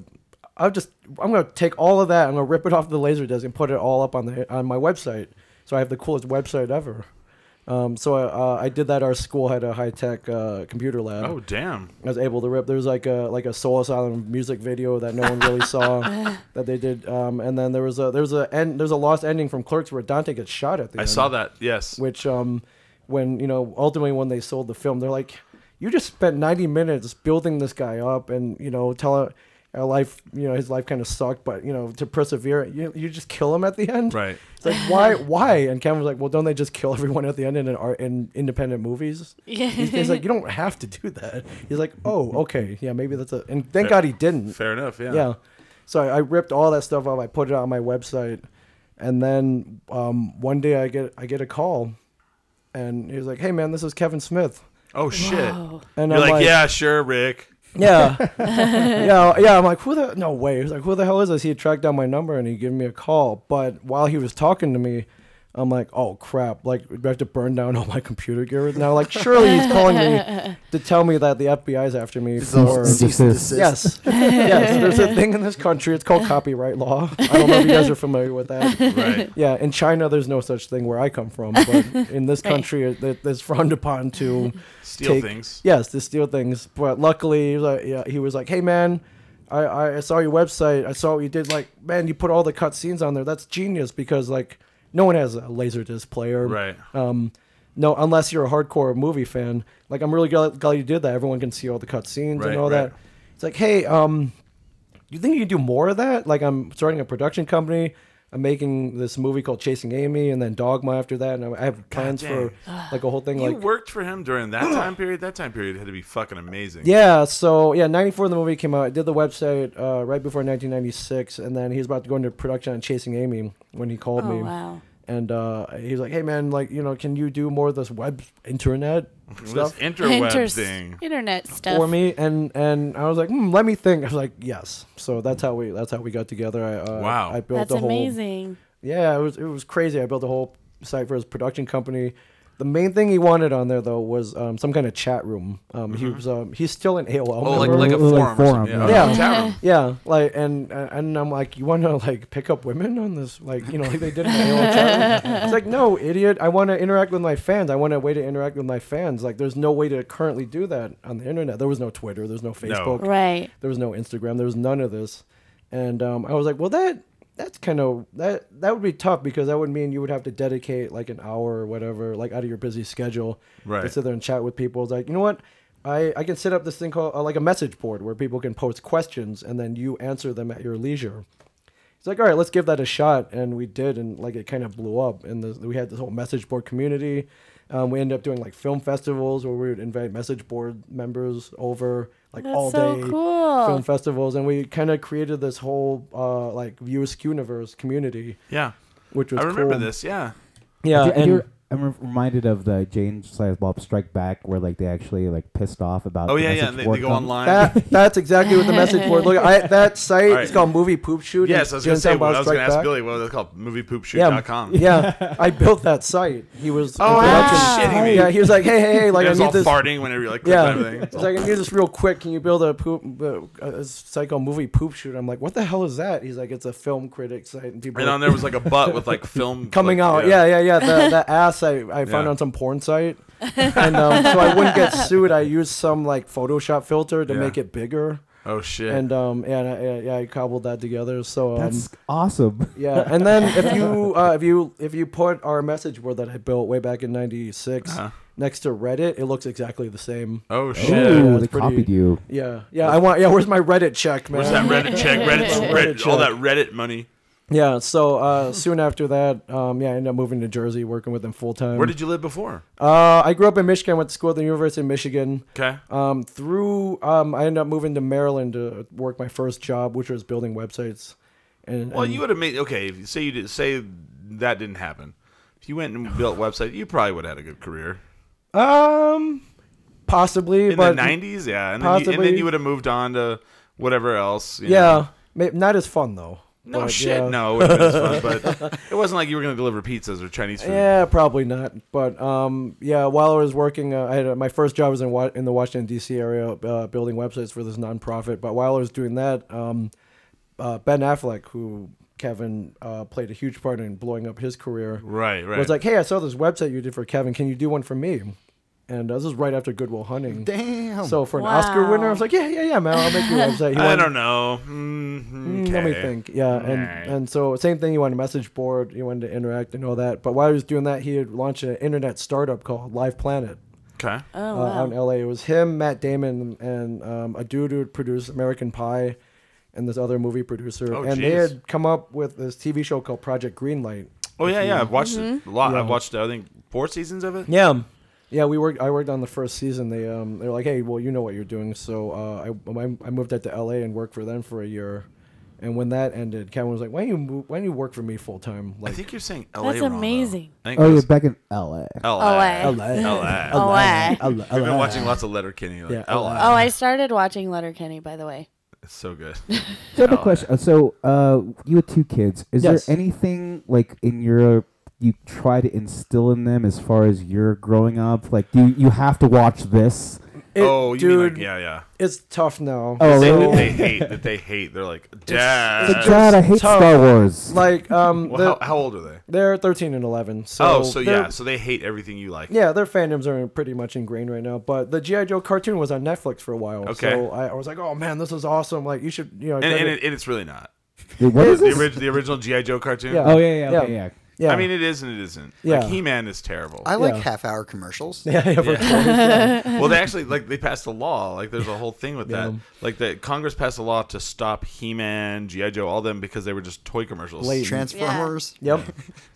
take all of that. I'm gonna rip it off the Laserdisc and put it all up on my website. So I have the coolest website ever. So I did that. Our school had a high tech computer lab. Oh damn! I was able to rip. There's like a Soul Asylum music video that no one really saw that they did. And then there's a lost ending from Clerks where Dante gets shot at the end. I saw that. Yes. Which ultimately when they sold the film, they're like, you just spent 90 minutes building this guy up, and tell our life, his life kind of sucked, but to persevere, you just kill him at the end. Right. It's like why? And Kevin was like, well, don't they just kill everyone at the end in independent movies? Yeah. He's like, you don't have to do that. He's like, oh, okay, yeah, maybe that's and thank God he didn't. Fair enough. Yeah. Yeah. So I ripped all that stuff up. I put it on my website, and then one day I get a call, and he was like, hey man, this is Kevin Smith. Oh shit. Whoa. And You're I'm like, yeah, sure, Rick. yeah. Yeah. I'm like, no way. He was like, who the hell is this? He had tracked down my number and he gave me a call. But while he was talking to me, I'm like, oh crap! Like, we have to burn down all my computer gear now. Like, surely he's calling me to tell me that the FBI's after me for Cease. yes. There's a thing in this country. It's called copyright law. I don't know if you guys are familiar with that. Right. Yeah, in China, there's no such thing where I come from, but in this country, it's frowned upon to Steal things. Yes, to steal things. But luckily, he was like, hey man, I saw your website. I saw what you did. Like, man, you put all the cutscenes on there. That's genius because like. No one has a Laserdisc player. Right. No, unless you're a hardcore movie fan. Like, I'm really glad you did that. Everyone can see all the cutscenes and all that. It's like, hey, you think you can do more of that? Like, I'm starting a production company. I'm making this movie called Chasing Amy and then Dogma after that. And I have plans for, like, a whole thing. You worked for him during that time period? That time period had to be fucking amazing. Yeah, so, 94 the movie came out. I did the website right before 1996. And then he was about to go into production on Chasing Amy when he called me. Wow. And he was like, hey, man, like, can you do more of this internet stuff? This interweb thing. Internet stuff. For me. And I was like, let me think. I was like, yes. So that's how we got together. Wow. I built That's amazing. Yeah, it was crazy. I built a whole site for his production company. The main thing he wanted on there though was some kind of chat room. He's still an AOL. Oh, member. like a forum. Or something. Yeah. Chat room. Yeah, like and I'm like, you want to like pick up women on this, like like they did in the AOL chat room. It's like, no, idiot. I want to interact with my fans. I want a way to interact with my fans. Like, there's no way to currently do that on the internet. There was no Twitter. There's no Facebook. No. Right. There was no Instagram. There was none of this. And I was like, well, that's kind of that would be tough because that would mean you would have to dedicate like an hour or whatever, like out of your busy schedule, to sit there and chat with people. It's like, you know what, I can set up this thing called like a message board where people can post questions and then you answer them at your leisure. It's like, all right, let's give that a shot, and we did, and like it kind of blew up, and we had this whole message board community. We ended up doing like film festivals where we would invite message board members over, like all day film festivals, and we kind of created this whole like View Askew universe community. Yeah, which was I remember cool. this. Yeah, and I'm reminded of the Jane Silent Bob Strike Back, where like they actually like pissed off about. Oh the yeah, message they board go com- online. That's exactly what the message board. Look, that site is called Movie Poop Shoot. Yes, I was going to say. I was going to ask Billy what was it called? MoviePoopShoot.com. Yeah, I built that site. He was. Oh, shitting me. Yeah, he was like, hey, like I need this. Farting whenever you like click everything. It's like, I need this real quick. Can you build a site called Movie Poop Shoot? I'm like, what the hell is that? He's like, it's a film critic site, and people. And on there was like a butt with like film coming out. Yeah. The ass I found on some porn site, and so I wouldn't get sued. I used some like Photoshop filter to make it bigger. Oh shit! And I cobbled that together. So that's awesome. Yeah, and then if you put our message board that I built way back in '96 next to Reddit, it looks exactly the same. Oh shit! Ooh, they copied you. Yeah. Where's my Reddit check, man? Where's that Reddit check? Reddit, all that Reddit money. Yeah, so soon after that, I ended up moving to Jersey, working with them full time. Where did you live before? I grew up in Michigan, went to school at the University of Michigan. Okay. I ended up moving to Maryland to work my first job, which was building websites. Well, you would have made say that didn't happen. If you went and built websites, you probably would have had a good career. Possibly, in but the 90s, yeah, and then you would have moved on to whatever else. You know. Not as fun though. No but, shit, no, it would have been as fun, but it wasn't like you were going to deliver pizzas or Chinese food. Yeah, probably not. But while I was working, I had my first job was in the Washington D.C. area, building websites for this nonprofit. But while I was doing that, Ben Affleck, who Kevin played a huge part in blowing up his career, right, was like, "Hey, I saw this website you did for Kevin. Can you do one for me?" And this is right after Good Will Hunting. Damn. So for an Oscar winner, I was like, yeah, man, I'll make your website. I don't know. Okay. Let me think. Yeah, and so same thing. You wanted a message board. You wanted to interact and all that. But while he was doing that, he had launched an internet startup called Live Planet. Okay. Oh, wow. out in LA. It was him, Matt Damon, and a dude who had produced American Pie, and this other movie producer. Oh, and they jeez. had come up with this TV show called Project Greenlight. Oh yeah. I've watched it a lot. Yeah. I've watched I think 4 seasons of it. Yeah. Yeah, I worked on the first season. They were like, hey, well, you know what you're doing. So I moved out to LA and worked for them for a year. And when that ended, Kevin was like, why don't you work for me full time? I Like, think you're saying LA That's wrong, though. amazing. I think Oh, it you're was back in L.A. LA. LA. Oh, We've been watching lots of Letterkenny. Like, Yeah, LA. Oh, I started watching Letterkenny, by the way. It's so good. So I have a question. So, you had 2 kids. Is Yes. there anything like in your you try to instill in them as far as you're growing up? Like, do you have to watch this? You dude, mean like, yeah. it's tough now. Oh, Say really? that they hate. They're like, Dad. It's Dad, I hate tough. Star Wars. Like, Well, how old are they? they're 13 and 11. So So they hate everything you like. Yeah, their fandoms are pretty much ingrained right now. But the G.I. Joe cartoon was on Netflix for a while. Okay. So I was like, oh man, this is awesome. Like, you should, And it's really not. What is this? The original G.I. Joe cartoon? Yeah. Oh yeah, okay, yeah. yeah. I mean, it is and it isn't. Yeah. Like, He-Man is terrible. I like Yeah. half-hour commercials. yeah, for Well, they actually, they passed a law. Like, there's a whole thing with that. Yeah. Like, Congress passed a law to stop He-Man, G.I. Joe, all them, because they were just toy commercials. Late. Transformers. Yep.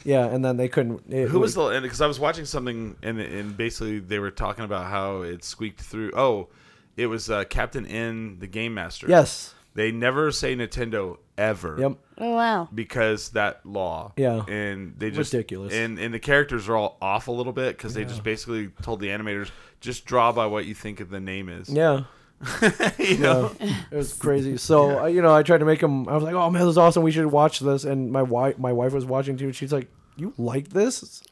Yeah, and then they couldn't. Who was the? Because I was watching something, and basically they were talking about how it squeaked through. Oh, it was Captain N, the Game Master. Yes. They never say Nintendo ever. Yep. Oh, wow. Because that law. Yeah. And they just Ridiculous. And the characters are all off a little bit because they just basically told the animators just draw by what you think of the name is. Yeah. You know. It was crazy. So I tried to make them. I was like, "Oh man, this is awesome. We should watch this." And my wife was watching too. And she's like, "You like this?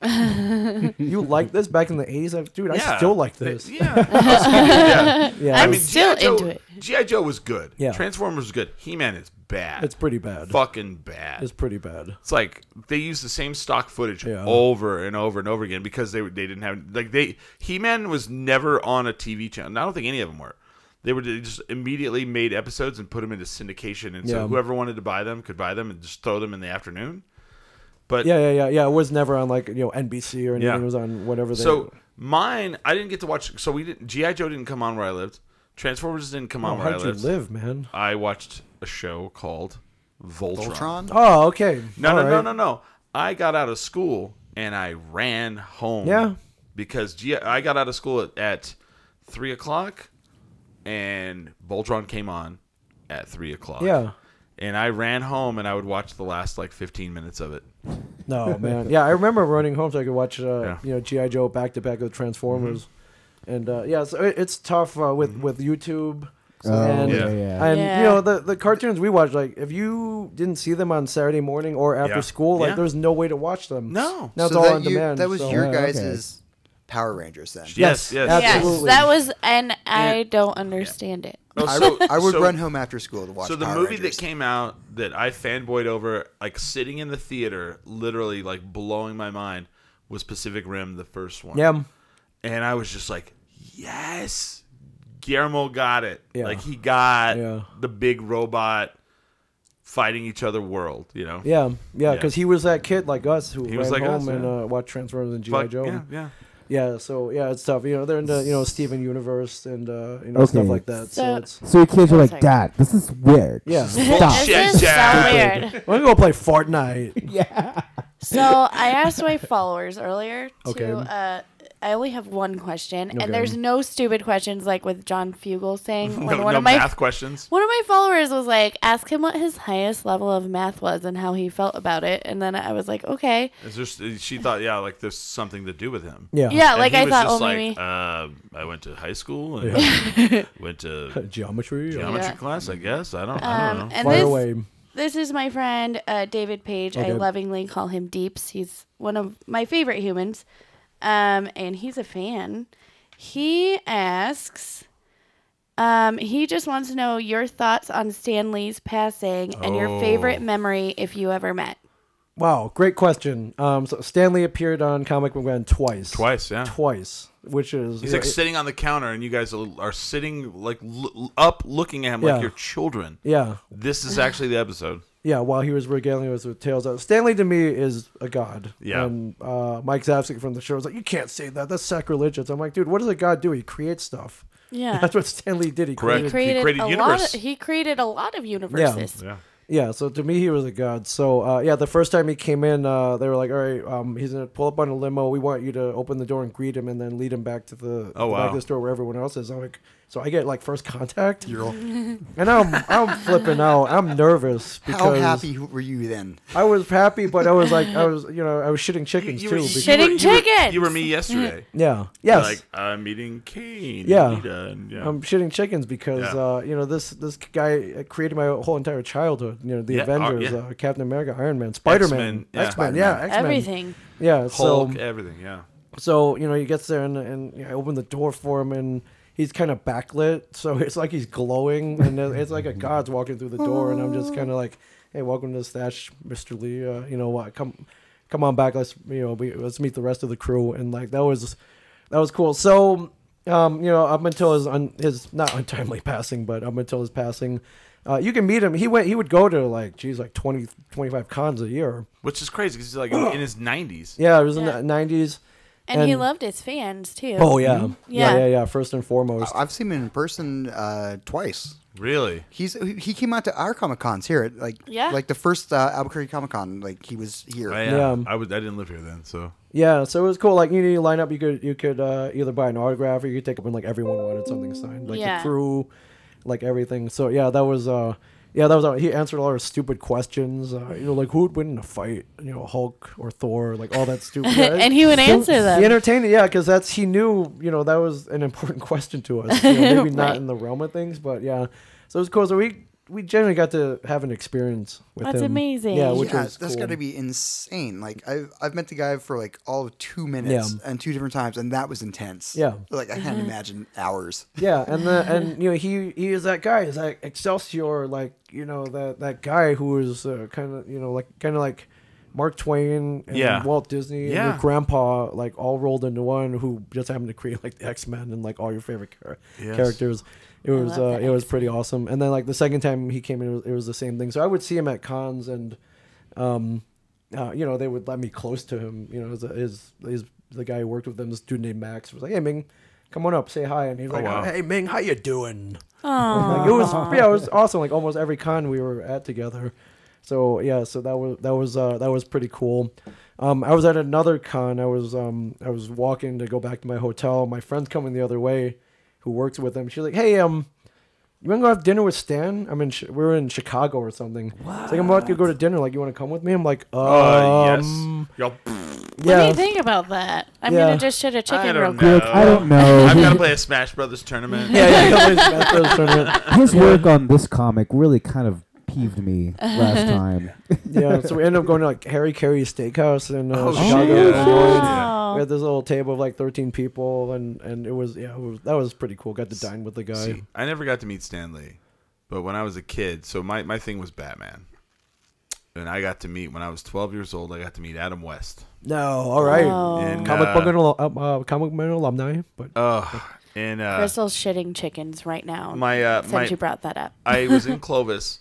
You like this back in the '80s, dude? I still like this." Yeah. Yeah, I'm I mean, still G.I. Joe, into it. G.I. Joe was good. Yeah. Transformers was good. He-Man is bad. it's pretty bad. fucking bad. It's pretty bad. It's like they use the same stock footage Yeah. over and over and over again because they didn't have He-Man was never on a TV channel. I don't think any of them were. They just immediately made episodes and put them into syndication, and so Yeah. whoever wanted to buy them could buy them and just throw them in the afternoon. But Yeah. It was never on NBC or anything. Yeah. It was on whatever. so mine, I didn't get to watch. So we didn't. G.I. Joe didn't come on where I lived. Transformers didn't come on where I how'd you lived. live, man? I watched a show called Voltron. Voltron. Oh, okay. No. I got out of school and I ran home. Yeah. Because I got out of school at 3:00, and Voltron came on at 3:00. Yeah. And I ran home and I would watch the last 15 minutes of it. No, man. Yeah, I remember running home so I could watch, Yeah. G.I. Joe back to back with Transformers, and so it's tough with YouTube. And, Yeah. and Yeah. the cartoons we watch, if you didn't see them on Saturday morning or after Yeah. school, Yeah. there's no way to watch them. No. Now it's So all that on demand. That was so- your Yeah, guys' okay. Power Rangers then. Yes. Yes, Yes, absolutely. that was, and I don't understand it. I would run home after school to watch. So the Power movie Rangers. that came out that I fanboyed over, sitting in the theater, literally blowing my mind, was Pacific Rim, the first one. Yeah. And I was just like, yes, Guillermo got it. Yeah. He got Yeah. the big robot fighting each other world, Yeah, Yeah. because he was that kid like us who He ran was like home us, and yeah. watched Transformers and G.I. But, Joe. yeah. Yeah, so it's tough. They're into Steven Universe and Okay. stuff like that. So So- it's So your kids are like, Sorry. Dad, this is weird. yeah. Stop. Shit, This is so Dad. weird. We're gonna go play Fortnite. Yeah. So I asked my followers earlier Okay. to. I only have one question, Okay. and there's no stupid questions like with John Fugel saying. When No, one no of my math questions. one of my followers was like, ask him what his highest level of math was and how he felt about it, and then I was like, okay, She thought, there's something to do with him. Yeah. yeah, And like he I was thought, just maybe. I went to high school and went to Geometry. geometry Yeah. class, I guess. I don't know. And Fire this away. this is my friend David Page. I Okay. lovingly call him Deeps. He's one of my favorite humans, and he's a fan. He asks. He just wants to know your thoughts on Stan Lee's passing and your favorite memory if you ever met. Wow, great question. So Stanley appeared on Comic Book Man twice. Twice, which is He's sitting on the counter, and you guys are sitting up, looking at him Yeah. like you're children. yeah, This is actually the episode. Yeah, while he was regaling us with tales. Stanley to me is a god. Yeah. And Mike Zapsik from the show was like, you can't say that. That's sacrilegious. I'm like, dude, what does a god do? He creates stuff. Yeah. That's what Stanley did. He Correct. created. He created a universe. lot. He created a lot of universes. Yeah. Yeah, so to me, he was a god. So, the first time he came in, they were like, all right, he's going to pull up on a limo. We want you to open the door and greet him and then lead him back to the, back of the store where everyone else is. I'm like, so I get like first contact. And I'm flipping out. I'm nervous because How happy were you then? I was happy, but I was like, I was shitting chickens too. because- Shitting chickens. You were me yesterday. Yeah. Yes. Like I'm eating Kane. Yeah. And Nita, and, I'm shitting chickens because this guy created my whole entire childhood. The Avengers, Captain America, Iron Man, Spider-Man, X-Men, X-Men. Everything. Yeah, Hulk, so everything. Yeah. so he gets there and I open the door for him and he's kind of backlit, so it's like he's glowing and it's like a god's walking through the door and I'm just kind of like, hey, welcome to the stash, Mr. Lee. Come on back. Let's let's meet the rest of the crew and like that was cool. So. Up until his not untimely passing, but up until his passing, you can meet him. He would go to like 20, 25 cons a year, Which is crazy because he's like in his 90s. Yeah, it was in the 90s, and he loved his fans too. Oh yeah, Yeah. yeah. First and foremost, I've seen him in person twice. Really? He came out to our Comic Cons here at like the first Albuquerque Comic Con. Like he was here. Yeah. I didn't live here then, so. Yeah, so it was cool. Like you line up, you could either buy an autograph or you could take up when like everyone wanted something signed, like the crew, like everything. So yeah, that was he answered all our stupid questions. Like who would win in a fight? Hulk or Thor, like all that stupid. And he would answer them. He entertained it, yeah, because he knew that was an important question to us. Maybe not Right. in the realm of things, but yeah. So it was cool. So we generally got to have an experience with him. That's amazing. Yeah, which was that's cool. got to be insane. Like I've met the guy for like all of 2 minutes and 2 different times, and that was intense. Yeah. Like I can't imagine hours. Yeah, and he is that guy. Is that Excelsior, like that guy who is kind of like Mark Twain and Walt Disney and your grandpa, like all rolled into one, who just happened to create like the X-Men and like all your favorite characters. It was pretty awesome. And then like the second time he came in, it was the same thing. So I would see him at cons and they would let me close to him. Is the guy who worked with them, this dude named Max, was like, hey Ming, come on up, say hi. And he's like, wow. hey Ming, how you doing? Like, it was awesome. Like almost every con we were at together. So yeah, so that was pretty cool. I was at another con. I was walking to go back to my hotel. My friend's coming the other way, who works with him. She's like, hey, you want to go have dinner with Stan? We were in Chicago or something. It's like, I'm about to go to dinner. Like, you want to come with me? I'm like, yes. Y'all. What do you think about that? I'm gonna just shit a chicken real quick. I don't know. I've got to play a Smash Brothers tournament. His work on this comic really kind of peeved me last time. Yeah, so we ended up going to like Harry Carey's Steakhouse in Chicago. shit. Wow. We had this little table of like 13 people, and that was pretty cool. Got to dine with the guy. See, I never got to meet Stan Lee, but when I was a kid, so my thing was Batman. And I got to meet, when I was 12 years old, I got to meet Adam West. No, all right. Oh. And, Comic Man alumni, but and Crystal's shitting chickens right now. Since you brought that up. I was in Clovis.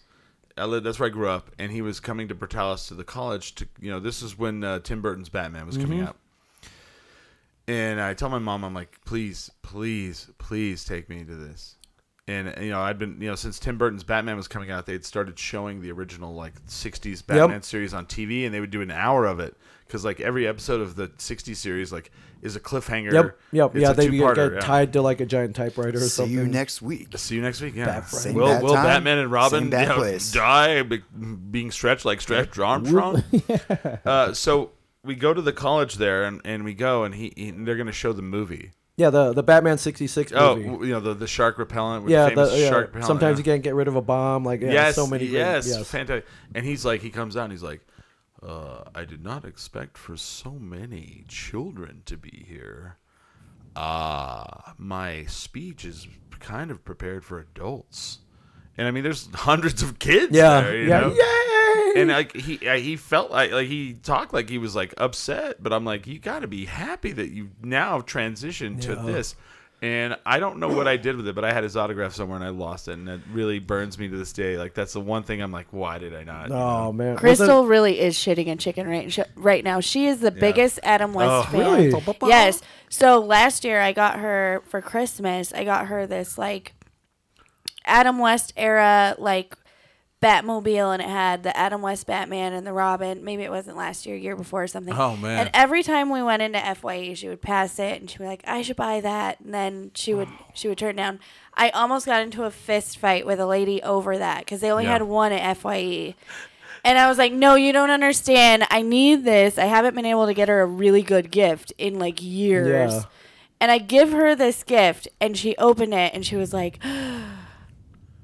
That's where I grew up, and he was coming to Portales to the college. This is when Tim Burton's Batman was coming out. And I tell my mom, I'm like, please, please, please take me to this. And I'd been since Tim Burton's Batman was coming out, they'd started showing the original like 60s Batman series on TV, and they would do an hour of it because like every episode of the 60s series like is a cliffhanger. Yep. It's Yeah, a they two-parter, get tied to like a giant typewriter or See something. you next week. See you next week. Yeah. Same Will bad time, Batman and Robin same bad place. die being stretched like Stretch Armstrong? So we go to the college there, and we go, and they're going to show the movie. Yeah, the Batman 66 movie. The shark repellent. With Yeah, the famous shark repellent. sometimes you can't get rid of a bomb. Like so many. Yes, fantastic. And he comes out and he's like, I did not expect for so many children to be here. My speech is kind of prepared for adults. And I mean, there's hundreds of kids there, you know? Yay! And like he felt like he talked like he was like upset, but I'm like, you got to be happy that you now transitioned to this. And I don't know what I did with it, but I had his autograph somewhere and I lost it, and it really burns me to this day. Like that's the one thing I'm like, why did I not? Oh man, Crystal really is shitting in chicken right now. She is the biggest Adam West fan. Really? Yes. So last year I got her for Christmas. I got her this like Adam West era like Batmobile, and it had the Adam West Batman and the Robin. Maybe it wasn't last year before or something. Oh man! And every time we went into FYE, she would pass it and she'd be like, "I should buy that," and then she would turn down. I almost got into a fist fight with a lady over that because they only had one at FYE. And I was like, no, you don't understand. I need this. I haven't been able to get her a really good gift in like years. Yeah. And I give her this gift, and she opened it, and she was like,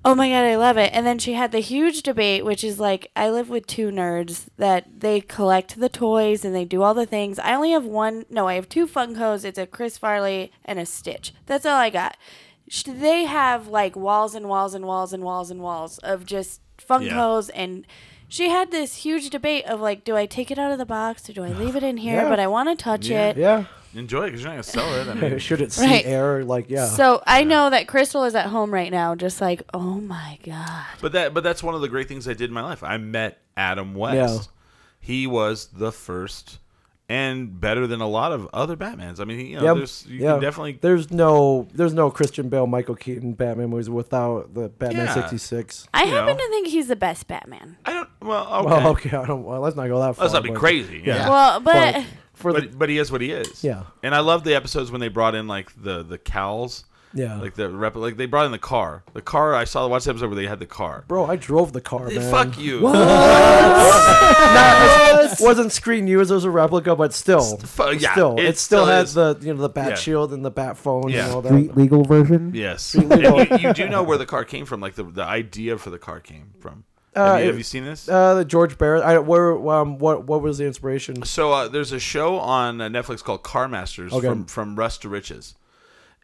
oh my God, I love it. And then she had the huge debate, which is like, I live with two nerds that they collect the toys and they do all the things. I only have I have two Funkos. It's a Chris Farley and a Stitch. That's all I got. They have like walls and walls and walls and walls and walls of just Funkos. And she had this huge debate of like, do I take it out of the box or do I leave it in here? But I want to touch it. Yeah. Enjoy it because you're not gonna sell it. I mean, should it see air? Like, yeah. So I know that Crystal is at home right now, just like, oh my God. But that's one of the great things I did in my life. I met Adam West. Yeah. He was the first and better than a lot of other Batmans. I mean, can definitely. There's no Christian Bale, Michael Keaton Batman movies without the Batman 66. I happen to think he's the best Batman. I don't. Well, okay. Well, okay. Let's not go that far. Let's not be crazy. Yeah. Well, but But he is what he is. Yeah. And I love the episodes when they brought in like the cowls. Yeah. Like like they brought in the car. The car. I watched the episode where they had the car. Bro, I drove the car, man. Fuck you. What? Wasn't screen used as a replica, but still. It still had the bat shield and the bat phone and all that. Street legal version. Yes. You do know where the car came from. Like the idea for the car came from. Have you seen this? The George Barrett. What was the inspiration? So there's a show on Netflix called Car Masters from Russ to Riches,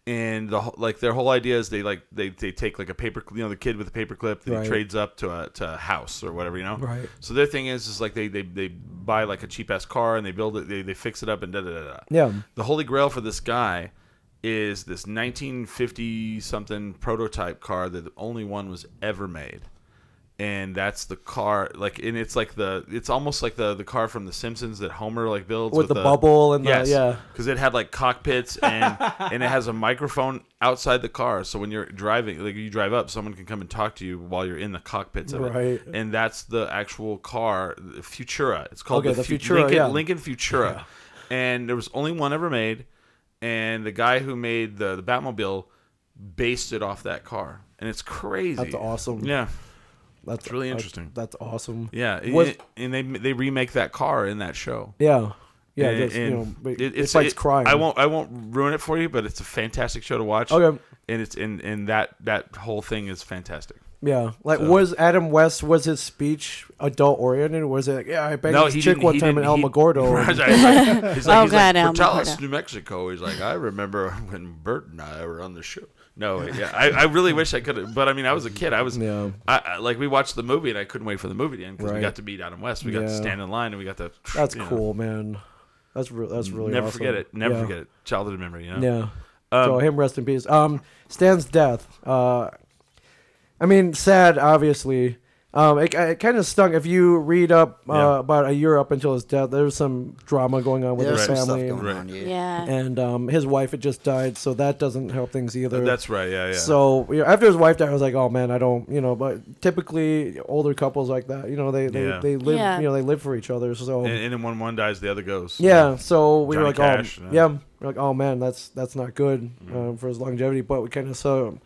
and their whole idea is they take like a paper, the kid with a paper clip that he trades up to a house or whatever, Right. So their thing is like they buy like a cheap ass car and they build it, they fix it up and da da da da. Yeah. The holy grail for this guy is this 1950 something prototype car that the only one was ever made. And that's the car, and it's almost like the car from The Simpsons that Homer builds with the bubble and because it had like cockpits and it has a microphone outside the car, so when you're driving, you drive up, someone can come and talk to you while you're in the cockpits of it. And that's the actual car, the Futura. It's called the Futura, Lincoln Futura. Yeah. And there was only one ever made, and the guy who made the Batmobile based it off that car, and it's crazy. That's awesome. Yeah. That's really interesting. That's awesome. Yeah, and they remake that car in that show. Yeah, yeah. It's like crime. I won't ruin it for you, but it's a fantastic show to watch. Okay, and it's in that whole thing is fantastic. Yeah, was Adam West, was his speech adult oriented? Was it I banged this chick one time in Alamogordo? He's like Portales, New Mexico. He's like, I remember when Bert and I were on the show. No, yeah, I really wish I could have, but I mean, I was a kid. We watched the movie and I couldn't wait for the movie to end because we got to meet Adam West. We got to stand in line and we got to. That's cool, man. That's really never awesome. forget it. Never forget it. Childhood memory, Yeah. So him rest in peace. Stan's death. I mean, sad, obviously. It kind of stung. If you read up about a year up until his death, there was some drama going on with his family. And his wife had just died, so that doesn't help things either. That's right, yeah. So after his wife died, I was like, oh man, I don't, but typically older couples like that, they live, they live for each other. So and then when one dies, the other goes. Yeah, so we were Johnny like, Cash, we're like, oh man, that's not good for his longevity. But we kind of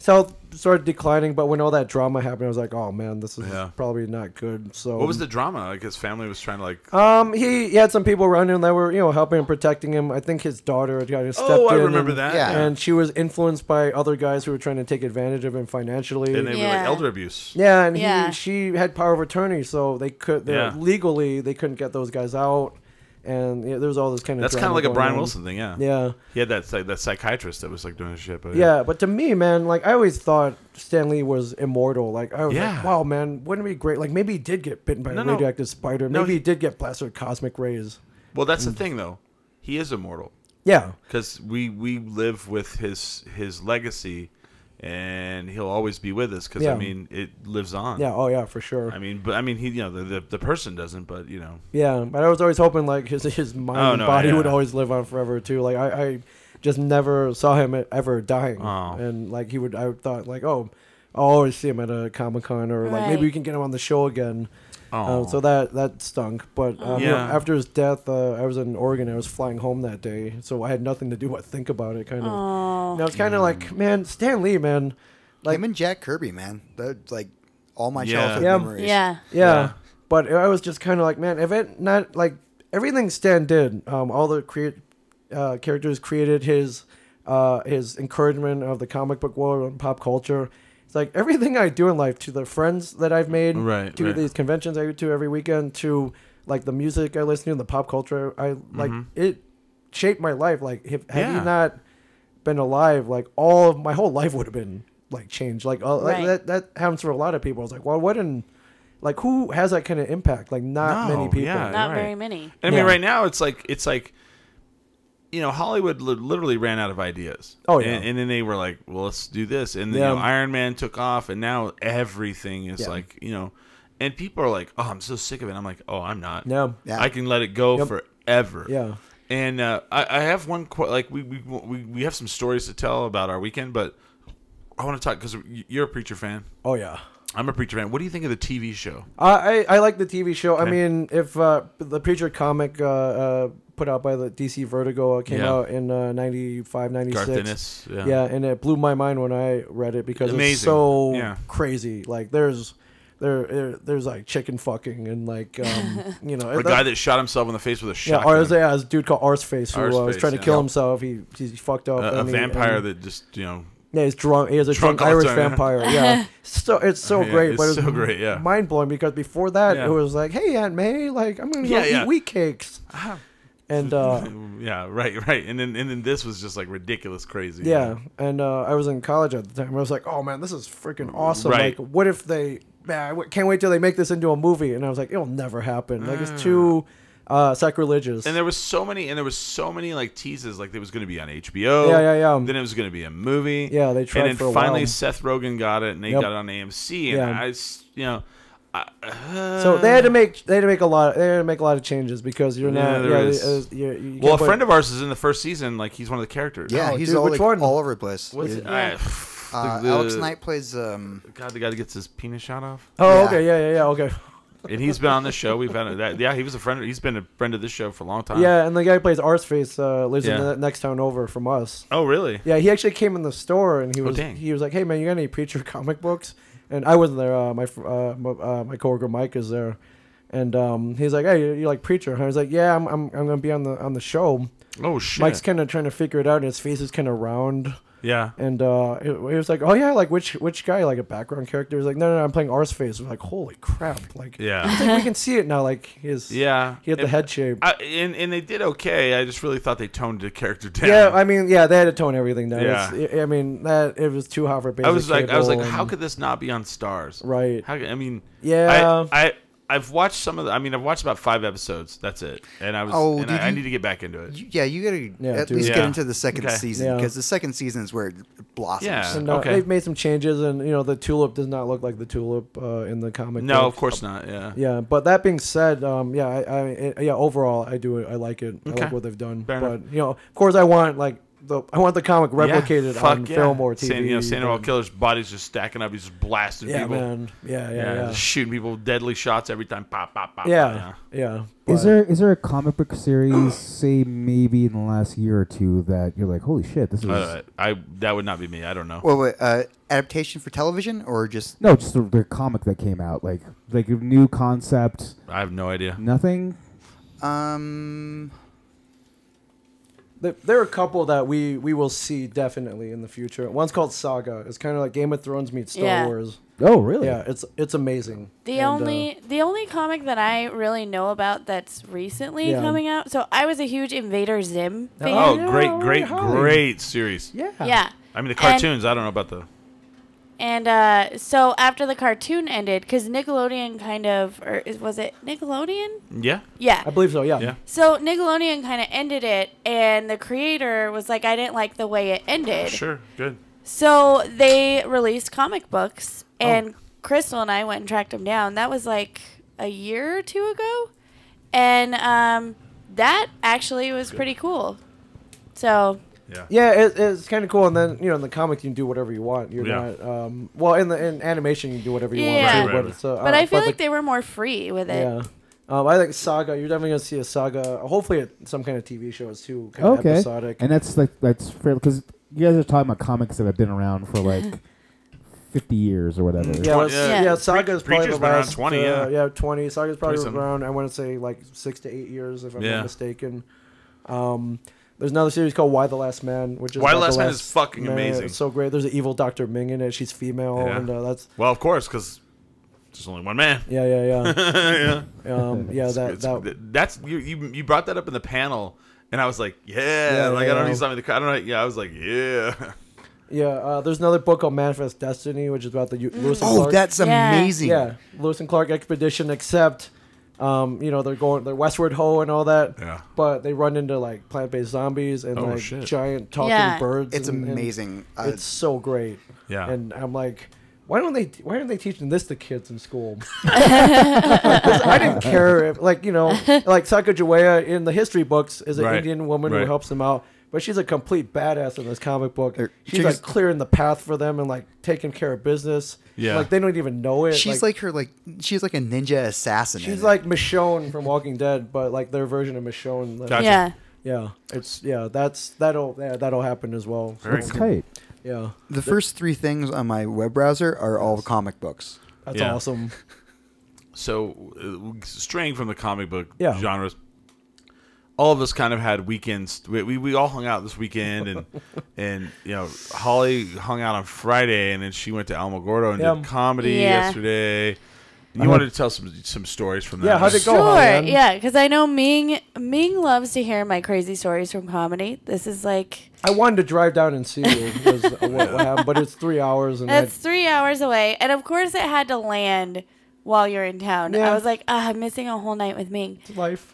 health started declining, but when all that drama happened, I was like, "Oh man, this is probably not good." So, what was the drama? Like his family was trying to he had some people around him that were helping him, protecting him. I think his daughter had kind of stepped in. I remember that. Yeah. And she was influenced by other guys who were trying to take advantage of him financially. And they were like elder abuse. Yeah, and she had power of attorney, so legally they couldn't get those guys out. And there was all this kind of. That's kind of like a Brian Wilson thing, Yeah. He had that psychiatrist that was doing his shit. But but to me, man, I always thought Stan Lee was immortal. I was like, wow, man, wouldn't it be great? Maybe he did get bitten by a radioactive spider. Maybe he did get blasted with cosmic rays. Well, that's the thing, though. He is immortal. Yeah. Because we live with his legacy, and he'll always be with us. Because Yeah. I mean, it lives on. Yeah. Oh yeah, for sure. I mean, he, the person doesn't, but Yeah, but I was always hoping like his mind and body would yeah. always live on forever too. Like I just never saw him ever dying, Oh. and like I thought like, oh, I'll always see him at a Comic-Con, or like maybe Right. we can get him on the show again. Oh. So that stunk. But Yeah. after his death, I was in Oregon. I was flying home that day, so I had nothing to do but think about it. Kind of. Oh. It's kind of like, man, Stan Lee, man. Like, him and Jack Kirby, man. That's like all my Yeah. childhood Yeah. memories. Yeah. Yeah, but I was just kind of like, man, if it not like everything Stan did, all the characters created, his encouragement of the comic book world and pop culture. It's like everything I do in life, to the friends that I've made, Right, to right. these conventions I go to every weekend, to like the music I listen to, and the pop culture I like. It shaped my life. Like, had Yeah. he not been alive, like my whole life would have been like changed. Like, Right. that happens for a lot of people. I was like, well, like who has that kind of impact? Like, not No, many people. yeah. Not Right. very many. And I mean, Yeah. right now it's like, Hollywood literally ran out of ideas. Oh, yeah. And then they were like, well, let's do this. And then, Yeah. Iron Man took off, and now everything is Yeah. like, and people are like, oh, I'm so sick of it. I'm like, oh, I'm not. Yeah. Yeah. I can let it go Yep. forever. Yeah. And I have one like we have some stories to tell about our weekend, but I want to talk because you're a Preacher fan. Oh yeah. I'm a Preacher fan. What do you think of the TV show? I like the TV show. I Okay. mean, if the Preacher comic put out by the DC Vertigo came Yeah. out in 95, 96. Garth Ennis. Yeah. Yeah, and it blew my mind when I read it because it's Amazing. so Yeah. crazy. Like there's like chicken fucking and like A guy that shot himself in the face with a yeah, shotgun. there's a dude called Arseface who was Arseface, trying to yeah. kill himself. He fucked up. A and vampire and- that just yeah, he's drunk. He has a Drunk drunk all the Irish time. vampire. Yeah, it's so Yeah, great. it's But so great, yeah. mind blowing because before that Yeah. it was like, hey Aunt May, like I'm gonna go Yeah. eat wheat cakes, and yeah, right. And then this was just like ridiculous, crazy. yeah, and I was in college at the time. I was like, oh man, this is freaking awesome. Right. Like, what if they? Man, I can't wait till they make this into a movie. And I was like, it'll never happen. Like it's too sacrilegious. And there was so many like teases, like it was going to be on HBO. Yeah. Then it was going to be a movie. Yeah, they tried And then for a finally while. Seth Rogen got it, and they Yep. got it on AMC. And Yeah. So they had to make a lot of changes because you're Yeah, not. there Yeah, is. you Well, a can't friend of ours is in the first season. Like he's one of the characters. Yeah, Oh, he's dude, all, which like, one? all over the place. What's it? Alex Knight plays. God, the guy that gets his penis shot off. Oh, Yeah. okay, yeah, okay. And he's been on this show. We've had that. Yeah, he was a friend. He's been a friend of this show for a long time. Yeah, and the guy who plays Arseface lives in Yeah. the next town over from us. Oh, really? Yeah, he actually came in the store and he was dang. like, "Hey man, you got any Preacher comic books?" And I wasn't there. My coworker Mike is there, and he's like, "Hey, you like Preacher?" And I was like, "Yeah, I'm gonna be on the show." Oh shit. Mike's kind of trying to figure it out, and his face is kind of round. Yeah. And he was like, "Oh yeah, like which guy, like a background character?" He's like, "No, I'm playing Arseface." We're like, "Holy crap!" Like, Yeah. it's like we can see it now. Like his Yeah. he had the head shape. And they did okay. I just really thought they toned the character down. Yeah, I mean, yeah, they had to tone everything down. Yeah. I mean, that it was too hot for basic I was like, cable how and- could this not be on Stars? Right. How, I mean, Yeah. I've watched some of the. I mean, I've watched about 5 episodes. That's it. And I was. Oh, and did I you- need to get back into it. You gotta Yeah, at dude. least Yeah. get into the second Okay. season Yeah. because the second season is where it blossoms. Yeah. And Okay. they've made some changes, and the tulip does not look like the tulip in the comic. No, book. of course not. Yeah. Yeah, but that being said, overall, I like it. I Okay. like what they've done. Fair but of course, I want the comic replicated Yeah, fuck on yeah. film or TV. Sandoval and- Killer's body's just stacking up. He's just blasting Yeah, people. man. Yeah. Just shooting people with deadly shots every time. Pop, pop, pop. Yeah. Is there a comic book series, say maybe in the last year or two, that you're like, holy shit, this is That would not be me. I don't know. Wait, adaptation for television or just? no, just the comic that came out, like a new concept, I have no idea. nothing. There are a couple that we will see definitely in the future. One's called Saga. It's kind of like Game of Thrones meets Star Yeah. Wars. Oh, really? Yeah, it's amazing. The And, only comic that I really know about that's recently Yeah. coming out. So I was a huge Invader Zim fan. Oh, Yeah, great hi. series. Yeah. Yeah. I mean, the cartoons. I don't know about the. And so after the cartoon ended, because Nickelodeon was it Nickelodeon? Yeah. Yeah. I believe so. Yeah. Yeah. So Nickelodeon kind of ended it, and the creator was like, I didn't like the way it ended. Sure. Good. So they released comic books, and Crystal and I went and tracked them down. That was like a year or two ago, and that actually was pretty cool. So. Yeah, it's kind of cool, and then in the comic you can do whatever you want. You're not well in animation you can do whatever you want. Yeah. Right. But I feel like they were more free with it. Yeah, I think Saga. You're definitely gonna see a Saga. Hopefully, some kind of TV shows too. Kind of episodic. And that's fair because you guys are talking about comics that have been around for like 50 years or whatever. Yeah, Saga's probably the last 20. 20. Saga's probably around. I want to say like 6 to 8 years if I'm not mistaken. There's another series called Why the Last Man, which is Why the Last Man is fucking amazing. It's so great. There's an evil Dr. Ming in it. She's female, and that's well, of course, because there's only one man. Yeah. That's you brought that up in the panel, and I was like, I don't need something to. I don't know. Yeah, I was like, yeah. Yeah, there's another book called Manifest Destiny, which is about the Lewis and Clark. Oh, that's amazing. Yeah, Lewis and Clark expedition, except. They're westward ho and all that. Yeah. But they run into like plant-based zombies and giant talking birds. It's and amazing. It's so great. Yeah. And I'm like, why aren't they teaching this to kids in school? 'Cause I didn't care if like Sacagawea in the history books is an Indian woman who helps them out. But she's a complete badass in this comic book. She's like clearing the path for them and like taking care of business. Yeah. Like they don't even know it. She's she's like a ninja assassin. She's like Michonne from Walking Dead, but like their version of Michonne. Like, Gotcha. Yeah. That'll happen as well. That's tight. Yeah. The first 3 things on my web browser are all comic books. That's awesome. So, straying from the comic book genres, all of us kind of had weekends. We all hung out this weekend, and Holly hung out on Friday, and then she went to Alamogordo and did comedy yesterday. You wanted to tell some stories from that. Yeah, how'd it go? Sure, yeah, because I know Ming loves to hear my crazy stories from comedy. This is like... I wanted to drive down and see you, was what happened, but it's 3 hours. And it's 3 hours away, and of course it had to land while you're in town. I was like, I'm missing a whole night with Ming. It's life.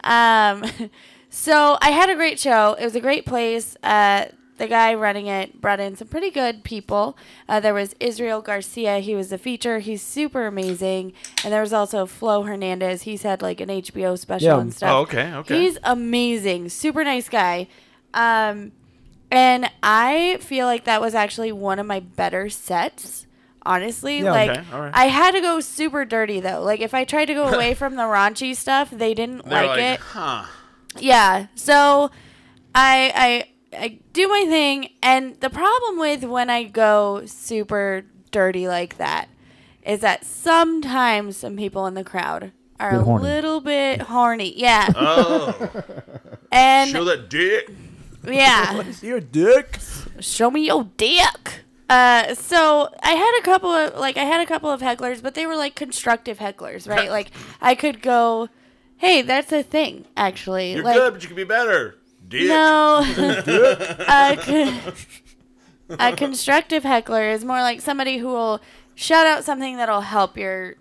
So I had a great show. It was a great place. The guy running it brought in some pretty good people. There was Israel Garcia. He was the feature. He's super amazing. And there was also Flo Hernandez. He's had like an HBO special and stuff. Oh, okay. He's amazing. Super nice guy. And I feel like that was actually one of my better sets. Honestly, all right. I had to go super dirty though. Like if I tried to go away from the raunchy stuff, they didn't like it. Huh. Yeah, so I do my thing, and the problem with when I go super dirty like that is that sometimes some people in the crowd are a little bit horny. Yeah. Oh. And show that dick. Yeah. Let me see your dick. Show me your dick. So I had a couple of hecklers, but they were like constructive hecklers, right? Like I could go, hey, that's a thing, actually. You're like, good, but you can be better. Dick. No. A constructive heckler is more like somebody who will shout out something that'll help your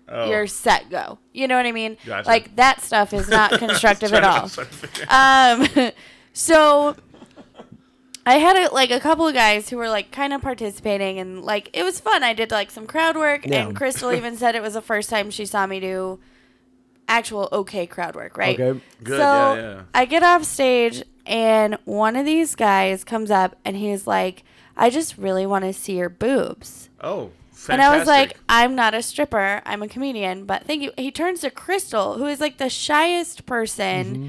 set go. You know what I mean? Gotcha. Like that stuff is not constructive at all. So I had a couple of guys who were like kind of participating, and like it was fun. I did like some crowd work, and Crystal even said it was the first time she saw me do actual crowd work, right? Okay. Good, so yeah. I get off stage, and one of these guys comes up, and he's like, I just really want to see your boobs. Oh, fantastic. And I was like, I'm not a stripper. I'm a comedian, but thank you. He turns to Crystal, who is like the shyest person. Mm-hmm.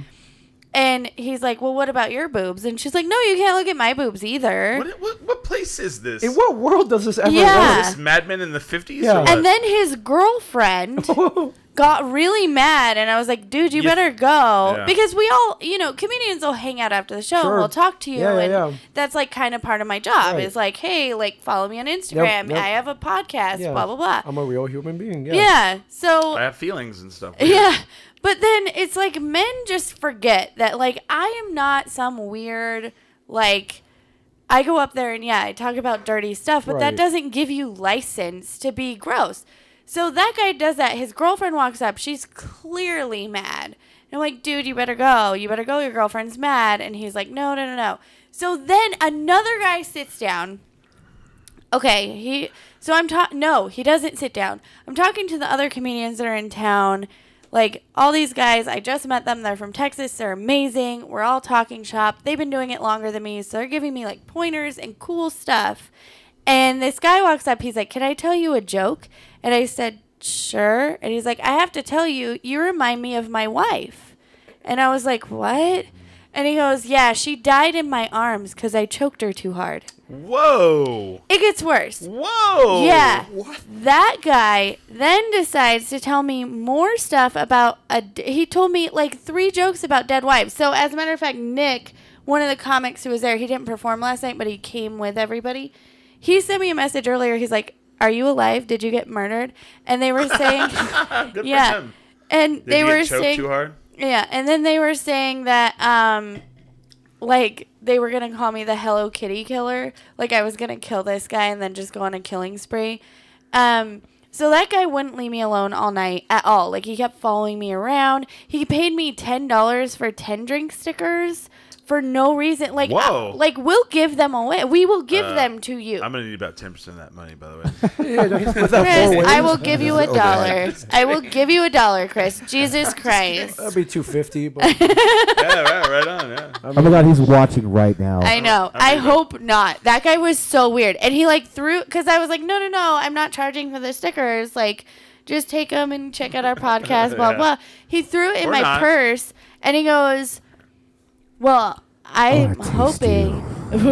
And he's like, well, what about your boobs? And she's like, no, you can't look at my boobs either. What place is this? In what world does this ever Yeah. Is this Mad Men in the 50s? Yeah. Or what? And then his girlfriend got really mad, and I was like, dude, you better go. Yeah. Because we all, comedians will hang out after the show, and we'll talk to you. And that's like kind of part of my job is like, hey, like follow me on Instagram. Yep. I have a podcast, blah, blah, blah. I'm a real human being. Yeah. So I have feelings and stuff. yeah. But then it's like men just forget that like I am not some weird like I go up there and I talk about dirty stuff, but that Right. doesn't give you license to be gross. So that guy does that. His girlfriend walks up. She's clearly mad. And I'm like, dude, you better go. You better go. Your girlfriend's mad. And he's like, no. So then another guy sits down. Okay, no, he doesn't sit down. I'm talking to the other comedians that are in town. Like, all these guys, I just met them. They're from Texas. They're amazing. We're all talking shop. They've been doing it longer than me, so they're giving me, like, pointers and cool stuff. And this guy walks up. He's like, can I tell you a joke? And I said, sure. And he's like, I have to tell you, you remind me of my wife. And I was like, what? And he goes, yeah, she died in my arms because I choked her too hard. Whoa. It gets worse. Whoa. Yeah. What? That guy then decides to tell me more stuff about he told me like 3 jokes about dead wives. So as a matter of fact, Nick, one of the comics who was there, he didn't perform last night, but he came with everybody. He sent me a message earlier. He's like, are you alive? Did you get murdered? And they were saying, Good yeah. for him. And Did they you were get choked saying, too hard? yeah. And then they were saying that, like, they were going to call me the Hello Kitty killer. Like, I was going to kill this guy and then just go on a killing spree. So that guy wouldn't leave me alone all night at all. Like, he kept following me around. He paid me $10 for 10 drink stickers for no reason. Like, Whoa. Like, we'll give them away. We will give them to you. I'm going to need about 10% of that money, by the way. Chris, I will give you $1. I will give you $1, Chris. Jesus Christ. That'd be $2.50. But Yeah, right on, yeah. Oh my God, he's watching right now. I know. I hope not. That guy was so weird. And he like threw, because I was like, no, I'm not charging for the stickers. Like, just take them and check out our podcast, blah, Yeah. blah. He threw it in Or my not. purse and he goes, well, I'm hoping. He's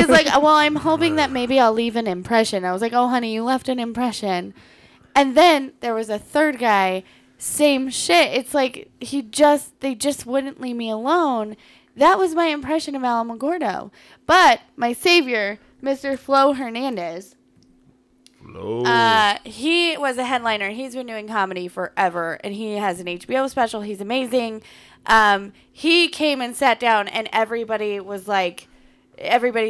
like, well, I'm hoping that maybe I'll leave an impression. I was like, oh, honey, you left an impression. And then there was a third guy, same shit. It's like they just wouldn't leave me alone. That was my impression of Alamogordo. But my savior, Mr. Flo Hernandez, he was a headliner. He's been doing comedy forever, and he has an HBO special. He's amazing. He came and sat down, and everybody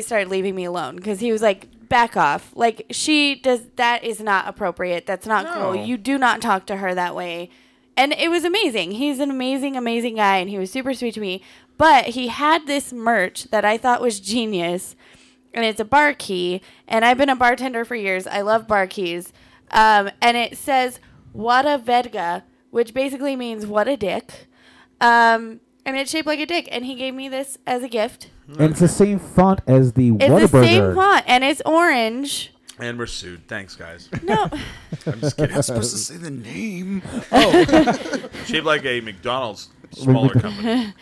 started leaving me alone because he was like, back off. Like, that is not appropriate. That's not cool. You do not talk to her that way. And it was amazing. He's an amazing, amazing guy, and he was super sweet to me. But he had this merch that I thought was genius, and it's a bar key. And I've been a bartender for years. I love bar keys. And it says, Wada Vedga, which basically means what a dick. And it's shaped like a dick. And he gave me this as a gift. And it's the same font as the It's Whataburger. the same font, and it's orange. And we're sued. Thanks, guys. No. I'm just kidding. I'm supposed to say the name. Shaped like a McDonald's smaller company.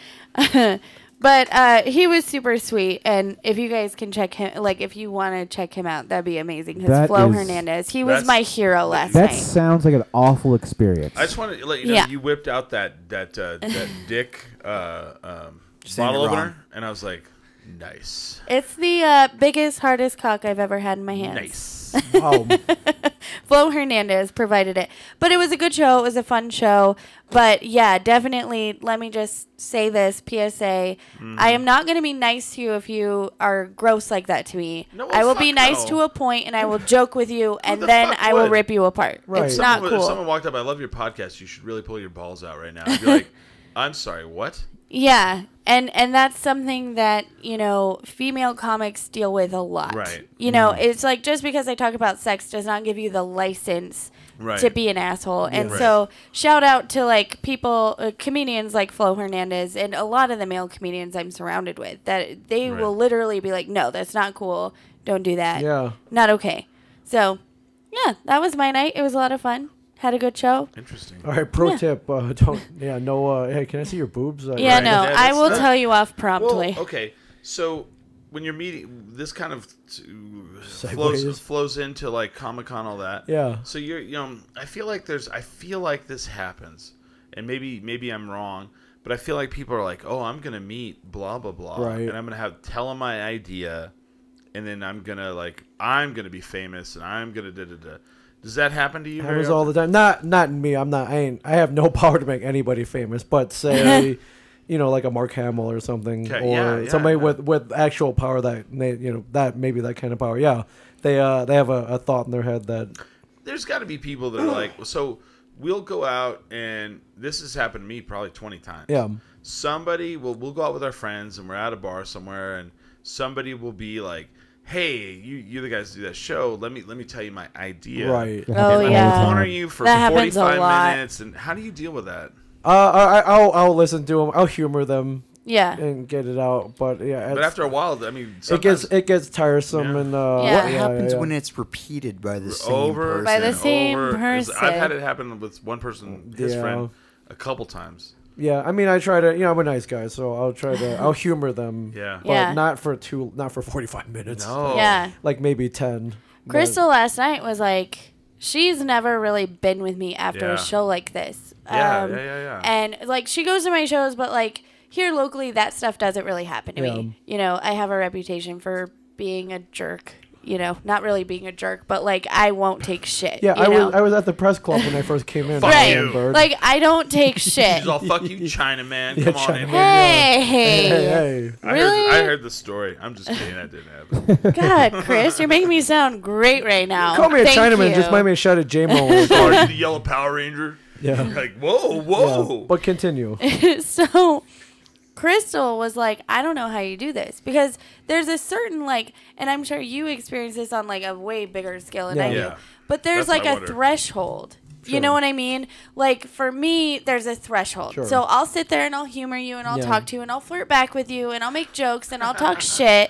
But he was super sweet, and if you guys can check him, like if you want to check him out, that'd be amazing. Because Flo Hernandez, he was my hero last That night. sounds like an awful experience. I just want to let you know you whipped out that dick bottle opener, and I was like, nice. It's the biggest, hardest cock I've ever had in my hands. Nice. wow. Flo Hernandez provided it. But it was a good show. It was a fun show. But yeah, definitely, let me just say this, PSA. I am not going to be nice to you if you are gross like that to me. No, I will be nice to a point, and I will joke with you, and then I will rip you apart. Right. It's not If cool. someone walked up, I love your podcast, you should really pull your balls out right now. I'd be like, I'm sorry, what? Yeah, and that's something that, female comics deal with a lot. Right. It's like just because I talk about sex does not give you the license to be an asshole. And so shout out to like people, comedians like Flo Hernandez and a lot of the male comedians I'm surrounded with that they will literally be like, no, that's not cool. Don't do that. Yeah. Not okay. So, yeah, that was my night. It was a lot of fun. Had a good show. Interesting. All right, tip. Hey, can I see your boobs? No, Yeah, I will tell you off promptly. Well, okay, so when you're meeting, this kind of flows into like Comic-Con, all that. Yeah. So I feel like this happens, and maybe I'm wrong, but I feel like people are like, oh, I'm gonna meet blah blah blah, right. and I'm gonna tell them my idea, and then I'm gonna be famous, and I'm gonna da da da. Does that happen to you? Happens all the time. Not me. I have no power to make anybody famous. But say like a Mark Hamill or something, Okay, or yeah, somebody yeah. with actual power that maybe that kind of power. Yeah, they have a thought in their head that There's got to be people that are like, so we'll go out, and this has happened to me probably 20 times. Yeah. We'll go out with our friends, and we're at a bar somewhere, and somebody will be like, hey, you the guys do that show. Let me tell you my idea. right. Oh, And yeah. I'll corner you for That happens a 45 lot. minutes. And how do you deal with that? I'll listen to them. I'll humor them Yeah. and get it out. But yeah, But after a while, I mean, it sometimes gets tiresome Yeah. and Yeah. What happens when it's repeated by the same over person? By the same over. 'Cause person. I've had it happen with one person, his Yeah. friend, a couple times. Yeah, I mean, I try to. I'm a nice guy, so I'll humor them. Yeah. But Yeah. not for 45 minutes. No. Yeah. Like maybe 10. But- Crystal last night was like, she's never really been with me after Yeah. a show like this. Yeah. And like, she goes to my shows, but like here locally, that stuff doesn't really happen to me. I have a reputation for being a jerk. Not really being a jerk, but like I won't take shit. Yeah, I was at the press club when I first came in. Fuck right. you. Bird. Like I don't take shit. She's all, fuck you, Chinaman. Yeah, Come on in. Chinaman. Hey, hey. Really? I heard the story. I'm just kidding. That didn't happen. God, Chris, you're making me sound great right now. Call me a Thank Chinaman. you. Just mind me a shot at J-Mo. Sorry, the yellow Power Ranger. Yeah. Like, whoa. Yeah. But continue. So Crystal was like, I don't know how you do this, because there's a certain like, and I'm sure you experience this on like a way bigger scale than I do, Yeah. but there's That's what like I a wonder. threshold. You Sure. know what I mean? Like for me, there's a threshold. Sure. So I'll sit there and I'll humor you and I'll Yeah. talk to you and I'll flirt back with you and I'll make jokes and I'll talk shit.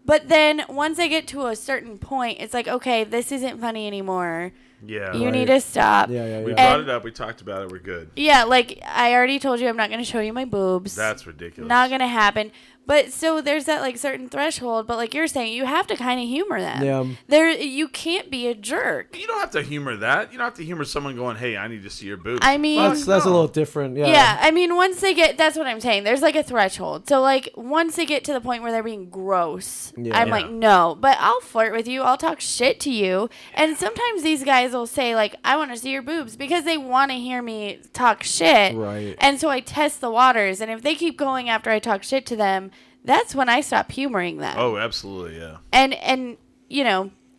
But then once I get to a certain point, it's like, okay, this isn't funny anymore. Yeah. You need to stop. Yeah. We Yeah. brought And- it up. We talked about it. We're good. Yeah, like I already told you I'm not going to show you my boobs. That's ridiculous. Not going to happen. But so there's that like certain threshold, but like you're saying, you have to kind of humor them. Yeah. You can't be a jerk. You don't have to humor that. You don't have to humor someone going, hey, I need to see your boobs. I mean, That's a little different. Yeah. yeah, I mean, once they get, that's what I'm saying. There's like a threshold. So like once they get to the point where they're being gross, Yeah. I'm Yeah. like, no, but I'll flirt with you. I'll talk shit to you. And sometimes these guys will say like, I want to see your boobs, because they want to hear me talk shit. Right. And so I test the waters. And if they keep going after I talk shit to them, that's when I stop humoring them. Oh, absolutely, yeah. And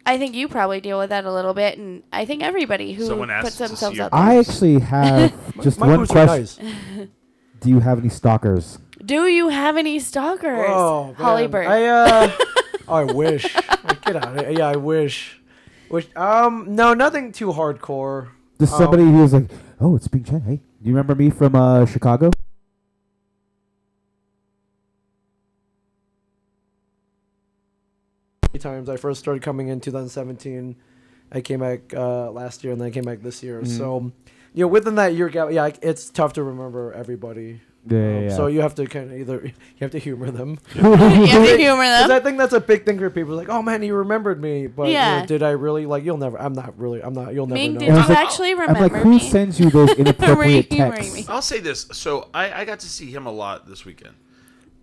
I think you probably deal with that a little bit, and I think everybody who Someone asks puts to see themselves your up. boobs. I actually have just My one boobs are question. nice. Do you have any stalkers? Do you have any stalkers, Oh, man. Hollybird? I wish. Like, get out of here. Yeah, I wish. No, nothing too hardcore. Just somebody who was like, oh, it's Big Chen. Hey, do you remember me from Chicago? Times I first started coming in 2017. I came back last year, and then I came back this year. So, within that year gap, it's tough to remember everybody. Yeah. So you have to kind of you have to humor them. you have to humor 'Cause them. I think that's a big thing for people. Like, oh man, you remembered me, but Yeah. did I really? Like, you'll never. I'm not. You'll never Ming, know. did And I you was like- actually I'm remember like, who me? sends you those inappropriate Humoring texts? me. I'll say this. So I got to see him a lot this weekend.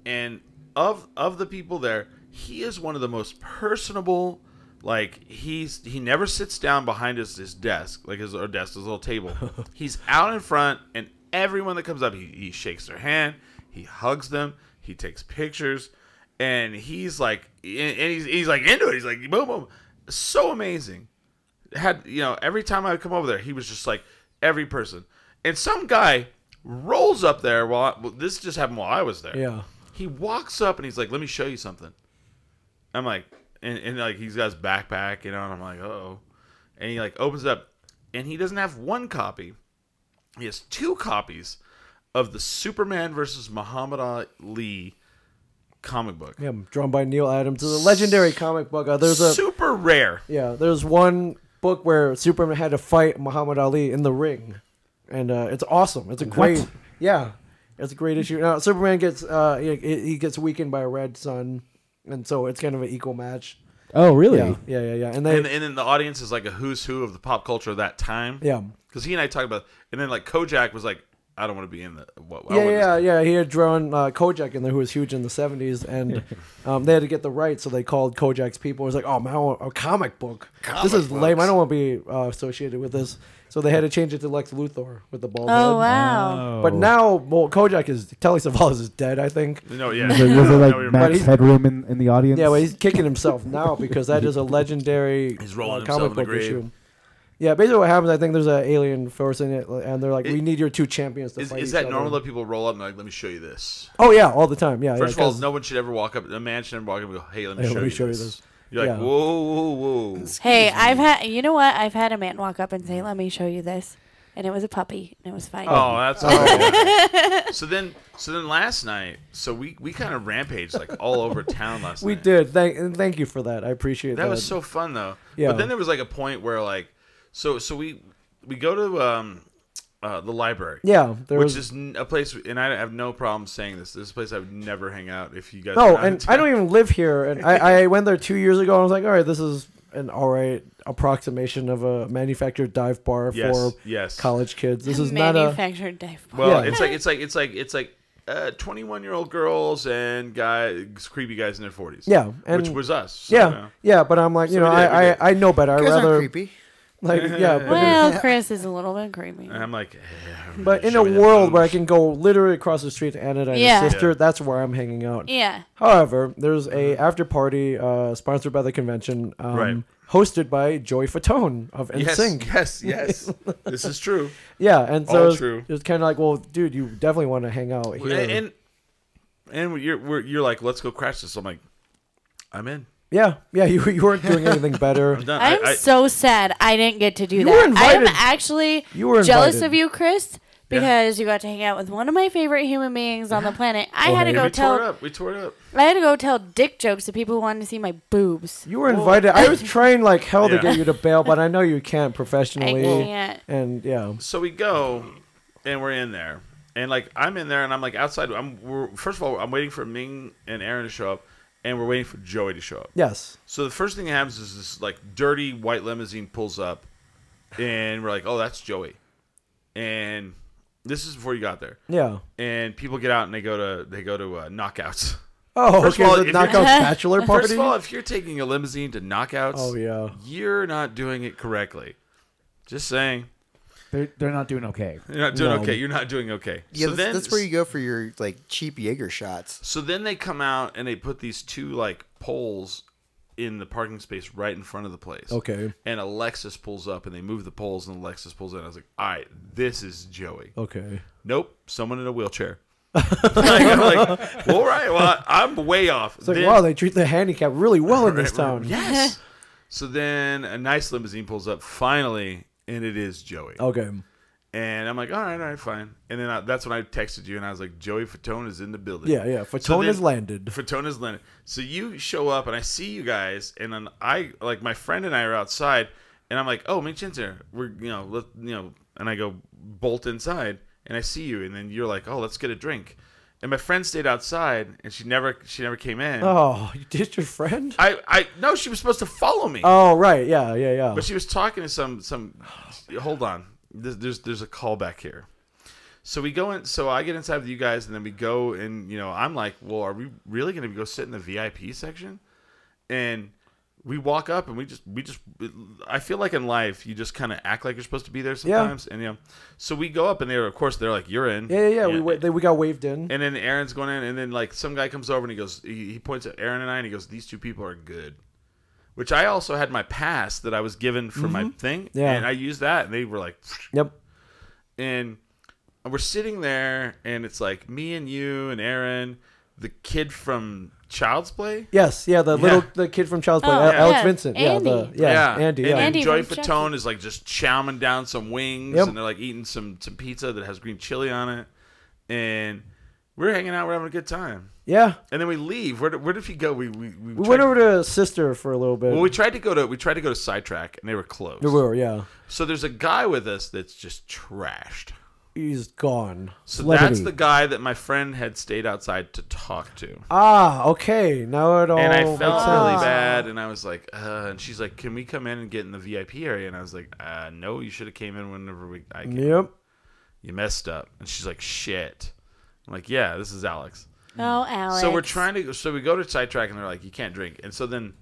And of the people there, he is one of the most personable. Like, he never sits down behind his desk, like his little table. He's out in front, and everyone that comes up, he shakes their hand, he hugs them, he takes pictures, and he's like, he's like into it. He's like, boom, boom, so amazing. Every time I would come over there, he was just like every person. And some guy rolls up there this just happened while I was there. Yeah. He walks up and he's like, let me show you something. I'm like, and like he's got his backpack, and I'm like, uh-oh. And he like opens it up, and he doesn't have one copy. He has 2 copies of the Superman versus Muhammad Ali comic book. Yeah, drawn by Neil Adams. It's a legendary comic book. There's super rare. there's one book where Superman had to fight Muhammad Ali in the ring, and it's awesome. It's a great, it's a great issue. Now Superman gets he gets weakened by a red sun, and so it's kind of an equal match. Oh, really? Yeah. And And then the audience is like a who's who of the pop culture of that time. yeah, Because he and I talked about, and then like Kojak was like, I don't want to be in the. Yeah. He had drawn Kojak in there, who was huge in the 70s, and they had to get the rights, so they called Kojak's people. It was like, oh man, I want a comic book. This is lame. I don't want to be associated with this. So they had to change it to Lex Luthor with the bald head. Oh wow! But now, Kojak is Telly Savalas is dead. I think. No, yeah. Was there like Max Headroom in the audience? Yeah, well, he's kicking himself now because that is a legendary He's rolling comic himself in the book grave. issue. Yeah, basically what happens, I think there's an alien force in it, and they're like, we need your two champions to fight Is each that other. normal that people roll up and like, let me show you this? Oh, yeah, all the time, yeah. First of all, no one should ever walk up, a man should never walk up and go, hey, let me show you this. You're like, Yeah. whoa. Hey, you know what? I've had a man walk up and say, "Let me show you this," and it was a puppy, and it was fine. Oh, that's all. So then last night, we kind of rampaged like all over town last night. We did. Thank you for that. I appreciate that. That was so fun though. Yeah. But then there was like a point where like, so we go to the library. Yeah, which is a place, and I have no problem saying this. This is a place I would never hang out if you guys. No, and I don't even live here. And I went there 2 years ago. And I was like, all right, this is an all right approximation of a manufactured dive bar for college kids. This is not a manufactured dive bar. Well, it's like 21-year-old girls and creepy guys in their 40s. Yeah, which was us. So, yeah, but I'm like, I know better. I You guys aren't rather creepy. like but Well, Chris is a little bit creepy. And I'm like, but in a world where I can go literally across the street to Anna and Yeah. his sister, that's where I'm hanging out. Yeah. However, there's a after party sponsored by the convention, hosted by Joey Fatone of NSYNC. Yes. This is true. Yeah, and so true. it was kind of like, well, dude, you definitely want to hang out here. And you're like, let's go crash this. I'm like, I'm in. Yeah, you weren't doing anything better. I'm done. I'm so sad I didn't get to do You that. were invited. I am actually You were jealous invited. of you, Chris, because you got to hang out with one of my favorite human beings on the planet. I had to go We tore it up. I had to go tell dick jokes to people who wanted to see my boobs. You were invited. I was trying like hell to Yeah. get you to bail, but I know you can't I professionally. can't. And yeah, So we go, and we're in there, and like I'm in there, and I'm like outside. First of all, I'm waiting for Ming and Aaron to show up, and we're waiting for Joey to show up. yes, So the first thing that happens is this like dirty white limousine pulls up, and we're like, oh, that's Joey, and this is before you got there. yeah. And people get out and they go to knockouts. Oh, First okay. of all, The if Knockouts you're- bachelor party. First of all, if you're taking a limousine to knockouts, Oh, yeah. you're not doing it correctly. Just saying. They're not doing okay. You're not doing No. okay. You're not doing okay. Yeah, So that's where you go for your like cheap Jaeger shots. So then they come out and they put these two like poles in the parking space right in front of the place. Okay. And a Lexus pulls up and they move the poles and the Lexus pulls in. I was like, all right, this is Joey. Okay. Nope, someone in a wheelchair. I'm like, well, all right, well, I'm way off. It's like, wow, they treat the handicap really well in this Right, town. Yes. So then a nice limousine pulls up finally, and it is Joey. Okay. And I'm like, all right, fine. And then that's when I texted you, and I was like, Joey Fatone is in the building. Yeah. Fatone has landed. Fatone has landed. So you show up, and I see you guys, and then my friend and I are outside, and I'm like, oh, Ming Chen's here. We're, and I go bolt inside, and I see you, and then you're like, oh, let's get a drink. And my friend stayed outside, and she never came in. Oh, you did your friend? No, she was supposed to follow me. Oh, right. Yeah. But she was talking to some. Hold on, there's a callback here. So we go in. So I get inside with you guys, and then we go, and I'm like, well, are we really going to go sit in the VIP section? And we walk up, and we just. I feel like in life, you just kind of act like you're supposed to be there sometimes, and So we go up, and they're like, you're in. Yeah. We got waved in. And then Aaron's going in, and then like some guy comes over and he goes, he points at Aaron and I, and he goes, these two people are good. Which I also had my pass that I was given for my thing, and I used that, and they were like, Yep. And we're sitting there, and it's like me and you and Aaron, the kid from Child's Play. Yes, the kid from Child's Play, Oh, Alex yeah. Vincent. Andy. Andy. And Yeah. then Andy Joey from Fatone Chucky. is like just chowing down some wings, Yep. and they're like eating some pizza that has green chili on it, and we're hanging out, we're having a good time. Yeah. And then we leave. Where did we go? We went over to Sister for a little bit. Well, we tried to go to Sidetrack, and they were closed. We were, yeah. So there's a guy with us that's just trashed. He's gone. So Celebrity. that's the guy that my friend had stayed outside to talk to. Ah, okay. Now it all And I makes felt sense. really bad, and I was like, and she's like, can we come in and get in the VIP area? And I was like, no, you should have came in whenever I came. Yep. you messed up. And she's like, shit. I'm like, yeah, this is Alex. Oh, Alex. So we're trying to, so we go to sidetrack and they're like, you can't drink. And so then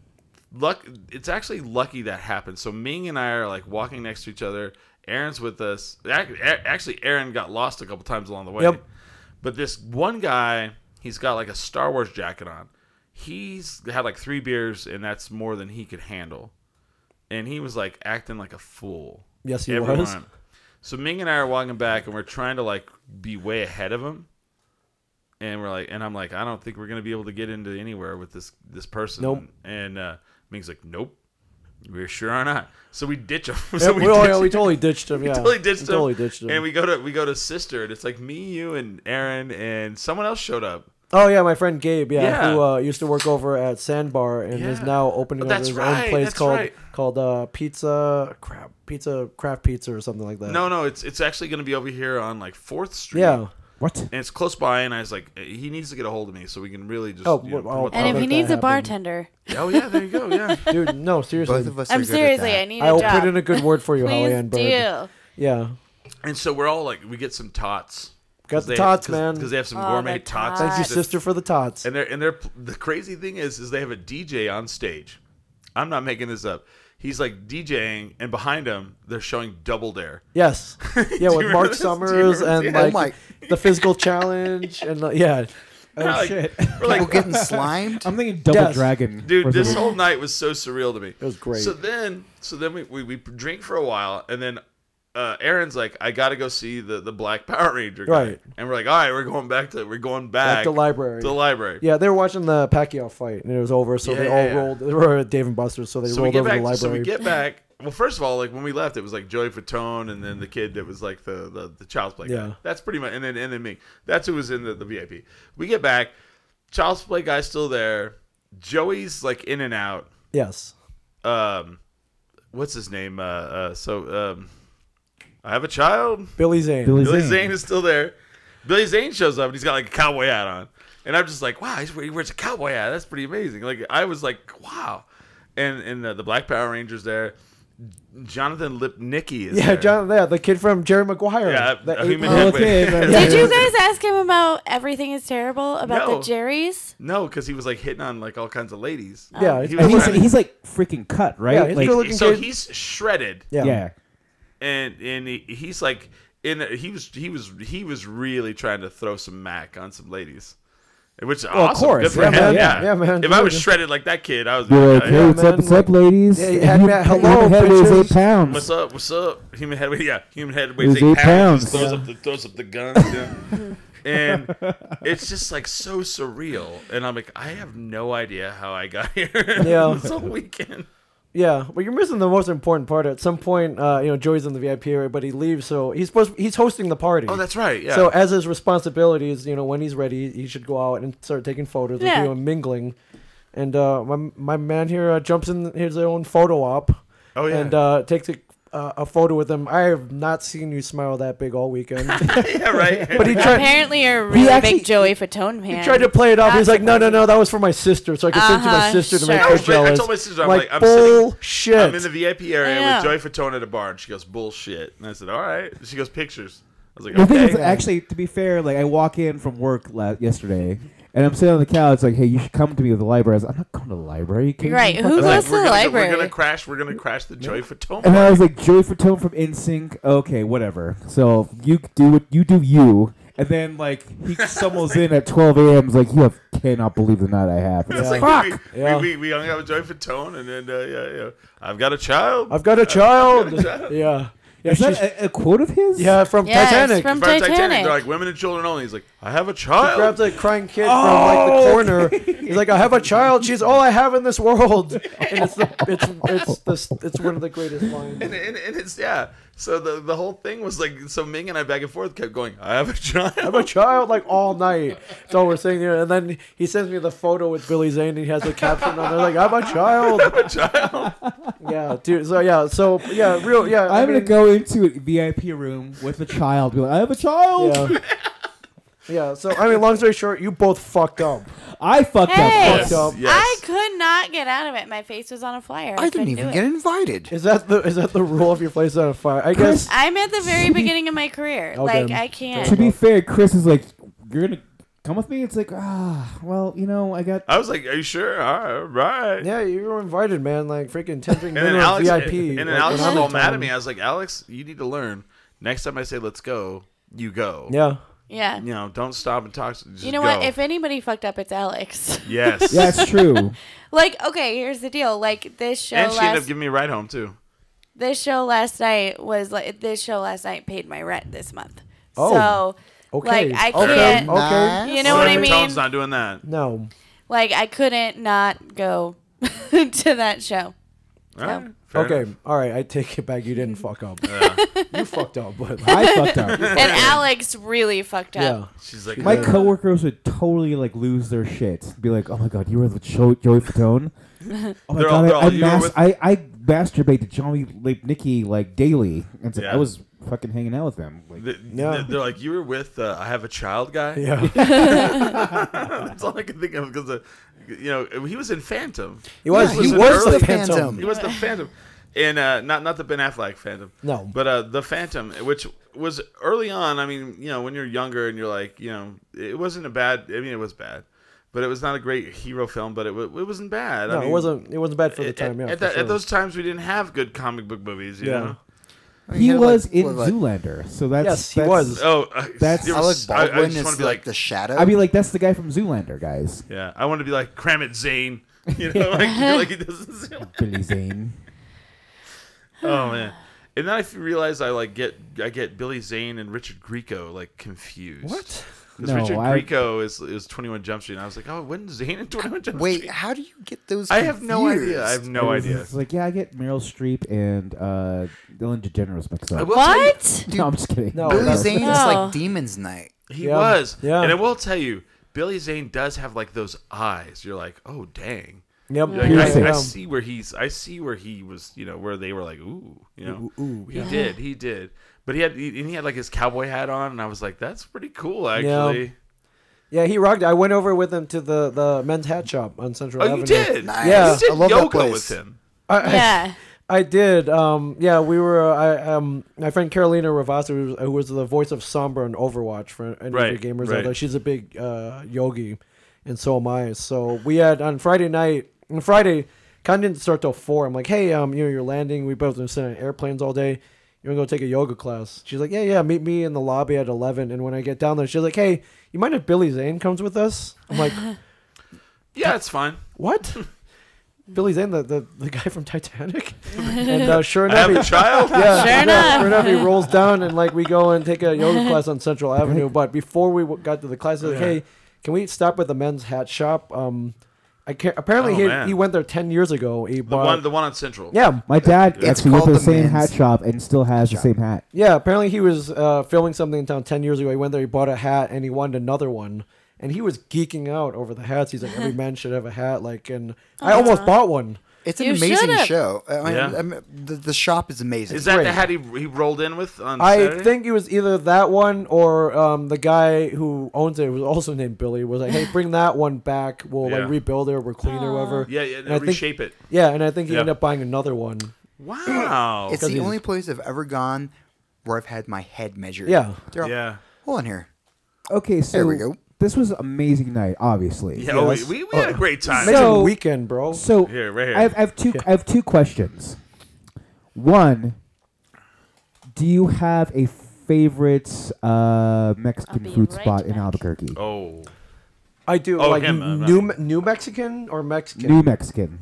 it's actually lucky that happened. So Ming and I are like walking next to each other. Aaron's with us. Actually, Aaron got lost a couple times along the way. Yep. But this one guy, he's got like a Star Wars jacket on. He's had like 3 beers, and that's more than he could handle. And he was like acting like a fool. Yes, he was. So Ming and I are walking back, and we're trying to like be way ahead of him. And we're like, and I'm like, I don't think we're gonna be able to get into anywhere with this person. Nope. And Ming's like, nope, we sure are not. So we ditch him. Yeah, So we totally ditched him. Yeah, totally ditched him. him. And we go to Sister, and it's like me, you, and Aaron, and someone else showed up. Oh yeah, my friend Gabe. Yeah. Who used to work over at Sandbar and is now opening up his own place called Pizza Craft Pizza or something like that. No, it's actually going to be over here on like 4th Street. Yeah. What? And it's close by, and I was like, he needs to get a hold of me so we can really just. And if he needs a bartender. Oh yeah, there you go. Yeah, dude. No, seriously. Both of us I'm are good seriously, at that. I need a I will job. put in a good word for you, Please Holly Ann Bird. do. Yeah. and so we're all like, we get some tots. Got the tots, man. Because they have some Oh, gourmet the tots. Thank you, tots. sister, for the tots. And they're the crazy thing is they have a DJ on stage. I'm not making this up. He's like DJing, and behind him they're showing Double Dare. Yes. Yeah, you with remember Mark this? Summers Do you remember and this? like the physical challenge and yeah. Oh, Like, shit. We're like, People getting slimed. I'm thinking Double Yes. Dragon. dude, for this some- whole night was so surreal to me. It was great. So then we drink for a while, and then Aaron's like, I got to go see the Black Power Ranger guy. Right. And we're like, all right, we're going back At to the library. the library. Yeah, they were watching the Pacquiao fight and it was over, so they all rolled. They were at Dave and Buster's, so they So we rolled get over to the back. library. So we get back. Well, first of all, like when we left, it was like Joey Fatone, and then the kid that was like the child's play guy. Yeah. That's pretty much, and then me. That's who was in the VIP. We get back. Child's play guy's still there. Joey's like in and out. Yes. What's his name? I have a child. Billy Zane. Billy Zane is still there. Billy Zane shows up and he's got like a cowboy hat on, and I'm just like, wow, he wears a cowboy hat. That's pretty amazing. Like I was like, wow. And the Black Power Ranger's there. Jonathan Lipnicki is there. John, the kid from Jerry Maguire. Yeah, The a human eight- head. Did you guys ask him about everything is terrible about No. the Jerry's? No, because he was like hitting on like all kinds of ladies. Yeah, He And was he's, he's like freaking cut, right? Yeah, he's like, good looking so kid. he's shredded, Yeah. yeah. and he's like he was really trying to throw some mac on some ladies, which is of awesome. course. Good for Yeah, him. man. Yeah. Yeah, man. If I was shredded like that kid, I was. You're like, yeah, hey, yeah. what's man, up, ladies? Yeah, you had me at hello, Human head weighs bitches. 8 pounds. What's up? Human head weight. Yeah, human head weighs Weighs 8 8 pounds. pounds. Throws up the gun. Yeah. And it's just like so surreal. And I'm like, I have no idea how I got here. Yeah. This whole weekend. Yeah, but you're missing the most important part. At some point, Joey's in the VIP area, but he leaves, so he's hosting the party. Oh, that's right. Yeah. So as his responsibilities, when he's ready, he should go out and start taking photos Yeah. and doing mingling. And my man here jumps in his own photo op oh yeah. and takes a photo with him. I have not seen you smile that big all weekend. yeah. Right. But he tried. Apparently, you're a really actually- big Joey Fatone fan. He tried to play it off. He's That's like, no, that was for my sister, so I could send it to my Uh-huh, sister to make sure. her I jealous. told my sister, I'm like, like, I'm sitting. bullshit. I'm in the VIP area Yeah. with Joey Fatone at a bar, and she goes, bullshit. And I said, all right. She goes, pictures. I was like, The thing is, okay. actually, to be fair, like I walk in from work yesterday, and I'm sitting on the couch, like, hey, you should come to me with the library. I was like, I'm not going to the library. You kidding Right, me? who I was like, goes to the we're library? gonna crash. We're gonna crash the Joey Fatone. And I party. was like, Joey Fatone from NSYNC. Okay, whatever. So you do what you do, you. And then like he stumbles in at 12 a.m. Is like, you cannot believe the night I have. It's Like, like fuck. Yeah. we hung out with Joey Fatone, and then yeah. I've got a child. I've got a child. Yeah. Yeah, Is she's- that a quote of his? yeah, from Yes, Titanic. from Titanic. Titanic. They're like women and children only. He's like, I have a He child. grabs a crying kid from like the corner. He's like, I have a child. She's all I have in this world. And it's one of the greatest lines. and it's yeah. So the whole thing was like, so Ming and I back and forth kept going, I have a child. I have a child like all night. That's all we're saying here. And then he sends me the photo with Billy Zane and he has the caption on there like, I have a child. I have a child. Yeah, dude. Yeah. I'm gonna go into a VIP room with a child. Be like, I have a child. Yeah. Yeah, so I mean, long story short, you both fucked up. I fucked Hey, up. Yes. I could not get out of it. My face was on a flyer. I didn't couldn't even do get it. invited. Is that the rule of your place on fire? I guess. I'm at the very beginning of my career. Okay. Like, I can't. To be fair, Chris is like, you're gonna come with me. It's like, well, I got. I was like, "Are you sure? All right." Yeah, you were invited, man. Like freaking 10 drink And then minimum Alex, VIP. and then like, Alex when was I'm all in mad at town. me. I was like, "Alex, you need to learn. Next time I say let's go, you go. Yeah. Yeah. Don't stop and talk. Just You know go. what? If anybody fucked up, it's Alex. Yes. That's true. Like, okay, here's the deal. Like, this show And she ended up giving me a ride home too. this show last night paid my rent this month. Oh, So, okay. like, I Okay. can't. Okay. You know what I mean? Tone's not doing that. No. Like, I couldn't not go to that show. All right, fair Okay. enough. All right. I take it back. You didn't fuck up. You fucked up, but I fucked up. And Alex really fucked up. yeah. She's like, My coworkers would totally like lose their shit. Be like, "Oh my god, you were with Joey Fatone? Oh my They're all- god, they're all- you were with- I masturbate to Johnny like Nikki like daily, and Yeah. I was fucking hanging out with them. Like, Yeah. They're like, you were with I have a child guy. Yeah. That's all I can think of because he was in Phantom. He was. Yeah, he he was was the the Phantom. Phantom. He was the Phantom, and not the Ben Affleck Phantom. No. But the Phantom, which was early on. I mean, when you're younger and you're like, it wasn't a bad. I mean, it was bad, but it was not a great hero film. But it wasn't bad. No, I mean, it wasn't bad for the time. Yeah. for sure. At those times, we didn't have good comic book movies. You Yeah. know. he had, was like, in what, like- Zoolander, so that's Yes, he that's- was. Oh, That's- there Alec was- I Baldwin just want is to be like like, the shadow. I mean, like that's the guy from Zoolander, guys. yeah, I want to be like, cram it, Zane. Like he does. Billy Zane. Oh man. And then I realized I get Billy Zane and Richard Grieco like confused. What? Because No, Richard I- Grieco is 21 Jump Street, and I was like, oh, when Zane and 21 Jump Wait, Street? how do you get those? I have no confused? idea. I have no idea. It's like, yeah, I get Meryl Streep and Dylan DeGeneres mixed I up. will tell you, What? No, I'm just kidding. No, Billy no. Zane is Oh. like Demon's Night. he Yeah. was. Yeah. And I will tell you, Billy Zane does have like those eyes. You're like, oh dang. Yep. Like, Piercing. I see where he was, where they were like, ooh, Ooh. he did. But he had like his cowboy hat on, and I was like, that's pretty cool, actually. Yeah, he rocked. I went over with him to the men's hat shop on Central Oh, Avenue. you did? Nice. Yeah. You did I love that yoga place. with him. Yeah. I did. Yeah, we were. My friend Carolina Ravassa, who was the voice of Sombra in Overwatch for any Right, of the gamers right. out there. She's a big yogi, and so am I. So we had on Friday night. On Friday, kind of didn't start till 4. I'm like, hey, you're landing. We both been sitting on airplanes all day. You're gonna go take a yoga class. She's like, yeah. Meet me in the lobby at 11. And when I get down there, she's like, hey, you mind if Billy Zane comes with us? I'm like, Yeah, it's fine. what? Billy Zane, the guy from Titanic? And sure I have enough, a child. yeah, Sure enough. Sure enough, he rolls down and like we go and take a yoga class on Central Avenue. But before we got to the class, he's like, Yeah. hey, can we stop at the men's hat shop? I can't. Apparently, Oh, man. he went there 10 years ago. He bought. The one on Central. Yeah, My dad It's actually went to called the the same men's hat shop and still has the shop. same hat. yeah. Apparently, he was filming something in town 10 years ago. He went there, he bought a hat, and he wanted another one. And he was geeking out over the hats. He's like, every man should have a hat. Like, and I almost bought one. It's an You amazing should've. show. Yeah. The shop is amazing. Is that Great. the hat he rolled in with on I Saturday? think it was either that one or the guy who owns it, who was also named Billy, was like, "Hey, bring that one back. We'll Yeah. like rebuild it, we'll clean it, or whatever." Yeah, And I think- reshape it. Yeah, and I think he Yeah. ended up buying another one. Wow. It's 'Cause the he's- only place I've ever gone where I've had my head measured. Yeah. They're all, Yeah. hold on here. Okay, so There we go. this was an amazing night, obviously. Yeah, oh, Yes. we had a great time. Amazing So- weekend, bro. So Here, right here. I have two questions. One, do you have a favorite Mexican I'll be food right spot in back. Albuquerque? Oh. I do Oh, like him, New Mexican or Mexican. New Mexican.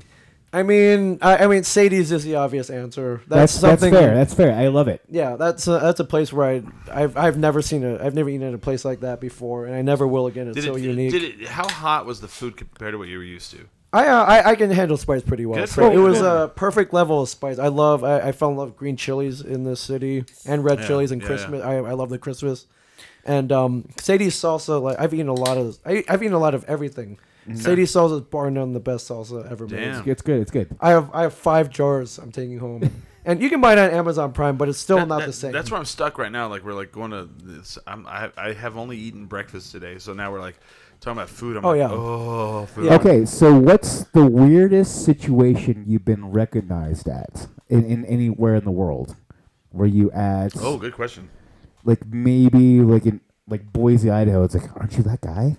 I mean Sadie's is the obvious answer. That's something. fair. That's fair. I love it. Yeah, that's a place where I've never seen it. I've never eaten at a place like that before, and I never will again. It's so unique. How hot was the food compared to what you were used to? I can handle spice pretty well. Good So for it you. was Yeah. a perfect level of spice. I fell in love with green chilies in this city and red Yeah, chilies and yeah, Christmas. I love the Christmas. And Sadie's salsa, like I've eaten a lot of everything. Sadie's salsa is bar none the best salsa ever made. Damn. It's good. It's good. I have 5 jars I'm taking home. And you can buy it on Amazon Prime, but it's still not the same. That's where I'm stuck right now. Like we're like going to this. I have only eaten breakfast today, so now we're like talking about food. I'm food. Yeah. Okay, so what's the weirdest situation you've been recognized at in anywhere in the world? Were you at? Oh, good question. Like maybe like in like Boise, Idaho. It's like, aren't you that guy?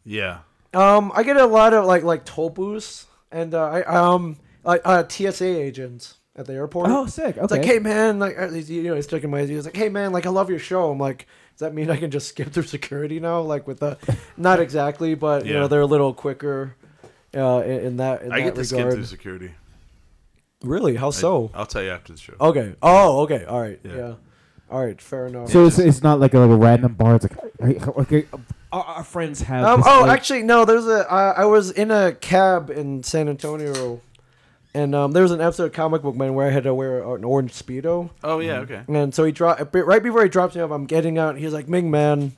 Yeah. I get a lot of like toll booths and TSA agents at the airport. Oh, sick. Okay. It's like, hey man, like he's checking my ID. He's like, hey man, like I love your show. I'm like, does that mean I can just skip through security now? Like with the, not exactly, but you know they're a little quicker in that. I get to skip through security. Really? How so? I'll tell you after the show. Okay. Oh, okay. All right. Yeah. All right. Fair enough. So it's not like a random bar. It's like, okay, our friends have. Actually, no. There's I was in a cab in San Antonio. And there was an episode of Comic Book Man where I had to wear an orange Speedo. Oh, yeah, okay. And so he right before he drops me off, I'm getting out. He's like, Ming, man,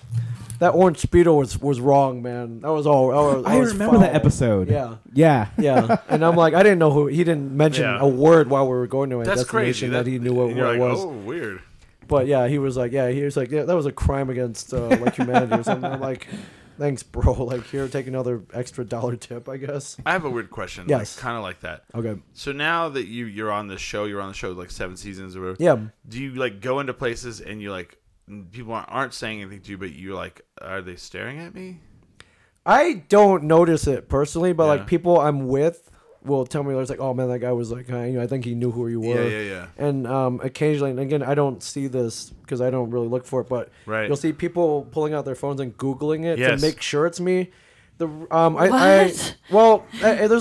that orange Speedo was wrong, man. That was all. I remember that episode. Yeah. Yeah. Yeah. And I'm like, I didn't know he didn't mention a word while we were going to a That's destination crazy. that he knew what like, it was. Oh, weird. But yeah, he was like, that was a crime against like humanity or something. I'm like, thanks, bro. Like, here, take another extra $1 tip, I guess. I have a weird question. Yes. Like, kind of like that. Okay. So now that you're on the show like 7 seasons or whatever. Yeah. Do you like go into places and you like people aren't saying anything to you, but you're like, are they staring at me? I don't notice it personally, but like people I'm with will tell me, like, oh man, that guy was like, I think he knew who you were. Yeah. And occasionally, and again, I don't see this because I don't really look for it, but you'll see people pulling out their phones and Googling it to make sure it's me. There's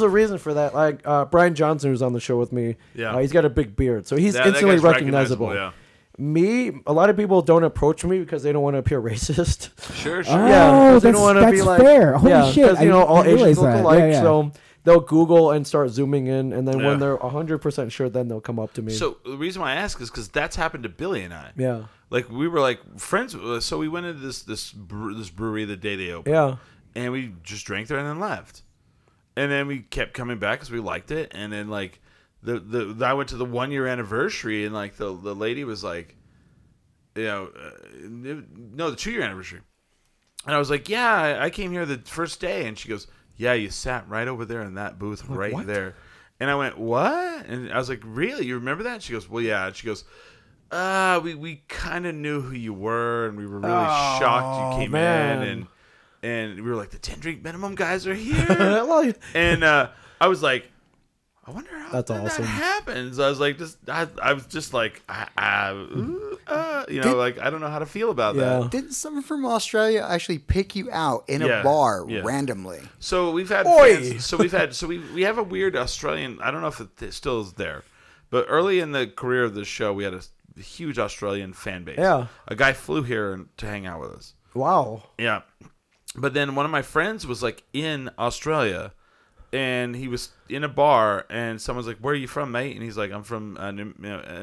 a reason for that. Like Brian Johnson, who's on the show with me, he's got a big beard, so he's instantly recognizable. Yeah. Me, a lot of people don't approach me because they don't want to appear racist. Sure. Yeah, they don't want to be like, fair. Holy shit! Because all Asians look alike, yeah. so they'll Google and start zooming in, and then when they're 100% sure, then they'll come up to me. So the reason why I ask is because that's happened to Billy and I. Yeah. Like we were like friends, so we went into this brewery the day they opened. Yeah. And we just drank there and then left, and then we kept coming back because we liked it, and then like I went to the 1-year anniversary, and like the lady was like, the 2-year anniversary, and I was like, yeah, I came here the first day, and she goes, yeah, you sat right over there in that booth right there. And I went, what? And I was like, really? You remember that? And she goes, well, yeah. And she goes, we kind of knew who you were, and we were really shocked you came in. And we were like, the 10-drink minimum guys are here. And I was like, I wonder how that happens. I was like, I was just like, like, I don't know how to feel about that. Didn't someone from Australia actually pick you out in a bar randomly? So we've had fans, we have a weird Australian. I don't know if it still is there, but early in the career of the show, we had a huge Australian fan base. Yeah, a guy flew here to hang out with us. Wow. Yeah, but then one of my friends was like in Australia. And he was in a bar, and someone's like, "Where are you from, mate?" And he's like, "I'm from in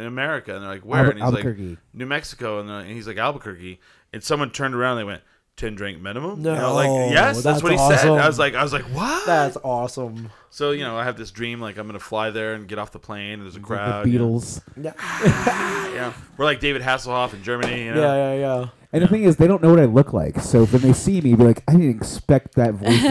America." And they're like, "Where?" And he's like, "New Mexico." And he's like, "Albuquerque." And someone turned around, and they went, 10-drink minimum? No, and I was like, yes, that's what he said. I was like, what? That's awesome. So I have this dream, like I'm gonna fly there and get off the plane. And there's a crowd. The Beatles. Yeah, we're like David Hasselhoff in Germany. Yeah. And the thing is, they don't know what I look like. So when they see me, they're like, I didn't expect that voice to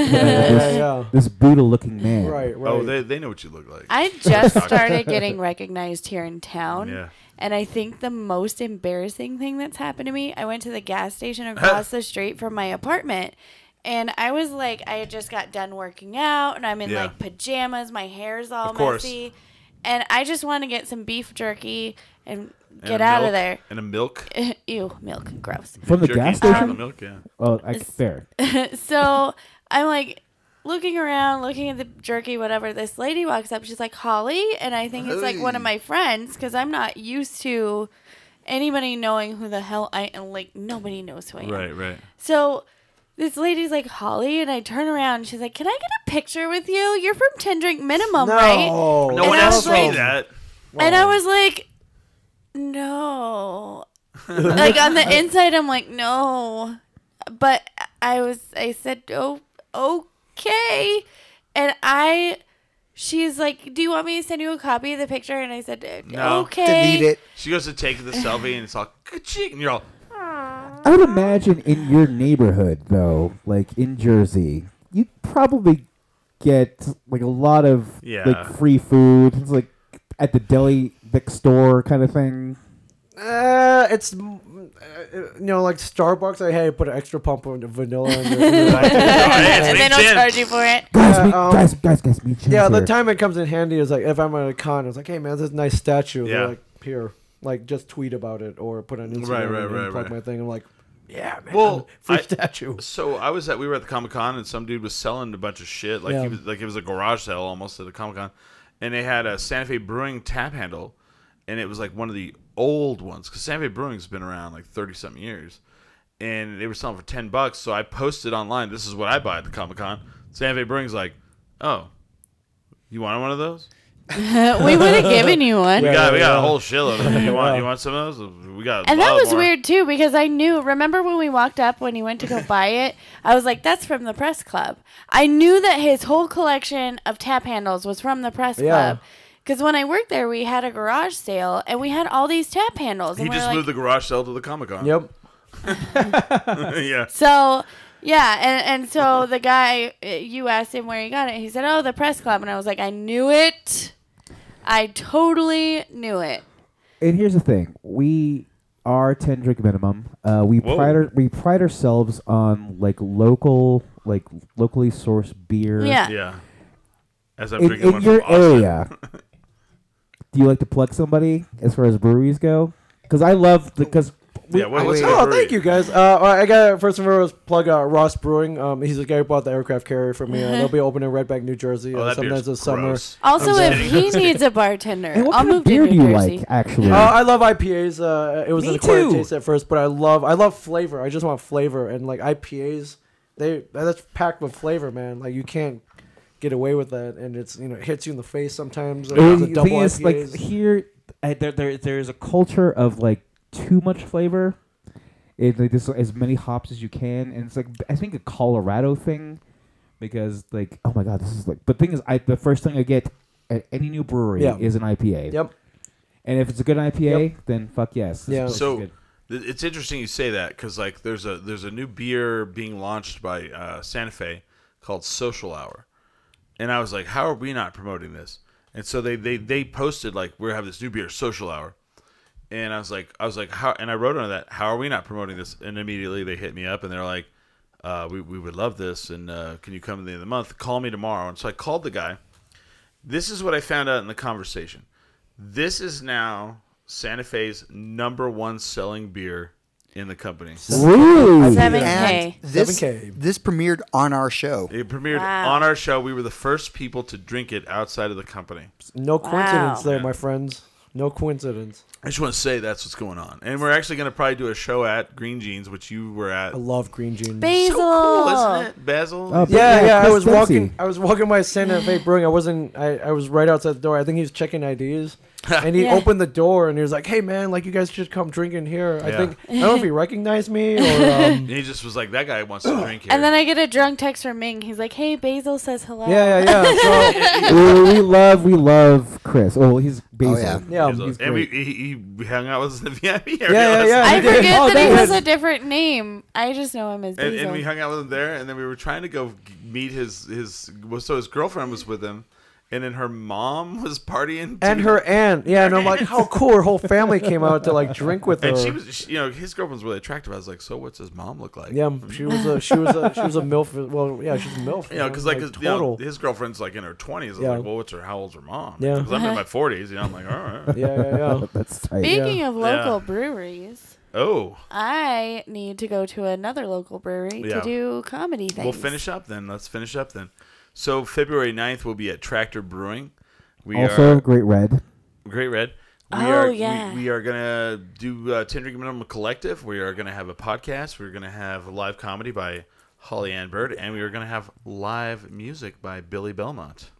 come this Buddha-looking man. Right. Oh, they know what you look like. I just started getting recognized here in town. Yeah. And I think the most embarrassing thing that's happened to me, I went to the gas station across the street from my apartment. And I was like, I had just got done working out, and I'm in like pajamas. My hair's all messy. And I just want to get some beef jerky and get out of there. And a milk? Ew, milk. Gross. From the gas station? Milk, yeah. Oh, fair. So I'm like looking around, looking at the jerky, whatever. This lady walks up. She's like, Holly? And I think it's like one of my friends because I'm not used to anybody knowing who the hell I am. Like, nobody knows who I am. Right. So this lady's like, Holly, and I turn around and she's like, can I get a picture with you? You're from 10-drink minimum, right? No one asked me that. And I was like, no. Like on the inside, I'm like, no. But I said, oh, okay. And I she's like, do you want me to send you a copy of the picture? And I said, No. okay. Delete it. She goes to take the selfie, and it's all ka-ching, and you're all. I would imagine in your neighborhood, though, like in Jersey, you probably get like a lot of like free food. It's like at the deli next store kind of thing. It's like Starbucks. Hey, put an extra pump of vanilla in there. And then I'll charge you for it. Guys, meet Chen Yeah, the here. time it comes in handy is like if I'm at a con, it's like, hey man, this is a nice statue. They're like, here, like just tweet about it or put on Instagram and plug my thing. I'm like, yeah, man, Well, free statue. So we were at the Comic-Con, and some dude was selling a bunch of shit. Like he was, like it was a garage sale almost at a Comic-Con, and they had a Santa Fe Brewing tap handle, and it was like one of the old ones because Santa Fe Brewing's been around like 30-something years, and they were selling for $10. So I posted online, this is what I buy at the Comic-Con. Santa Fe Brewing's like, oh, you want one of those? We would have given you one. We got a whole shitload of them. You want some of those? We got. And that was more. weird too because I knew. Remember when we walked up when he went to go buy it? I was like, "That's from the press club." I knew that his whole collection of tap handles was from the press club. Because when I worked there, we had a garage sale and we had all these tap handles. He and just moved the garage sale to the Comic-Con. Yep. Yeah. So. Yeah, and so the guy, you asked him where he got it. He said, "Oh, the press club," and I was like, "I knew it. I totally knew it." And here's the thing: we are 10 drink minimum. We pride ourselves on like locally sourced beer. Yeah. Yeah. As I'm drinking In one your from Austin. area, do you like to plug somebody as far as breweries go? Because I love what's Thank you guys. I got first and foremost plug Ross Brewing. He's the guy who bought the aircraft carrier for me. They'll be opening in Red Bank, New Jersey. Oh, that sometimes beer's this summer. gross. Also, if he needs a bartender, And what I'll kind of move to beer New do you Jersey. like, actually? I love IPAs. It was Me an acquired too. taste at first, but I love flavor. I just want flavor, and like IPAs, that's packed with flavor, man. Like you can't get away with that, and it's it hits you in the face sometimes. Like, The the double thing is, like IPAs. here, there's a culture of like too much flavor. Like this, as many hops as you can, and it's like I think a Colorado thing, because like oh my god, this is like. But the thing is, the first thing I get at any new brewery is an IPA. Yep. And if it's a good IPA, then fuck yes. This So is good. it's interesting you say that because like there's a new beer being launched by Santa Fe called Social Hour, and I was like, how are we not promoting this? And so they posted like we have this new beer Social Hour. And I was like, how? And I wrote on that, how are we not promoting this? And immediately they hit me up, and they're like, we would love this, and can you come at the end of the month? Call me tomorrow. And so I called the guy. This is what I found out in the conversation. This is now Santa Fe's #1 selling beer in the company. Really? 7K. This 7K. this premiered on our show. It premiered Wow. on our show. We were the first people to drink it outside of the company. No coincidence there, Yeah. my friends. No coincidence. I just want to say that's what's going on. And we're actually going to probably do a show at Green Jeans, which you were at. I love green jeans. Basil. So cool, isn't it? Basil? Oh, Yeah. I Chris was Dempsey. walking by Santa Fe Brewing. I was right outside the door. I think he was checking IDs. And he Yeah. opened the door and he was like, "Hey man, like you guys should come drink in here." I Yeah. don't know if he recognized me or And he just was like, that guy wants to drink here. And then I get a drunk text from Ming. He's like, "Hey, Basil says hello." yeah. So we love Chris. Oh, he's Basil. yeah. Yeah. He's and great. he hung out with us in the VIP area. Yeah. I he did. forget Oh, that he that has was- a different name. I just know him as Basil. And we hung out with him there, and then we were trying to go meet his girlfriend was with him, and then her mom was partying. And too. her aunt. Yeah, and I'm like, how cool. Her whole family came out to like drink with her. And his girlfriend's really attractive. I was like, so what's his mom look like? Yeah, she was a MILF. Well, yeah, she's a MILF. Because total. his girlfriend's like in her 20s. I was Yeah. like, well, how old's her mom? Yeah. Because I'm in my 40s. I'm like, all right. Yeah. That's tight. Speaking of local Yeah. breweries, Oh, I need to go to another local brewery Yeah. to do comedy things. we'll finish up then. Let's finish up then. So February 9th, we'll be at Tractor Brewing. We Also, are Great Red. Great Red. Yeah. We are gonna do 10 Drink Minimum Collective. We are gonna have a podcast. We're gonna have a live comedy by Holly Ann Bird, and we are gonna have live music by Billy Belmont.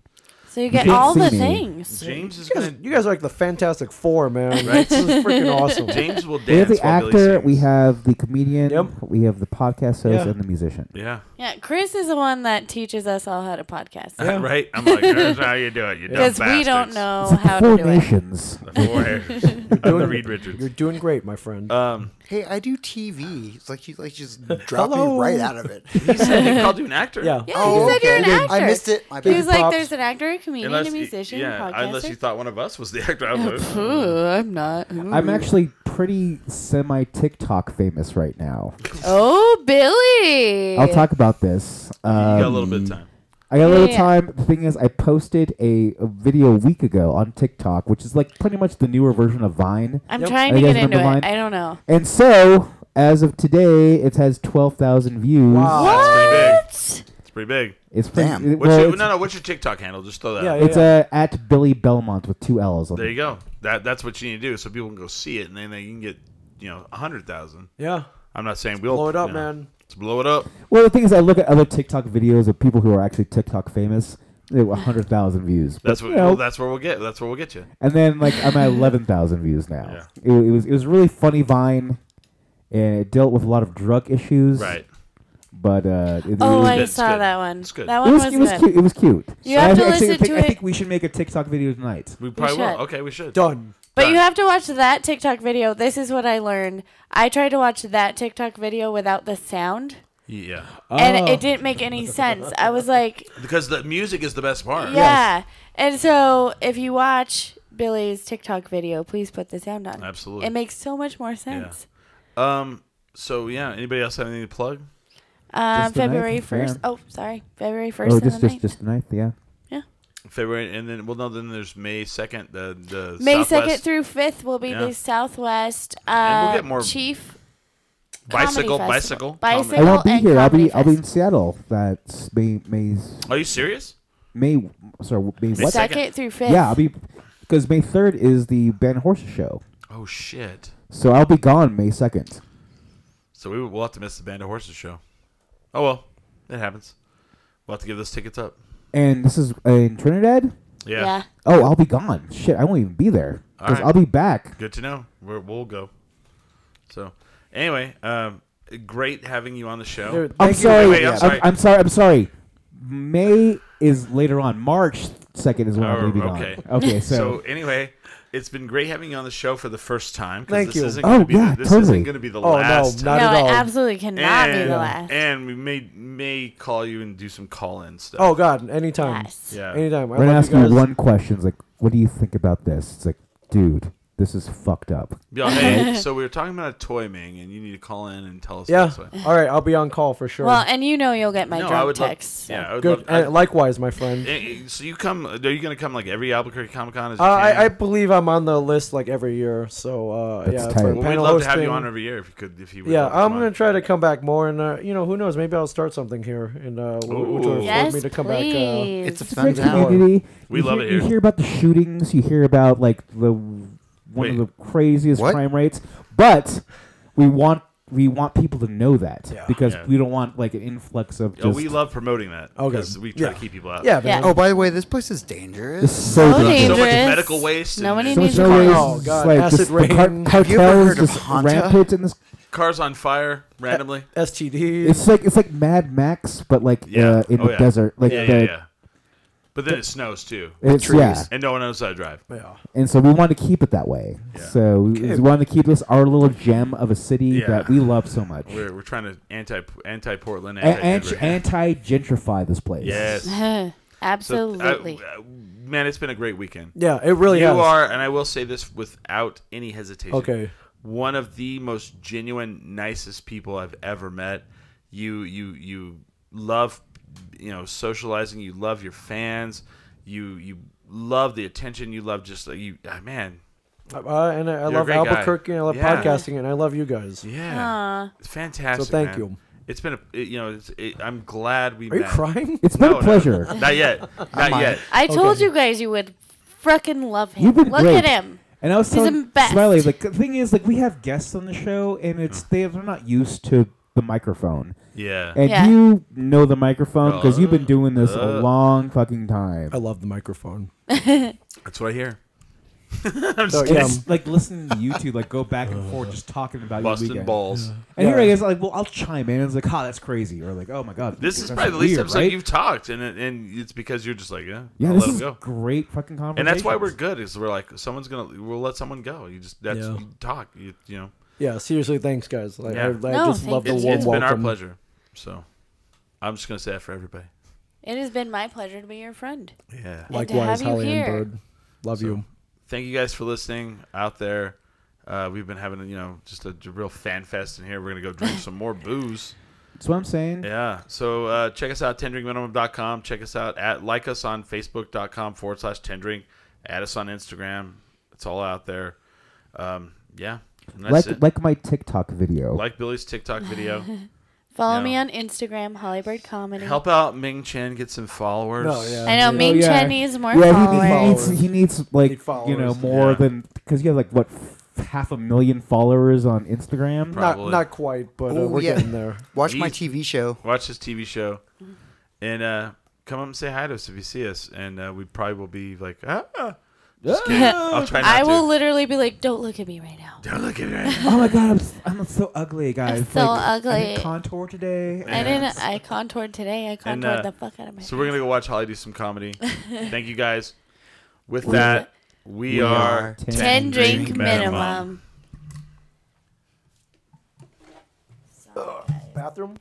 So you get can't all see the me. things. James is You guys, gonna. you guys are like the Fantastic Four, man. Right. This is freaking awesome. James will We have dance. the while Billy actor, sings. we have the comedian, Yep. we have the podcast host, Yeah. and the musician. Yeah. Yeah, Chris is the one that teaches us all how to podcast. Yeah. Right. I'm like, here's how you do it. You dumb Because we don't bastards." know It's like how the to Four do it. Nations. The four hairs. I'm the Reed Richards. You're doing great, my friend. Hey, I do TV. It's like you just drop me Hello. right out of it. He said he called you an actor. Yeah. Yeah, Oh, he said you're an okay. actor. I missed it. My He was bad. like, Props. there's an actor, a comedian, a musician, yeah, podcaster. unless you thought one of us was the actor. I was like, Ooh, I'm not. Ooh. I'm actually pretty semi-TikTok famous right now. Oh, Billy. I'll talk about this. you got a little bit of time. I got a little Yeah. time. The thing is, I posted a video a week ago on TikTok, which is like pretty much the newer version of Vine. I'm Yep. trying Are to you get guys into it. remember mine? I don't know. And so, as of today, it has 12,000 views. Wow. That's pretty big. What? It's pretty big. It's pretty, Damn. it- What's well, your, it's, no, what's your TikTok handle? Just throw that Yeah, out. yeah. it's at Billy Belmont with 2 L's. On There it. you go. That's what you need to do, so people can go see it, and then you can get 100,000. Yeah. I'm not saying we'll Blow it up, you know, man. Let's blow it up. Well, the thing is, I look at other TikTok videos of people who are actually TikTok famous. They have 100,000 views. That's But, what. you know, Well, that's where we'll get. That's where we'll get you. and then like I'm at 11,000 views now. Yeah. It was really funny Vine, and it dealt with a lot of drug issues. Right. But it Oh, was, I good, saw it's good. that one. It's good. That it one was, was, it was good. cute. It was cute. You have to actually listen think, to I it. think we should make a TikTok video tonight. We probably will. should. Okay, we should. Done. But Done. you have to watch that TikTok video. This is what I learned. I tried to watch that TikTok video without the sound, Yeah. and it didn't make any sense. I was like, Because the music is the best part. yeah. And so if you watch Billy's TikTok video, please put the sound on. Absolutely. It makes so much more sense. So yeah. Anybody else have anything to plug? Just the February ninth, 1st. yeah. Oh, sorry. February 1st Oh, and the 9th. just tonight, yeah. February, and then then there's May 2nd. The May Southwest 2nd through 5th will be Yeah. the Southwest And we'll get more Chief bicycle. Comedy Festival. I won't be and here. I'll Comedy be in Fest. Seattle. That's May's Are you serious? May. Sorry, May what? Second. 2nd through 5th. Yeah, I'll be because May 3rd is the Band Horses show. Oh shit! So I'll be gone May 2nd. So we'll have to miss the Band of Horses show. Oh well, it happens. We'll have to give those tickets up. And this is in Trinidad. Yeah. Oh, I'll be gone. Shit, I won't even be there All because right. I'll be back. Good to know. We'll go. So anyway, great having you on the show. Dude, I'm thank you. sorry. Wait, I'm sorry. I'm sorry. May is later on. March 2nd is when I'm going to be gone. okay. Okay, So so anyway, it's been great having you on the show for the first time. 'cause Thank this you. Isn't Oh, gonna be yeah, this totally. isn't going to be the Oh, no, last not time. at No, all. it absolutely cannot be And- the last. And we may call you and do some call-in stuff. Oh God, anytime. Yes. yeah. Anytime. we're going to love ask you guys. one question. It's like, what do you think about this? It's like, dude, this is fucked up. Yo, hey, so we were talking about a toy, Ming, and you need to call in and tell us. Yeah. This way. All right, I'll be on call for sure. Well, and you know you'll get my No, I drunk would love- texts. so. Yeah, I would Good. love. Likewise, my friend. So you come? Are you going to come like every Albuquerque Comic Con? I believe I'm on the list like every year. So That's yeah, tight. for Well, we'd panel love hosting. to have you on every year if you could. If you would Yeah, love to I'm come gonna on. try to come back more, and who knows? Maybe I'll start something here, and which will afford Yes, me to come please. back. It's a It's a great fun town. community. We love it You here. hear about the shootings. You hear about like one of Wait. the craziest What? crime rates. But we want people to know that Yeah. because Yeah. we don't want like an influx of just. Oh, we love promoting that. Okay. Because we try Yeah. to keep people out. Yeah, Yeah. man. Oh, by the way, this place is It's dangerous. so So dangerous. So much dangerous. medical waste. Nobody and So needs much to no call. waste. Oh, It's God, like acid just the rain. Have you ever cartels heard of just Hanta? rampant in this. cars on fire randomly. STD. It's like Mad Max, but like Yeah. in Oh, the yeah. desert. Like Yeah. But then it snows too, It's, Trees. yeah, and no one knows how to drive. yeah. and so we want to keep it that way. Yeah. So we want to keep this our little gem of a city Yeah. that we love so much. We're trying to anti Portland, Anti gentrify this place. Yes. So, Absolutely. man, it's been a great weekend. Yeah, it really You has. are, and I will say this without any hesitation. Okay. One of the most genuine, nicest people I've ever met. You love, socializing. You love your fans. You love the attention. You love just man. And I You're a love great guy. Albuquerque, and I love Yeah. podcasting, and I love you guys. Yeah, Aw. it's fantastic. So thank man. you. It's been I'm glad we Are you met. crying? It's been No, a pleasure. Not yet. Not yet. I told Okay. you guys you would frickin' love him. You've been Look great. at him. And I was He's telling the best. Smiley, like the thing is, like we have guests on the show, and they're not used to the microphone. Yeah. And Yeah. you know the microphone because you've been doing this a long fucking time. I love the microphone. That's what I hear. I'm So, just kidding. It's like listening to YouTube, like go back and forth, just talking about your Busting weekend. balls. And here I is, like, well, I'll chime in. It's like, that's crazy, or like, oh my god, This is that's probably the least weird, episode right? you've talked, and it's because you're just like, Yeah, I'll this let him is go. great fucking conversation. And that's why we're good. Is we're like, we'll let someone go. You just you talk. You know. Yeah, seriously, thanks, guys. Like, Yeah. I No, just love the thank warm It's welcome. been our pleasure. So, I'm just gonna say that for everybody. It has been my pleasure to be your friend. Yeah. And to Likewise, have you Holly and here. Bird. Love you. Thank you guys for listening out there. We've been having just a real fan fest in here. We're gonna go drink some more booze. That's what I'm saying. Yeah. So check us out, 10drinkminimum.com. Check us out like us on facebook.com/10drink. Add us on Instagram. It's all out there. Yeah. And that's it. Like my TikTok video. Like Billy's TikTok video. Follow Yeah. me on Instagram, Hollybird Comedy. Help out Ming Chen get some followers. No, yeah. I know Ming yeah. Chen needs more Yeah, followers. he needs like Need followers. more Yeah. than because you have like what 500,000 followers on Instagram. Probably. Not quite, but Oh, we're yeah. getting there. Watch my He's- TV show. Watch this TV show. And come up and say hi to us if you see us. And we probably will be like, Just kidding. I'll try not I to. will literally be like, don't look at me right now. Don't look at me right now. Oh my god, I'm so ugly, guys. I'm so I ugly. didn't contour today. I contoured today. I contoured the fuck out of my So we're going to go watch Holly do some comedy. Thank you guys. With that, we are 10 drink minimum. Bathroom?